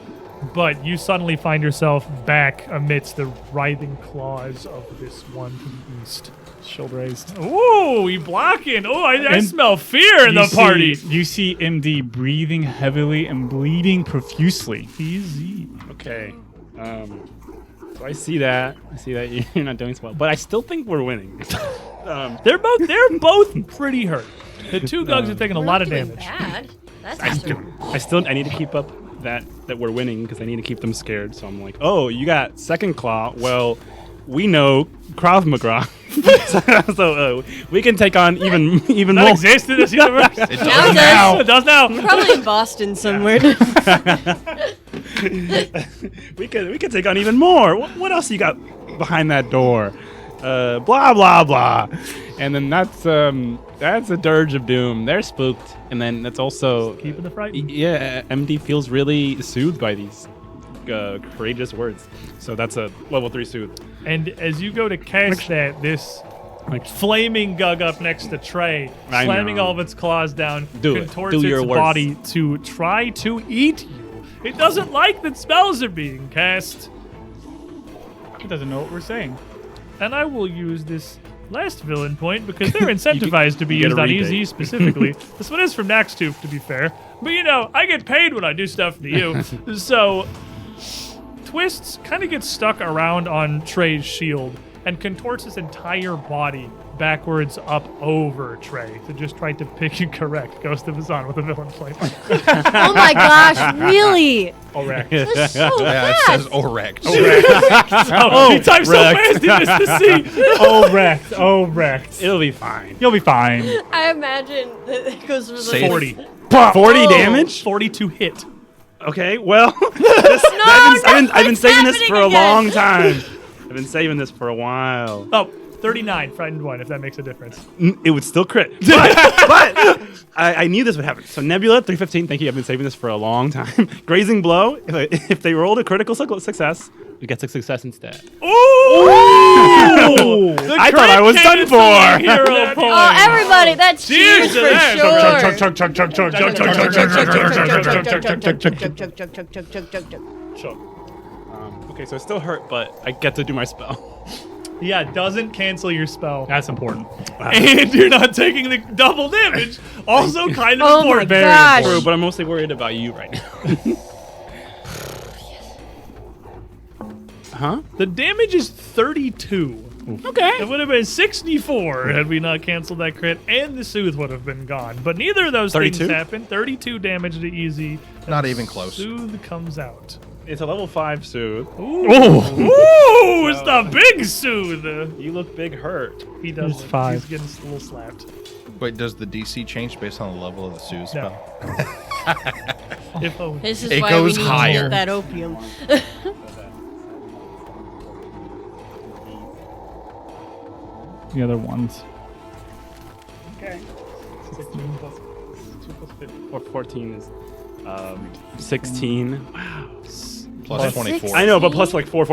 But you suddenly find yourself back amidst the writhing claws of this one to the east. Shield raised. Ooh, you blocking. Oh, I And smell fear in the party. You see MD breathing heavily and bleeding profusely. Easy. Okay. So I see that. You're not doing so well, but I still think we're winning. They're both pretty hurt. The two Gugs are taking a We're lot not of doing damage. Bad. That's I need to keep up that we're winning because I need to keep them scared. So I'm like, oh, you got second claw. Well, we know Krav Maga, so we can take on even That more. exists in this universe. It Now does it now. It does now. Probably in Boston somewhere. we could take on even more. What else you got behind that door? Blah blah blah. And then that's a dirge of doom. They're spooked, and then that's also Keeping the fright. yeah. MD feels really soothed by these courageous words. So that's a level 3 soothe. And as you go to cast that, this flaming Gug up next to Trey, I slamming know. all of its claws down, Do it. contorts Do your its worst. body to try to eat you. It doesn't like that spells are being cast. He doesn't know what we're saying. And I will use this last villain point because they're incentivized to be you get used a on rebate. Easy specifically. This one is from Naxtoof, to be fair. But you know, I get paid when I do stuff to you. So Twists kind of gets stuck around on Trey's shield and contorts his entire body backwards up over Trey to just try to pick and correct Ghost of Azan with a villain point. Oh my gosh, really? Correct. That's so Yeah, it fast. says Orect. Oh, he typed so wrecked. fast he missed the C. Oh, wrecked. Oh, wrecked. It'll be fine. You'll be fine. I imagine that it goes for the Save. 40. 40 Oh. damage. 42 hit. Okay, well, I've been saving this for a long time. I've been saving this for a while. Oh, 39, frightened 1, if that makes a difference. It would still crit. But I knew this would happen. So Nebula, 315. Thank you. I've been saving this for a long time. Grazing Blow. If they rolled a critical success, it gets a success instead. Ooh! I thought I was done for. Hero point. Oh, everybody, that's cheers to for that. sure. Chug, chug, chug, chug, chug, chug, chug, chug, chug. Okay, so it still hurt, but I get to do my spell. Yeah, it doesn't cancel your spell. That's important. And you're not taking the double damage. Also kind of Oh my important. gosh. True, but I'm mostly worried about you right now. Huh? The damage is 32. Okay. It would have been 64 had we not canceled that crit, and the soothe would have been gone. But neither of those 32? things happened. 32 damage to Easy. Not even close. Soothe comes out. It's a level 5 soothe. Ooh, Ooh it's the big soothe. You look big hurt. He does. It's 5. He's getting a little slapped. Wait, does the DC change based on the level of the soothe spell? If only. This is It why goes we need to higher. get that opium. The other ones. Okay. 16 plus 2 plus 15. Or 14 is 16. Wow. Plus 24. I know, but plus like 4.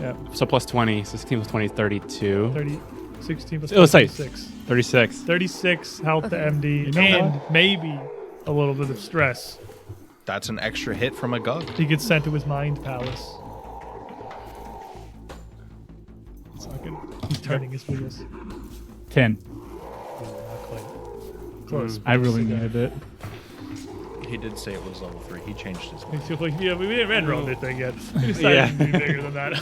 Yeah. So plus 20. So 16 plus 20 is 32. 30, 16 plus Oh, say 36. 36. 36 health to MD, know and maybe a little bit of stress. That's an extra hit from a Gug. He gets sent to his mind palace. He's turning his wheels. 10. Not quite. Close. I really needed it. He did say it was level 3. He changed his mind. He's like, yeah, we didn't roll anything yet. We decided Yeah. to be bigger than that.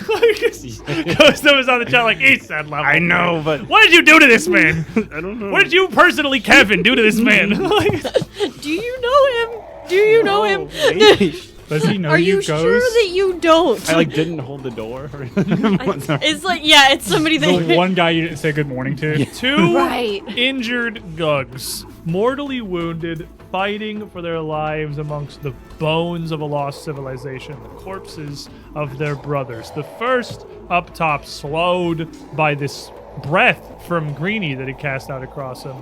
Ghost was on the chat like, he's that level. I know, but What did you do to this man? I don't know. What did you personally, Kevin, do to this man? Like, Do you know him? Do you know him? Maybe. Does he know Are you, you Ghost? sure that you don't? I like didn't hold the door. It's like, yeah, it's somebody The that. one guy you didn't say good morning to? two Right. injured Gugs, mortally wounded, fighting for their lives amongst the bones of a lost civilization, the corpses of their brothers. The first up top, slowed by this breath from Greenie that he cast out across him,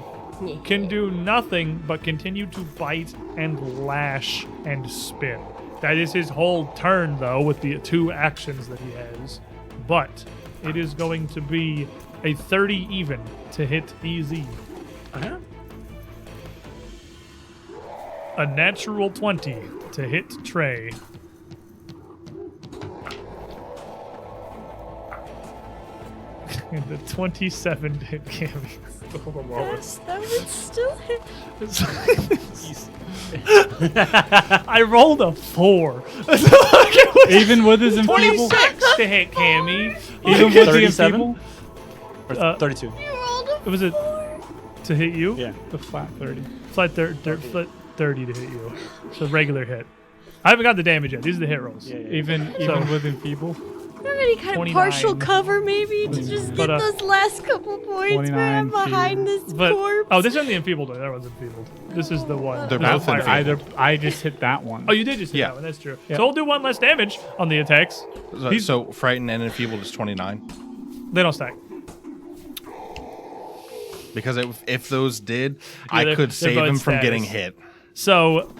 can do nothing but continue to bite and lash and spin. That is his whole turn, though, with the 2 actions that he has. But it is going to be a 30 even to hit Easy. Uh-huh. A natural 20 to hit Trey. And a 27 to hit Cammy. That would still hit. I rolled a 4. Even with his enfeeble? 26 to hit Cammy. Even with the 37? enfeeble? Or 32. You rolled a It was a to hit you? Yeah. The flat 30. Flat 30 to hit you. So regular hit. I haven't got the damage yet. These are the hit rolls. Yeah. Even with enfeeble? have any kind of 29. partial cover maybe to just get But, those last couple points where I'm 29 behind this But corpse? oh, this isn't the enfeebled one. That one's enfeebled. This is the one. They're this is both fire. enfeebled. I just hit that one. Oh, you did just hit Yeah. that one. That's true. Yeah. So we'll do one less damage on the attacks. So frightened and enfeebled is 29. They don't stack. Because if those did, Yeah, I they're could save both him from status. getting hit. So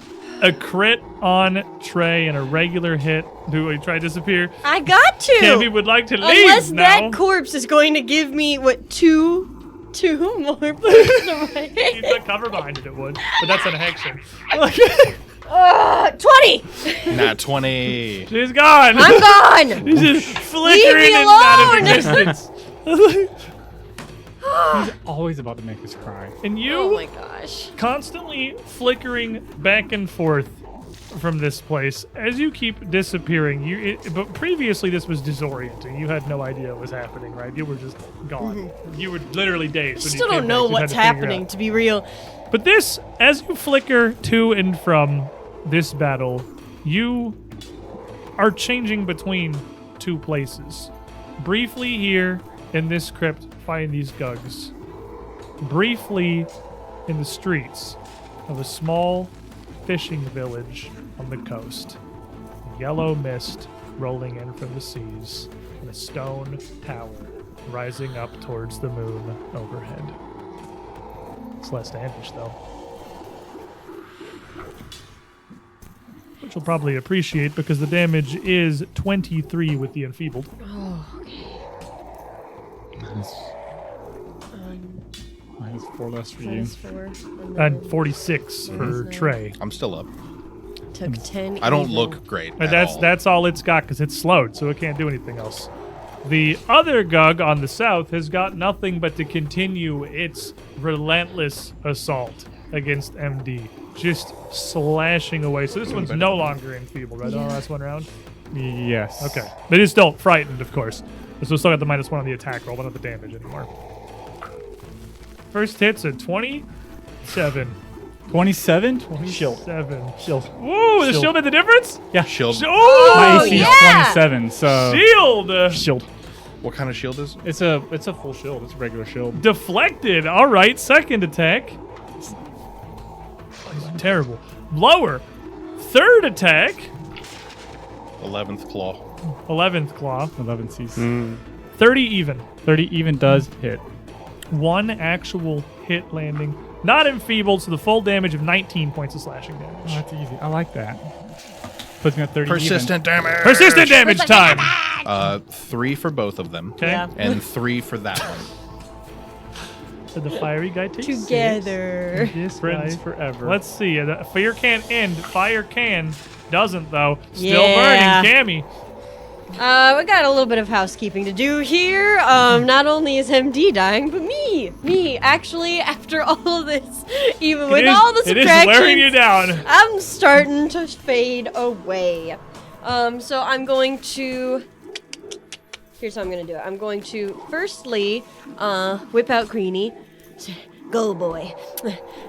a crit on Trey and a regular hit. Do we try to disappear? I got to. Cammy would like to leave Unless now. that corpse is going to give me two more points away. He's got cover behind it, it would. But that's an action. 20. Not 20. She's gone. I'm gone. He's just flickering me and out of alone. existence. He's always about to make us cry. And you Oh my gosh. constantly flickering back and forth from this place as you keep disappearing. But previously this was disorienting. You had no idea what was happening, right? You were just gone. You were literally dazed. when you Still came don't know back. You had what's to figure happening, out. to be real. But this, as you flicker to and from this battle, you are changing between two places. Briefly here in this crypt, find these Gugs. Briefly in the streets of a small fishing village on the coast. Yellow mist rolling in from the seas. in a stone tower rising up towards the moon overhead. It's less damage, though. Which you'll probably appreciate because the damage is 23 with the enfeebled. Oh, okay. Minus 4 less for you. Minus 4. And 46 for Trey. I'm still up. Took 10. I don't even. look great. And at all. that's all it's got because it's slowed, so it can't do anything else. The other Gug on the south has got nothing but to continue its relentless assault against MD. Just slashing away. So this one's no longer enfeebled, right? On the last one round? Yes. Okay. They just don't frightened, of course. So still got the -1 on the attack roll, but not the damage anymore. First hit's a 27. 27? Shield. 27. Shield. Ooh, the Shield. shield made the difference? Yeah. Shield. My Oh, AC is yeah! 27, so shield! shield. What kind of shield is it? It's a full shield. It's a regular shield. Deflected. All right, second attack. Terrible. Lower. Third attack. 11th claw. 11th claw. 11 C's. 30 even. 30 even does hit. One actual hit landing. Not enfeebled, so the full damage of 19 points of slashing Oh, damage. that's easy. I like that. Puts me at 30 Persistent damage. Persistent damage time. 3 for both of them. Okay. Yeah. And 3 for that one. So the fiery guy takes Together. 6. This Friends guy- forever. Let's see. The fear can't end. Fire can. Doesn't, though. Still Yeah. burning. Cammy. We got a little bit of housekeeping to do here. Not only is MD dying, but me. Actually, after all of this, even with all the It is wearing you subtractions, down. I'm starting to fade away. So I'm going to. Here's how I'm going to do it. I'm going to firstly whip out Greenie. Go, boy.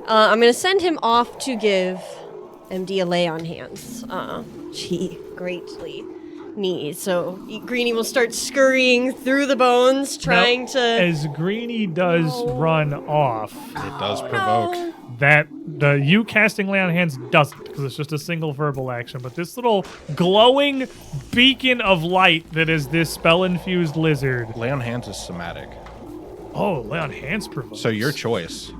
I'm going to send him off to give MD a lay on hands. She greatly needs. So Greenie will start scurrying through the bones, trying to. As Greenie does run off, It does provoke. that the you casting lay on hands doesn't, because it's just a single verbal action. But this little glowing beacon of light that is this spell-infused lizard. Lay on hands is somatic. Oh, lay on hands provokes. So your choice.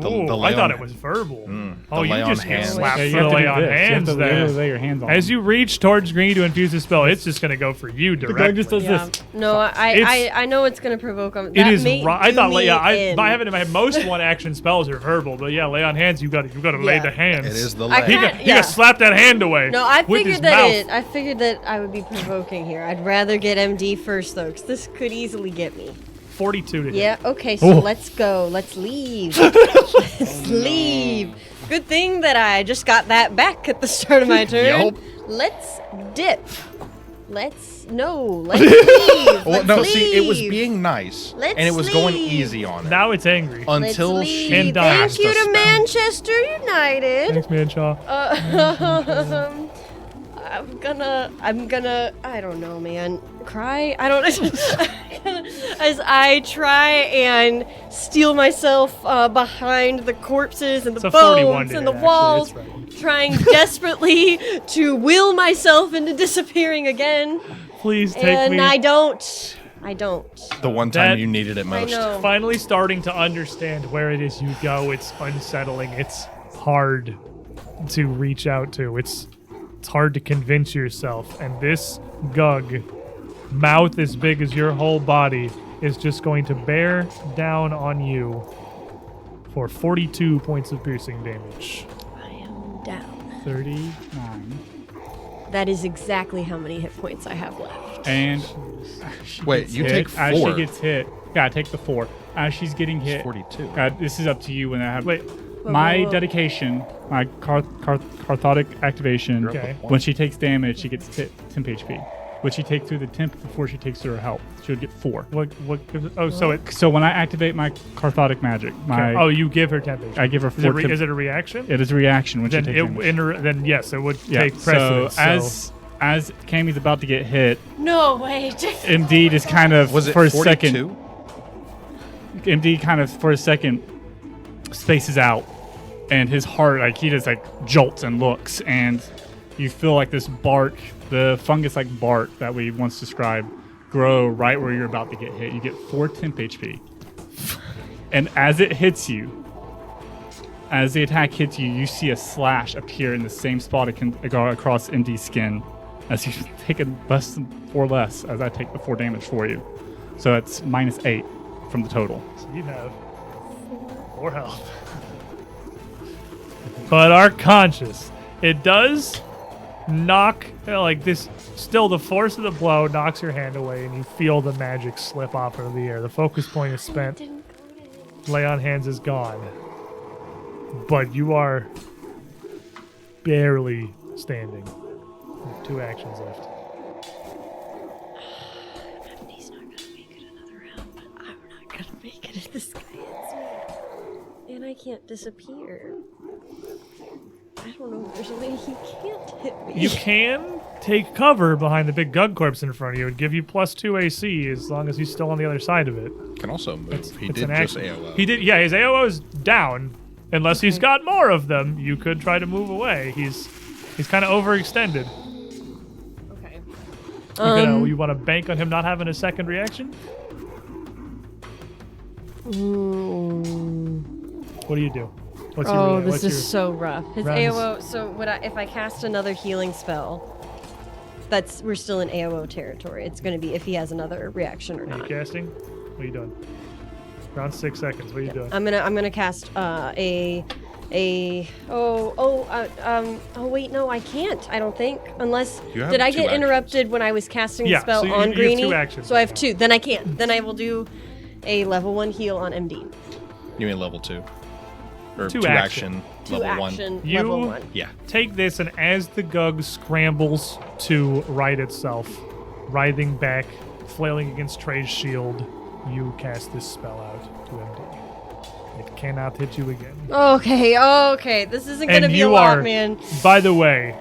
Ooh, lay I thought on- it was verbal. the Oh, you lay on just get hands. slapped Yeah, for you have the to lay do on this. hands you have there. to lay your hands on As him. you reach towards Greenie to infuse the spell, it's just going to go for you The directly. guy just does Yeah. this. No, It's- I know it's gonna provoke him. It That is. may I do thought. me Yeah, in. I have it in my head. Most one-action spells are verbal, but yeah, lay on hands. You got to lay Yeah. the hands. It is the I lay. He can't- got, he Yeah. got slap that hand away. No, I with his figured that mouth. I figured that I would be provoking here. I'd rather get MD first though, because this could easily get me. 42 to hit. Yeah. Okay. So Oh. let's go. Let's leave. Let's leave. Good thing that I just got that back at the start of my turn. Yup. Let's dip. Let's leave. Well, Let's no, see, it was leave. being nice, Let's and it was going leave. easy on it Now it's angry. until Let's she leave. And dies. cast Thank you a to spell. Manchester United. Thanks, Manshaw. I'm gonna, I don't know, man. Cry? I don't As I try and steal myself behind the corpses and It's the a 41 bones to and hit, the actually, walls, it's right. trying desperately to will myself into disappearing again. Please take And me. I don't. The one time That- you needed it I most. know. Finally starting to understand where it is you go. It's unsettling. It's hard to reach out to. It's hard to convince yourself. And this Gug, mouth as big as your whole body, is just going to bear down on you for 42 points of piercing damage. I am down. 39. That is exactly how many hit points I have left. And Wait, you hit, take as 4. she gets hit. Yeah, take the 4. As she's getting hit. 42. This is up to you when I have. Wait, My whoa, whoa. dedication, my cathartic activation. Okay. When she takes damage, she gets temp HP. When she takes through the temp before she takes through her health, she'll get 4. what gives it? Oh, so it. So when I activate my cathartic magic, my Oh, you give her temptation. I give her Is it, 4 temp- is it a reaction? It is a reaction when then she takes damage. then yes, it would Yeah, take precedence. So as Cammy's about to get hit, No, wait. MD just kind of Was it for a 42? second. MD kind of for a second spaces out, and his heart he just jolts and looks, and you feel like this bark, the fungus-like bark that we once described, grow right where you're about to get hit. You get 4 temp HP. And as it hits you, as the attack hits you, you see a slash appear in the same spot it can go across MD's skin as you take a less than 4 less as I take the 4 damage for you. So it's -8 from the total. So you have 4 health. But are conscious. It does knock, like this, still the force of the blow knocks your hand away and you feel the magic slip off into the air. The focus point is spent. Lay on hands is gone. But you are barely standing. You have 2 actions left. He's not gonna make it another round, but I'm not gonna make it if this guy hits me. And I can't disappear. I don't know if there's a way he can't hit me. You can take cover behind the big Gug corpse in front of you and give you +2 AC as long as he's still on the other side of it. Can also move. He It's did an just action. AOO. He did, yeah, his AOO is down. Unless he's got more of them, you could try to move away. He's kind of overextended. Okay. You want to bank on him not having a second reaction? What do you do? What's your This what's is your, so rough. His runs? AOO. So if I cast another healing spell, we're still in AOO territory. It's going to be if he has another reaction or Are you not. casting? What are you doing? Around 6 seconds. What are you doing? I'm gonna cast wait, no, I can't. I don't think unless You have did I 2 get actions. interrupted when I was casting Yeah, the spell so you on have Greenie? 2 actions So I have right 2. Then I can't. Then I will do a level 1 heal on MD. You mean level 2? Or 2 2 action. action, 2 level action, 1. You- level 1. Yeah. Take this, and as the Gug scrambles to right itself, writhing back, flailing against Trey's shield, you cast this spell out to MD. It cannot hit you again. Okay. This isn't gonna And be you a lot, are, man. by the way,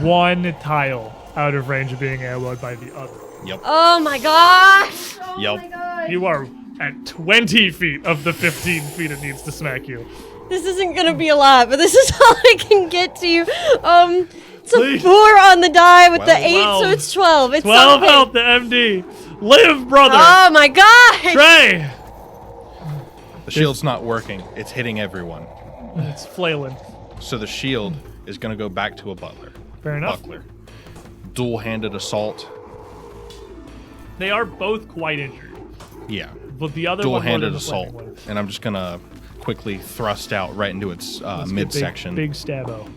1 tile out of range of being AO'd by the other. Yep. Oh my gosh! Oh Yep. my gosh! You are at 20 feet of the 15 feet it needs to smack you. This isn't gonna be a lot, but this is all I can get to you. It's a Please. 4 on the die with the 12. 8, so 12. it's 12. It's 12 something. health to MD. Live, brother! Oh my gosh! Trey! The shield's not working. It's hitting everyone. It's flailing. So the shield is going to go back to a butler. Fair enough. Buckler. Dual-handed assault. They are both quite injured, Yeah. but the other one more than Dual-handed the assault. flaming one. And I'm just going to quickly thrust out right into its Let's get midsection. Big stabbo.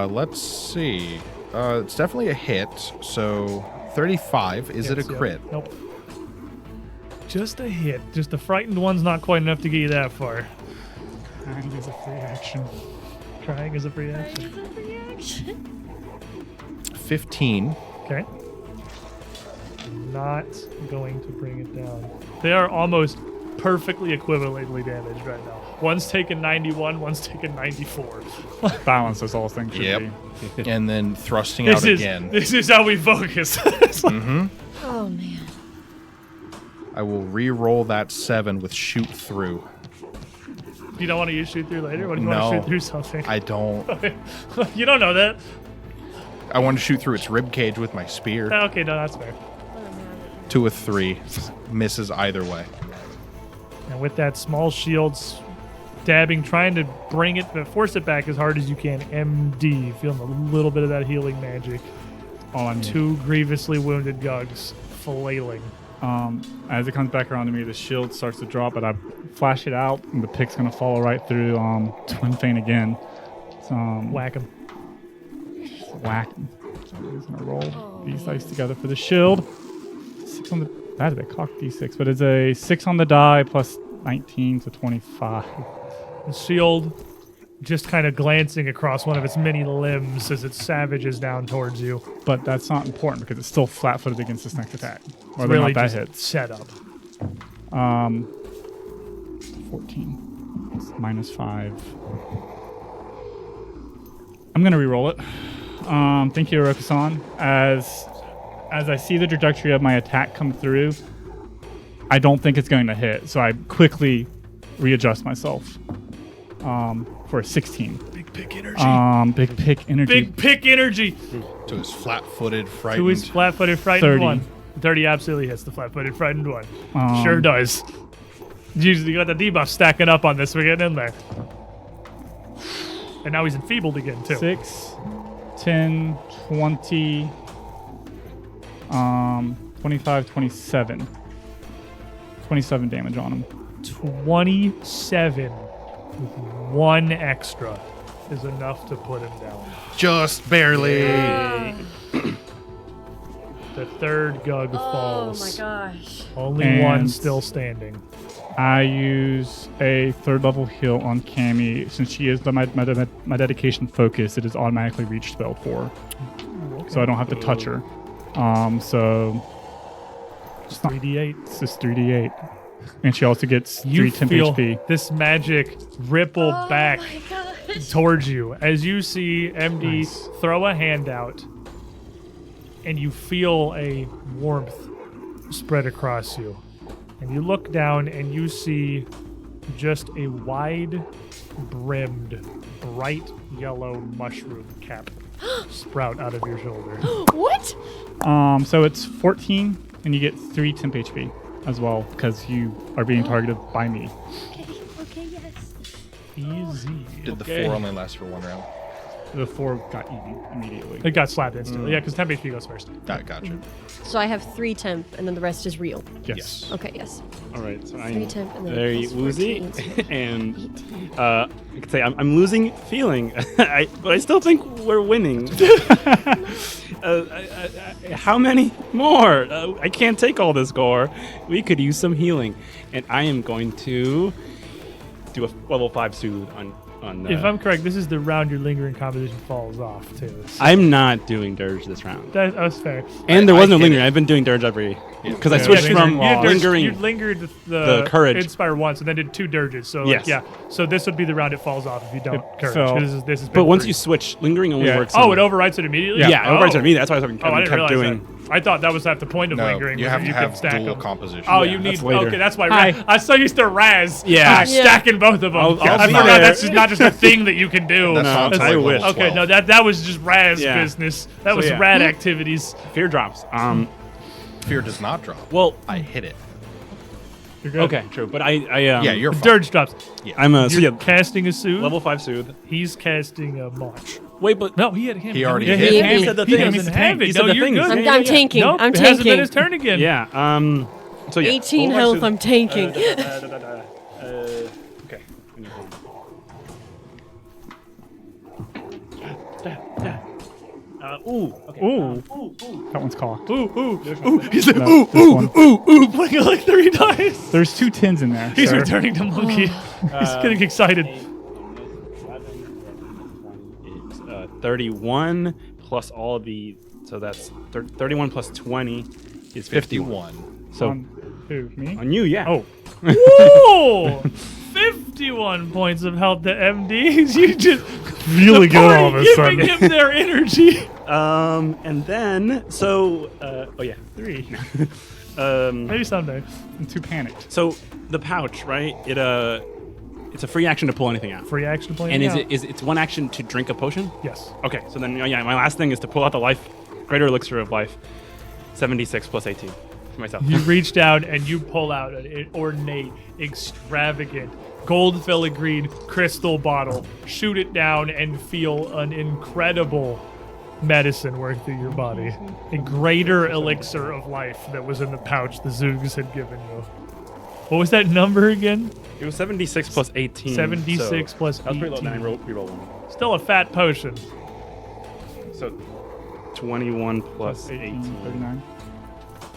Let's see. It's definitely a hit. So 35. Is it a Yes, yep. crit? Nope. Just a hit. Just the frightened one's not quite enough to get you that far. Trying is a free action. Trying is a free action. 15. Okay. Not going to bring it down. They are almost perfectly equivalently damaged right now. One's taken 91, one's taken 94. Balance as all things should Yep. be. And then thrusting out again. This is how we focus. Oh man. I will re-roll that 7 with shoot through. You don't want to use shoot through later? What do you No. want to shoot through something? I don't. You don't know that. I want to shoot through its rib cage with my spear. Okay, no, that's fair. 2 with 3. Misses either way. And with that small shield stabbing, trying to bring it, but force it back as hard as you can. MD, feeling a little bit of that healing magic. On 2 grievously wounded Gugs, flailing. As it comes back around to me, the shield starts to drop, but I flash it out, and the pick's gonna follow right through. Twin Feint again. So, Whack him. whack. So he's gonna roll these dice together for the shield. 6 on the. That's a bit cocked d6, but it's a 6 on the die plus 19 to 25. The shield just kind of glancing across one of its many limbs as it savages down towards you. But that's not important because it's still flat-footed against this next attack. Whether Really or not that just hits. set up. 14. It's -5. I'm gonna re-roll it. Thank you, Oroku-san. As I see the trajectory of my attack come through, I don't think it's going to hit, so I quickly readjust myself for a 16. Big pick energy. Big pick energy. Big pick energy. To his flat-footed, frightened. To his flat-footed frightened 30. one. 30 absolutely hits the flat-footed frightened one. Um, Sure does. You got the debuff stacking up on this. We're getting in there. And now he's enfeebled again, too. 6, 10, 20, 25, 27. 27 damage on him. 27 with 1 extra is enough to put him down. Just barely. The third Gug Oh falls. my gosh. Only And- one still standing. I use a 3rd level heal on Cammy. Since she is my dedication focus, it is automatically reach spell for her. So I don't have to touch her. So It's 3d8. it's just 3d8. And she also gets You 3 temp feel HP. this magic ripple back Oh my gosh. towards you as you see MD Nice. throw a hand out, and you feel a warmth spread across you. And you look down and you see just a wide-brimmed, bright yellow mushroom cap sprout out of your shoulder. What? So it's 14, and you get 3 temp HP as well because you are being targeted by me. Okay, yes. Easy. Did the 4 only last for 1 round? The 4 got eaten immediately. It got slapped instantly. Yeah, because temp HP goes first. Gotcha. So I have 3 temp, and then the rest is real. Yes. Okay, yes. All right, so 3 I'm temp, and then very plus woozy, 14, and 18. I could say I'm losing feeling, but I still think we're winning. How many more? I can't take all this gore. We could use some healing, and I am going to do a level 5 soothe on. If I'm correct, this is the round your lingering composition falls off, too. So I'm not doing dirge this round, that's fair. and there I was no hit lingering. it. I've been doing dirge every because I Yeah, switched you from had lingering. You lingered the courage. Inspire once, and then did 2 dirges. So Yes. yeah. So this would be the round it falls off if you don't courage. so- 'cause this is But been once 3. you switch, lingering only Yeah. works. Oh, in- it overwrites it immediately. yeah, it overrides oh. it me. That's why I've Oh, I kept didn't realize doing. that. I thought that was half the point of No, lingering. you was have that to you could have stack dual them. composition. Oh, Yeah, you that's need. later. Okay, that's why. Hi. I'm so used to Raz. Yeah. Stacking both of them. I'll I be forgot there. that's just not just a thing that you can do. That sounds I like wish. level Okay, 12. no, that was just Raz Yeah. business. That So, was yeah. rad activities. Fear drops. Fear does not drop. Well, I hit it. You're good. okay, true. But I Yeah, you're The fine. dirge drops. I'm a so You're yeah, casting a soothe. level 5 soothe. He's casting a march. Wait, but No, he had him. He already Yeah, hit. he He said the he thing. doesn't have it. He No, said the you're thing. good. I'm tanking. Nope, I'm it hasn't been tanking. his turn again. yeah. So yeah. 18 level 5 health, soothe. I'm tanking. Okay. Ooh. Okay. Ooh. That one's caught. Ooh. He's like, No, this one. Playing it like 3 dice. There's 2 10s in there. He's sir. returning to monkey. He's getting excited. 31 plus all of the. So that's 31 plus 20 is 51. 51. So On who? Me? on you, yeah. Oh. Whoa! 51 points of health to MD. You just Really the good all of party a giving sudden. him their energy. And then so oh yeah. 3. Um. Maybe someday. I'm too panicked. So the pouch, right? It's a free action to pull anything out. Free action play. And it's one action to drink a potion? Yes. Okay, so then yeah, my last thing is to pull out the greater elixir of life. 76 plus 18 for myself. You reach down and you pull out an ornate, extravagant, gold filigreed crystal bottle, shoot it down, and feel an incredible medicine work through your body. A greater elixir of life that was in the pouch the Zoogs had given you. What was that number again? It was 76 plus 18. 76 so plus that was pretty low. Then I 18. reroll one. Still a fat potion. So 21 plus 18. 39.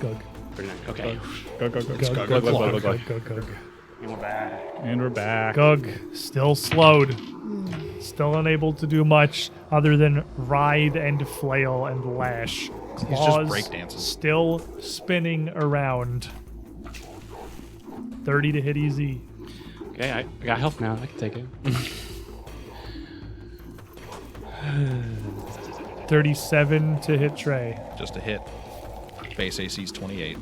Gug. 39. Okay. Go, go, go. Gug, Gug, gug, gug, gug, gug, gug, gug. And we're back. And we're back. Gug, still slowed. Still unable to do much other than writhe and flail and lash. just Claws breakdancing. still spinning around. 30 to hit easy. Okay, I got health now. I can take it. 37 to hit Trey. Just a hit. Base AC's 28.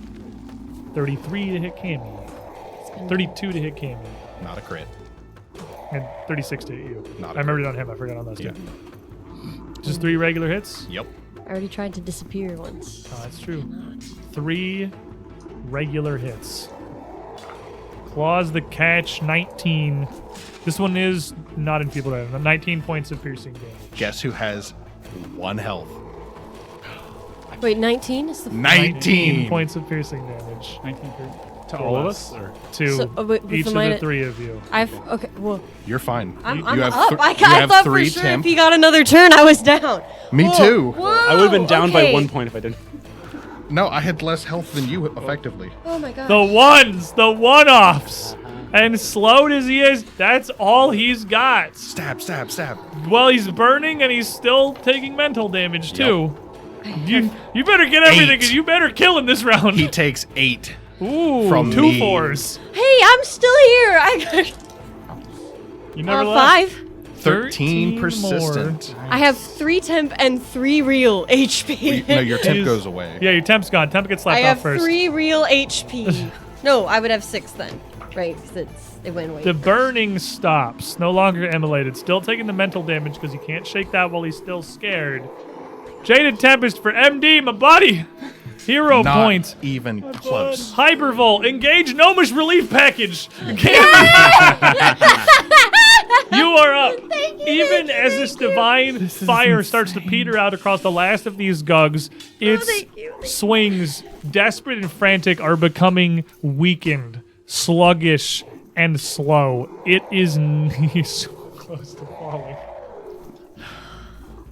33 to hit Cammy. 32 to hit Cammy. Not a crit. And 36 to hit you. Not a I remembered it on him. I forgot on those Yeah. two. Just 3 regular hits? Yep. I already tried to disappear once. Oh, that's true. 3 regular hits. Claws the catch, 19. This one is not enfeebled item. 19 points of piercing damage. Guess who has 1 health? Wait, 19 is the 19 points of piercing damage. 19 To all of us? Or? To So, wait, with each the of mine- the 3 of you. Okay, well, You're fine. I'm you up. have I you have thought 3 for sure temp. if he got another turn, I was down. Me Whoa, too. Whoa, I would have been down by okay. 1 point if I didn't. No, I had less health than you, effectively. Oh my god. The ones, the one-offs. And slowed as he is, that's all he's got. Stab, stab, stab. Well, he's burning and he's still taking mental damage too. You better get everything, 8. because you better kill him this round. He takes 8. Ooh, from 2 me. 4s. Hey, I'm still here. I You got never left. 5. 13 more. persistent. I have 3 temp and 3 real HP. No, your temp Is- goes away. Yeah, your temp's gone. Temp gets slapped I off have first. 3 real HP. No, I would have 6 then. Right, because it went away. The burning stops. No longer immolated. Still taking the mental damage because he can't shake that while he's still scared. Jaded Tempest for MD, my buddy. Hero Not point. even close. Hypervolt. Engage Gnomish relief package. You are up. Even as this divine fire starts to peter out across the last of these gugs, its thank you. swings, desperate and frantic, are becoming weakened, sluggish, and slow. It is so close to falling.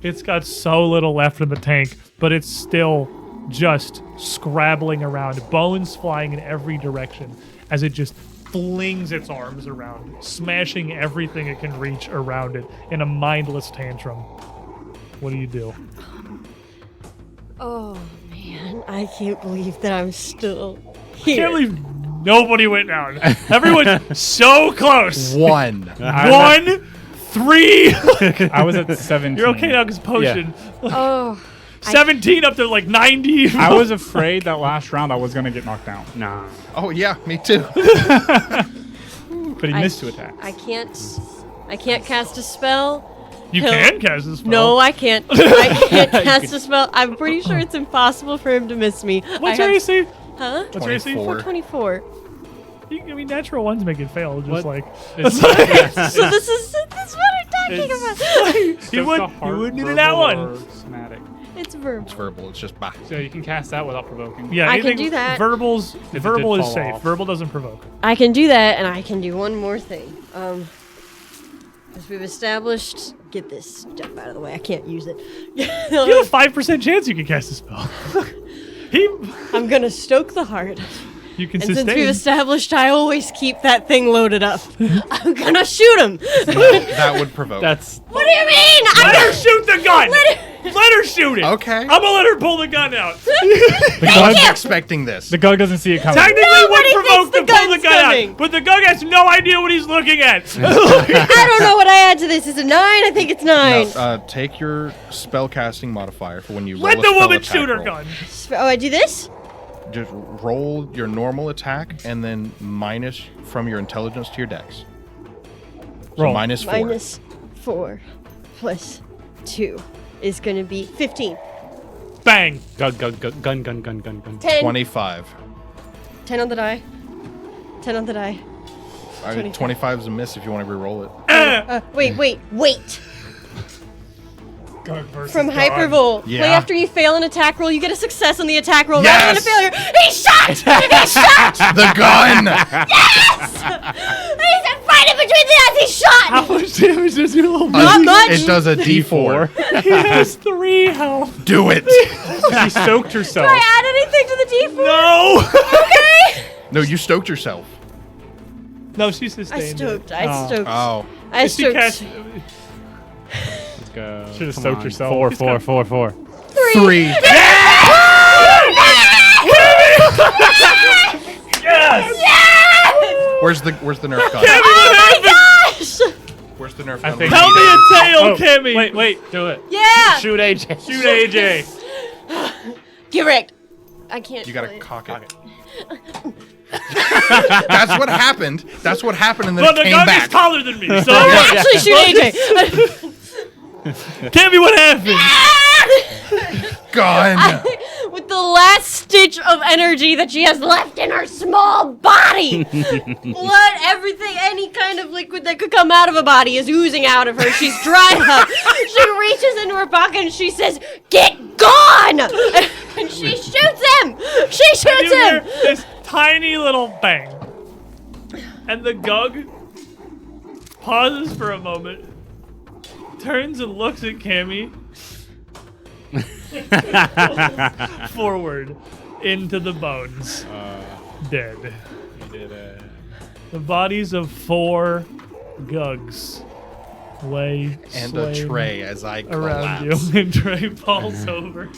It's got so little left in the tank, but it's still just scrabbling around, bones flying in every direction as it just flings its arms around, smashing everything it can reach around it in a mindless tantrum. What do you do? Oh man, I can't believe that I'm still here. Can't believe nobody went down. Everyone's so close. 1. 1, 3. I was at 17. You're okay now because potion. Oh, 17 up to like 90. I was afraid that last round I was going to get knocked down. Nah. Oh, yeah, me too. But he missed 2 attacks. I can't cast a spell. You He'll- can cast this spell. No, I can't. I can't cast a spell. I'm pretty sure it's impossible for him to miss me. What's I your have- AC? Huh? What's your AC? 24. 24. I mean, natural ones make it fail. Just What? like So this is what I'm talking about. you wouldn't need that one. Somatic. It's verbal. It's verbal. It's just bah. So you can cast that without provoking. Yeah, I can anything- do that. Verbal did is fall safe. off. Verbal doesn't provoke. I can do that, and I can do one more thing. As we've established, get this stuff out of the way. I can't use it. You have a 5% chance you can cast a spell. I'm gonna stoke the heart. You can And since we've sustain. established I always keep that thing loaded up, I'm gonna shoot him. That would provoke. That's What do you mean? Let her shoot the gun. Let her shoot it. Okay. I'm gonna let her pull the gun out. I was expecting this. The Gug doesn't see it coming. Technically, Nobody would provoke thinks to the pull the gun's gun coming. out, but the Gug has no idea what he's looking at. I don't know what I add to this. Is it 9? I think it's 9. No, take your spell casting modifier for when you Let roll a the spell woman attack shoot her roll. gun. Oh, I do this? Just roll your normal attack and then minus from your intelligence to your dex. So Roll. minus 4. Minus 4 plus 2 is gonna be 15. Bang. gun. 10. 25. 10 on the die. 10 on the die. 25 is a miss if you want to re-roll it. Wait. Gug versus From Gug. Hypervolt. Yeah. Play after you fail an attack roll, you get a success on the attack roll Yes! rather than a failure. He shot! He shot! The gun! He's fighting between the eyes. He shot! How much damage does your little Not much. It does a D4. He has 3 health. Do it! She soaked herself. Do I add anything to the D4? No. Okay. No, you stoked yourself. No, she sustained I stoked. it. I stoked. Oh. I She stoked. cast. Let's go. Should have Come soaked on. yourself. Four. 3. Yes! Where's the Nerf gun? Oh my gosh! Where's the Nerf I gun? think- Tell me a tale, Oh, Kimmy. Wait, do it. Yeah! Shoot AJ. Shoot AJ. Get wrecked. I can't. You gotta do it. cock it. That's what happened. That's what happened, and then But it the came gun back. is taller than me, so Actually, shoot AJ. Kimmy, what happened? Gun. With the last stitch of energy that she has left in her small body. Blood, everything, any kind of liquid that could come out of a body is oozing out of her. She's dried up. She reaches into her pocket and she says, "Get gone!" And she shoots him. She shoots You hear him. this tiny little bang. And the Gug pauses for a moment, turns and looks at Cammy, forward into the bones, dead. You did it. The bodies of 4 Gugs lay And a slain tray as I around collapse. you, and Trey falls over.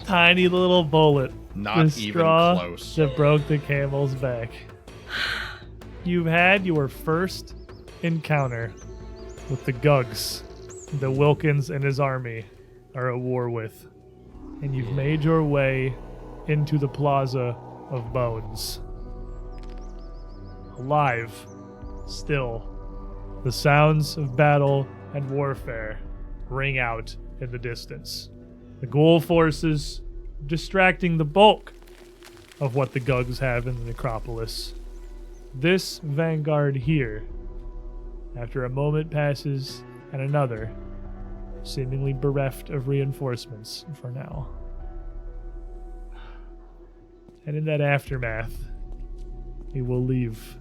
Tiny little bullet. Not the even straw close. that broke the camel's back. You've had your first encounter with the Gugs that Wilkins and his army are at war with. And you've made your way into the Plaza of Bones. Alive, still, the sounds of battle and warfare ring out in the distance. The ghoul forces distracting the bulk of what the Gugs have in the necropolis. This vanguard here, after a moment passes and another, seemingly bereft of reinforcements for now. And in that aftermath, we will leave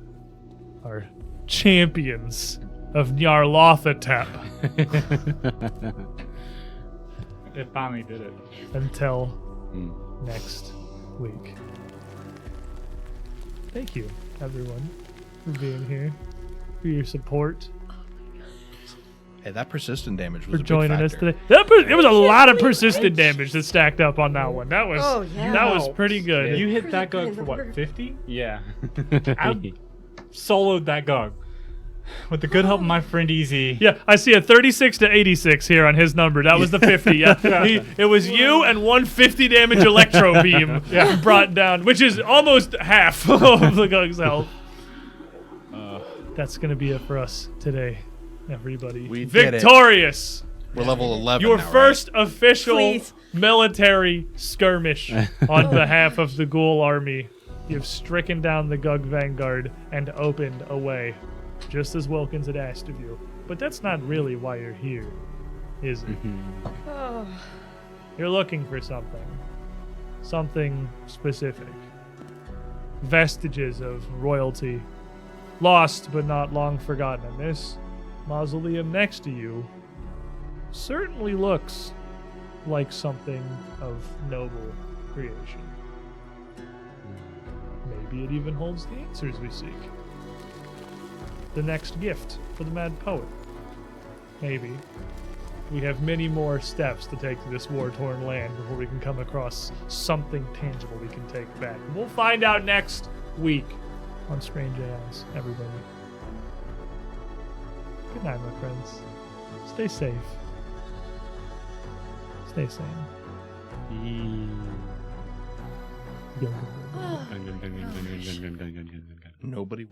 our champions of Nyarlathotep It finally did it. until next week. Thank you, everyone, for being here, for your support, Hey, that persistent damage was for a big joining us factor. today. It was a lot of persistent damage that stacked up on that one. That was Oh, yeah. that was pretty good. You hit that Pretty Gug for what, 50? Yeah. I soloed that Gug. With the good help of my friend Easy. Yeah, I see a 36 to 86 here on his number. That was the 50. Yeah, it was you and 150 damage electro beam brought down, which is almost half of the Gug's health. That's gonna be it for us today, everybody. We did it. Victorious. We're level 11 Your now, first official Please. military skirmish on behalf of the Ghoul army. You've stricken down the Gug Vanguard and opened a way, just as Wilkins had asked of you. But that's not really why you're here, is it? Oh. You're looking for something. Something specific. Vestiges of royalty. Lost but not long forgotten. And this mausoleum next to you certainly looks like something of noble creation. Maybe it even holds the answers we seek. The next gift for the mad poet. Maybe. We have many more steps to take to this war-torn land before we can come across something tangible we can take back. We'll find out next week on Strange Aeons, everybody. Good night, my friends. Stay safe. Stay sane. Go. Nobody.